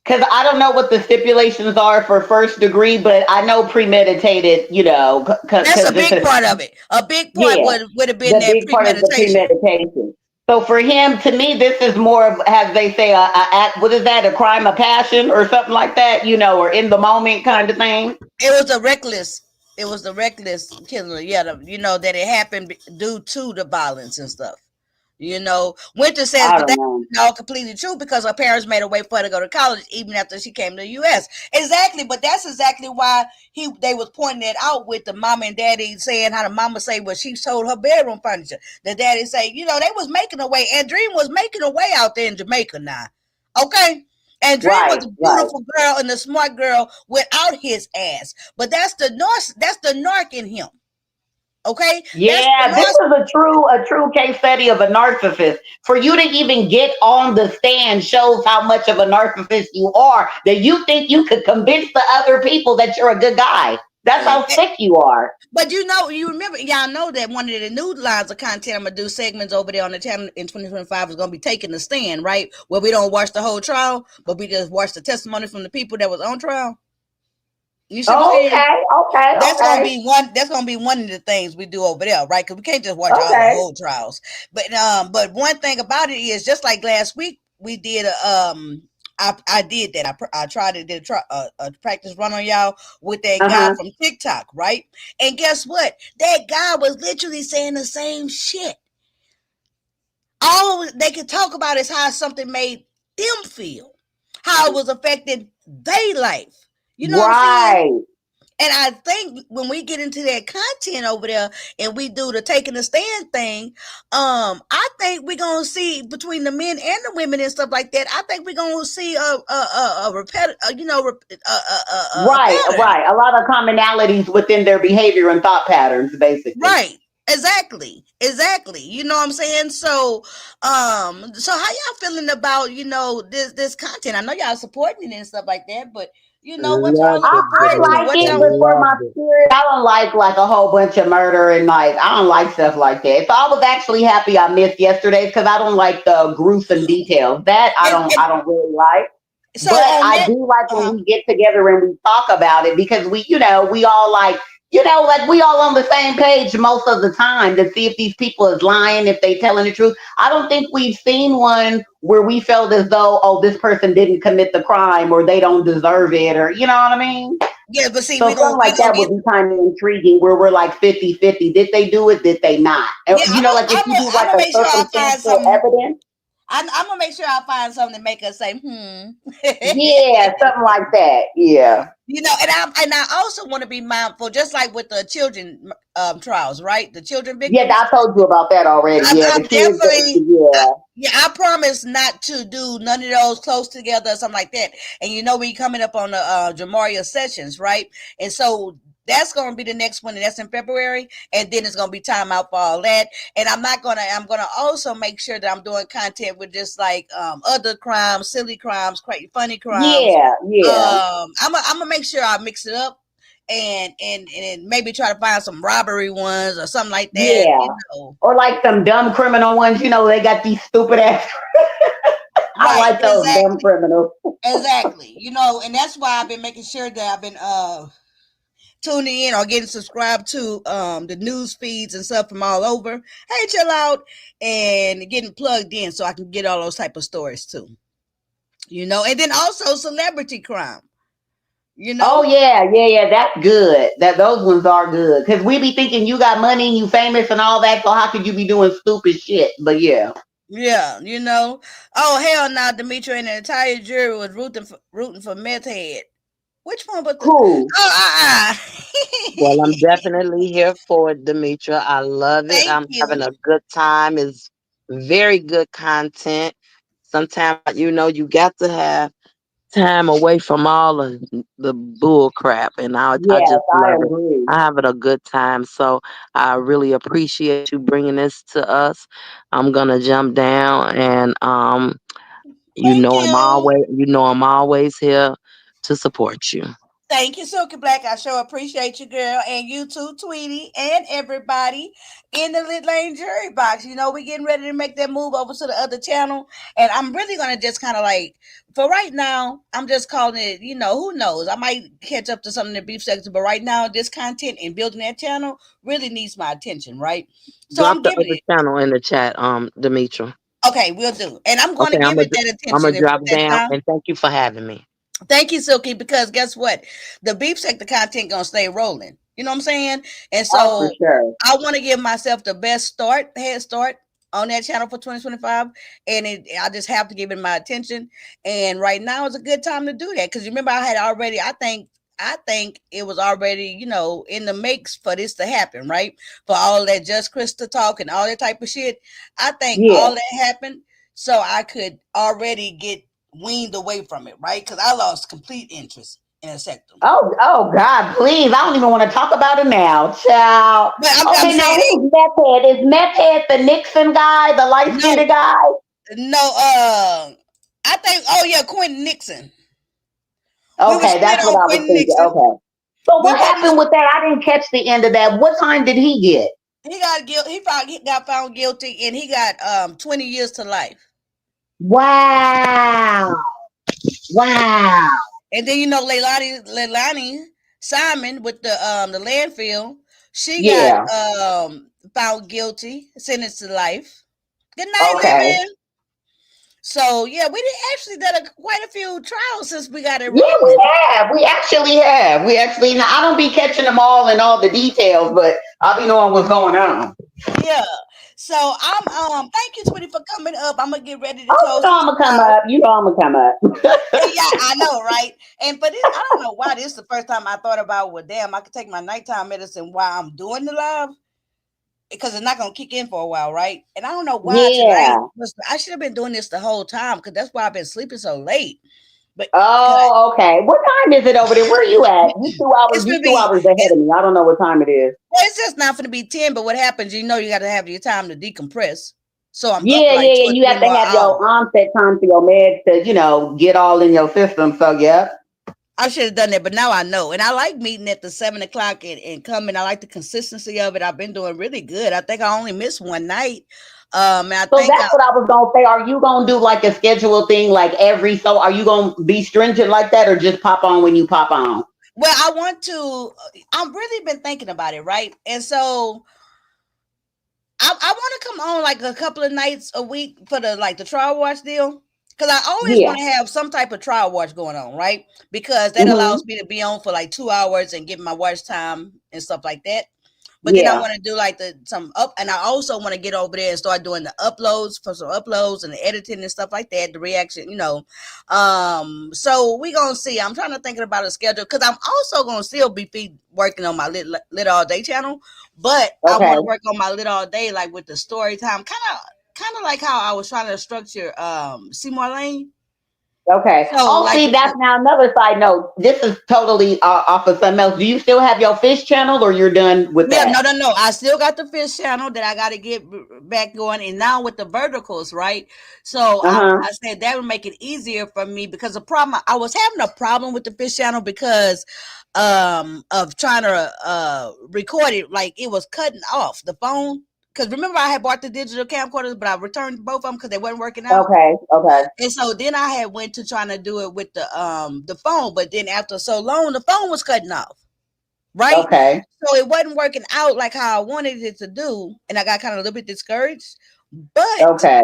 Because I don't know what the stipulations are for first degree, but I know premeditated. That's a Because it's big a part of it. A big part yeah. would have been The that big part is the premeditation. premeditation. So for him, to me, this is more of, as they say, a act. What is that? A crime of passion or something like that? Or in the moment kind of thing. It was a reckless. It was the reckless killing. Yeah, that it happened due to the violence and stuff. Winter says, I but don't that's know. all completely true because her parents made her wait for her to go to college even after she came to the U.S. Exactly, but that's exactly why they was pointing it out with the mom and daddy saying how the mama say, well, she sold her bedroom furniture. The daddy say, they was making a way, and Dream was making a way out there in Jamaica now. Okay, Right, Dream was a right. beautiful girl and a smart girl without his ass. But that's the narc in him. Okay? That's the Yeah, this narc. is a true case study of a narcissist. For you to even get on the stand shows how much of a narcissist you are, that you think you could convince the other people that you're a good guy. That's how sick you are. But you remember, y'all know that one of the new lines of content I'm gonna do segments over there on the channel in 2025 is gonna be taking the stand, right? Where we don't watch the whole trial, but we just watch the testimony from the people that was on trial. You see what I'm saying? Okay, okay, That's gonna okay, be one. That's gonna be one of the things we do over there, right? Because we can't just watch all the okay. whole trials. But one thing about it is, just like last week, we did I did that. I tried to do a practice run on y'all with that guy Uh-huh. from TikTok, right? And guess what? That guy was literally saying the same shit. All they could talk about is how something made them feel, how it was affecting their life. You know what I'm saying? Right. And I think when we get into that content over there and we do the taking the stand thing, I think we're gonna see between the men and the women and stuff like that. I think we're gonna see a Right, pattern. right. A lot of commonalities within their behavior and thought patterns, basically. Right. Exactly. You know what I'm saying? So how y'all feeling about, this content? I know y'all supporting it and stuff like that, but what y'all Loved I, it, looking I forward to? Denise. like What it, y'all but for my Loved it. spirit, I don't like a whole bunch of murder and I don't like stuff like that. So I was actually happy I missed yesterday's because I don't like the gruesome details. That and I don't really like. so But on I that do like when uh we get together and we talk about it because we all like we all on the same page most of the time to see if these people is lying, if they telling the truth. I don't think we've seen one where we felt as though, oh, this person didn't commit the crime or they don't deserve it or you know what I mean? yeah, but see So something we like gonna that get would be kind of intriguing where we're like 50-50. Did they do it? Did they not? And, yeah, like if you do I'm like gonna a make sure I find circumstantial something. evidence, I'm gonna make sure I find something to make us say, hmm. yeah, something like that. Yeah. And I also want to be mindful, just like with the children trials, right? The children Yeah, victims. I told you about that already. Yeah, the I'm kids, definitely, yeah. yeah, I promise not to do none of those close together or something like that. And we coming up on the Jamaria sessions, right? And so that's going to be the next one, and that's in February. And then it's going to be time out for all that. And I'm gonna also make sure that I'm doing content with just like other crimes, silly crimes, funny crimes. Yeah, yeah, I'm gonna make sure I mix it up. And maybe try to find some robbery ones or something like that, yeah. Or like some dumb criminal ones, they got these stupid ass. I Right, like those dumb exactly. criminals. Exactly. And that's why I've been making sure that I've been tuning in or getting subscribed to the news feeds and stuff from all over. Hey, chill out, and getting plugged in so I can get all those type of stories too. And then also celebrity crime. You Oh know, yeah, yeah, yeah. That's good. Those ones are good because we be thinking you got money and you famous and all that. So how could you be doing stupid shit? But yeah, yeah, Oh hell, now Demetria and the entire jury was rooting for meth head. Which one? But the cool. Well, I'm oh. definitely here for it, Demetra. I love it. Thank I'm having you. a good time. It's very good content. Sometimes, you got to have time away from all of the bull crap, and I Yes, just I love it. agree. I'm having a good time, so I really appreciate you bringing this to us. I'm gonna jump down, and Thank you. I'm always here to support you. Thank you, Silky Black. I sure appreciate you, girl. And you too, Tweety, and everybody in the Lit Lane Jury Box. We're getting ready to make that move over to the other channel. And I'm really going to just kind of like, for right now, I'm just calling it, who knows? I might catch up to something in the beef section. But right now, this content and building that channel really needs my attention, right? So Drop I'm the giving other it. channel in the chat, Demetra. Okay, we'll do. And I'm going to Okay, give it that I'm gonna attention and put drop that down, time. and thank you for having me. Thank you, Silky, because guess what? The beef sector content gonna stay rolling. You know what I'm saying? And Oh, for so sure. I want to give myself the best head start on that channel for 2025. And I just have to give it my attention. And right now is a good time to do that. Because remember, I had already, I think it was already, in the makes for this to happen, right? For all that Just Krista talk and all that type of shit. I think Yeah. all that happened so I could already get weaned away from it, right? Because I lost complete interest in a sector. Oh God, please. I don't even want to talk about it now. Child. But I'm Okay, now saying who's Meth Head? Is Meth Head the Nixon guy, the light no, skinned guy? no. I think. Oh yeah, Quentin Nixon. We were Okay, split that's what on I was Quentin thinking. Nixon. Okay. So We what wasn't. happened with that? I didn't catch the end of that. What time did he get? He got guilty. He got found guilty, and he got 20 years to life. Wow. Wow. And then Leilani Simon with the landfill, she got Yeah. found guilty, sentenced to life. Good night, Okay. living. So yeah, we did actually done quite a few trials since we got Yeah, we enrollment. have. We actually have. We actually. Now, I don't be catching them all and all the details, but I'll be knowing what's going on. Yeah. So I'm thank you, Twitty, for coming up. I'm gonna get ready to Oh, you close know this I'm gonna come out. up. You know I'm gonna come up. Yeah, I know, right? And for this, I don't know why this is the first time I thought about, well, damn, I could take my nighttime medicine while I'm doing the live because it's not gonna kick in for a while, right? And I don't know why tonight Yeah. I should have been doing this the whole time because that's why I've been sleeping so late. But Oh, okay. What time is it over there? Where you at? You two hours. it's You gonna two be hours ahead of me. I don't know what time it is. well, it's just not gonna be 10. But what happens, you got to have your time to decompress. So I'm up Yeah, like yeah, two yeah. or You three have to more have hours. your onset time for your meds to get all in your system. So, yeah. I should have done that, but now I know. And I like meeting at the 7 o'clock and coming. I like the consistency of it. I've been doing really good. I think I only missed one night. And I So think that's what I was gonna say. Are you gonna do like a schedule thing, like every? So are you gonna be stringent like that, or just pop on when you pop on? well, I want to. I've really been thinking about it, right? And so I want to come on like a couple of nights a week for the trial watch deal. Because I always Yeah. want to have some type of trial watch going on, right? Because that Mhm. allows me to be on for like 2 hours and get my watch time and stuff like that. But then I Yeah. want to do like some up, and I also want to get over there and start doing the uploads for some uploads and the editing and stuff like that. The reaction. So we gonna see. I'm trying to think about a schedule because I'm also gonna still be working on my lit all day channel, but I Okay. want to work on my lit all day like with the story time, kind of like how I was trying to structure Seymour Lane. Okay. So Oh, like see, that's now another side note. This is totally off of something else. Do you still have your fish channel, or you're done with yeah, that? no. I still got the fish channel that I got to get back going, and now with the verticals, right? So Uh huh. I said that would make it easier for me because the problem I was having a problem with the fish channel because of trying to record it, like it was cutting off the phone. Because remember, I had bought the digital camcorders, but I returned both of them because they wasn't working out. Okay. Okay. And so then I had went to trying to do it with the phone, but then after so long, the phone was cutting off. Right? Okay. So it wasn't working out like how I wanted it to do. And I got kind of a little bit discouraged. But Okay.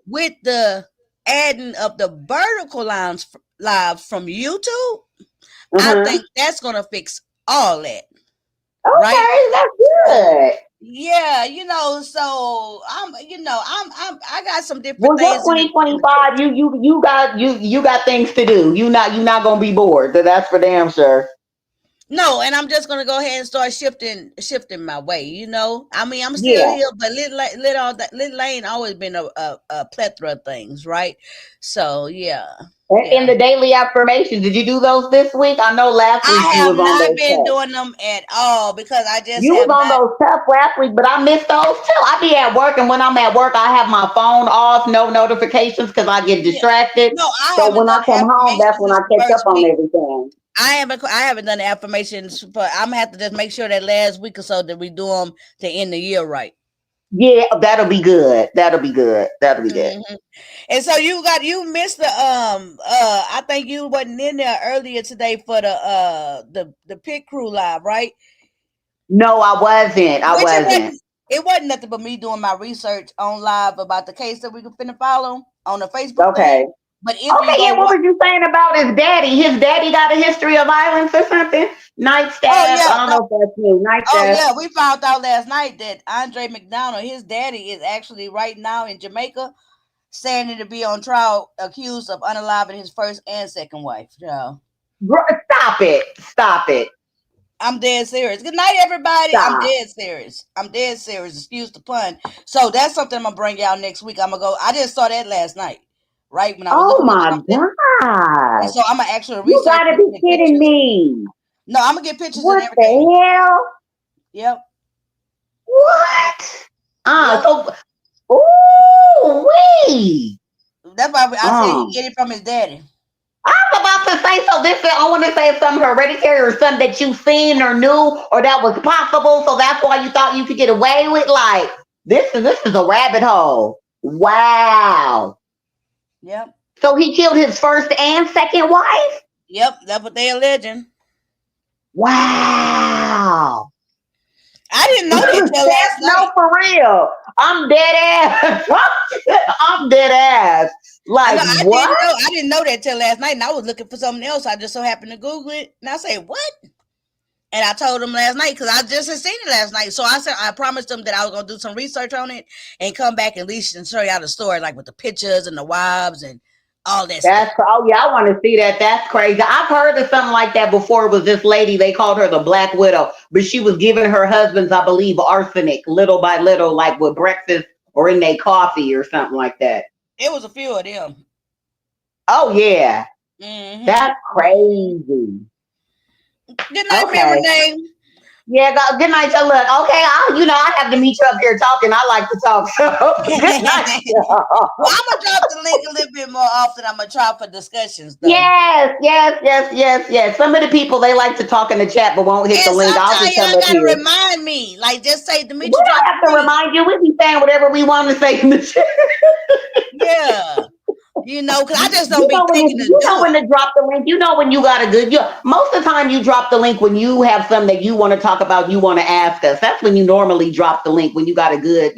with the adding of the vertical lines live from YouTube, Uh I huh. think that's gonna fix all that. Right? Okay, that's So good. yeah, so I got some different Well, your things in the 2025, you got things to do. You not gonna be bored. So that's for damn sure. no, and I'm just gonna go ahead and start shifting my way. I mean, I'm still Yeah. here, but Little Lane always been a plethora of things, right? So yeah, In yeah. the daily affirmations, did you do those this week? I know last week I you have was on not those been tests. doing them at all because I just You was have on not. those tests last week, but I missed those too. I be at work, and when I'm at work, I have my phone off, no notifications, because I get Yeah, distracted. no, I So haven't when I done come home, that's affirmations when since I the catch up first on week. everything. I haven't done the affirmations, but I'm gonna have to just make sure that last week or so that we do them to end the year right. Yeah, that'll be good. That'll be good. That'll be good. Hmm. And so you missed the I think you wasn't in there earlier today for the pit crew live, right? No, I wasn't. I Which wasn't. it wasn't nothing but me doing my research on live about the case that we could finna follow on the Facebook Okay. thing. But if you Okay, yeah, go what were you saying about his daddy? His daddy got a history of violence or something? Night oh stabs. yeah, I don't no, know if that's new. Night oh stabs. yeah, we found out last night that Andre McDonald, his daddy, is actually right now in Jamaica standing to be on trial accused of unaliving his first and second wife. So Stop it. Stop it. I'm dead serious. Good night, everybody. I'm Stop. dead serious. I'm dead serious. Excuse the pun. So that's something I'm gonna bring y'all next week. I'm gonna go. I just saw that last night, right when I was Oh looking up my something. God. And so I'm gonna actually You research gotta it, be get kidding pictures. me. No, I'm gonna get pictures and What everything. the hell? Yep. What? Yep. So, ooh, wee. That's why I said he get it from his daddy. I was about to say, so this, I want to say it's something hereditary or something that you've seen or knew or that was possible. So that's why you thought you could get away with, like, this is a rabbit hole. Wow. Yep. So he killed his first and second wife? Yep. That's what they alleging. Wow. I didn't know that till last No, night. for real. I'm dead ass. I'm dead ass. I Like, know I what? didn't know. I didn't know that till last night, and I was looking for something else. I just so happened to Google it, and I say, "What?" And I told him last night because I just had seen it last night. So I said I promised them that I was gonna do some research on it and come back at least and show y'all the story, like with the pictures and the wives and all that stuff. Oh yeah, I want to see that. That's crazy. I've heard of something like that before. It was this lady, they called her the Black Widow, but she was giving her husbands, I believe, arsenic little by little, like with breakfast or in their coffee or something like that. It was a few of them. Oh yeah. Mm-hmm. That's crazy. Good night, Okay. Renee. Yeah, good night. So look, okay, I have to meet you up here talking. I like to talk. So good night. Well, I'm gonna drop the link a little bit more often. I'm gonna try for discussions though. Yes. Some of the people, they like to talk in the chat but won't hit the And link. I'll sometimes just come y'all up gotta here. remind me. Like just say We Demetri don't drop have the to link. remind you. We be saying whatever we want to say in the chat. Yeah. Because I just You don't be know when thinking to you do know when it. to drop the link. You know when you got a good. Most of the time you drop the link when you have something that you want to talk about. You want to ask us. That's when you normally drop the link when you got a good.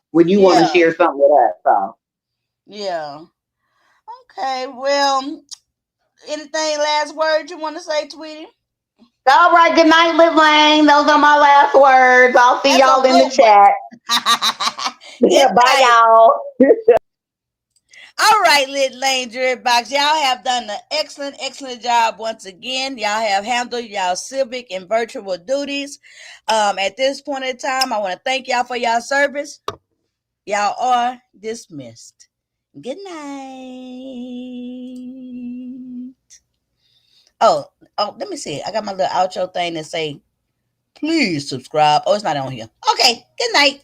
When you want to Yeah. share something with us. So Yeah. Okay. Well, anything last words you want to say, Tweety? all right. Good night, Liv Lane. Those are my last words. I'll see That's a y'all in the good one. chat. Good Bye, night. y'all. All right, Lit Lane Jury Box. Y'all have done an excellent job once again. Y'all have handled y'all civic and virtual duties. At this point in time, I want to thank y'all for y'all service. Y'all are dismissed. Good night. Oh, let me see. I got my little outro thing that say, please subscribe. Oh, it's not on here. Okay, good night.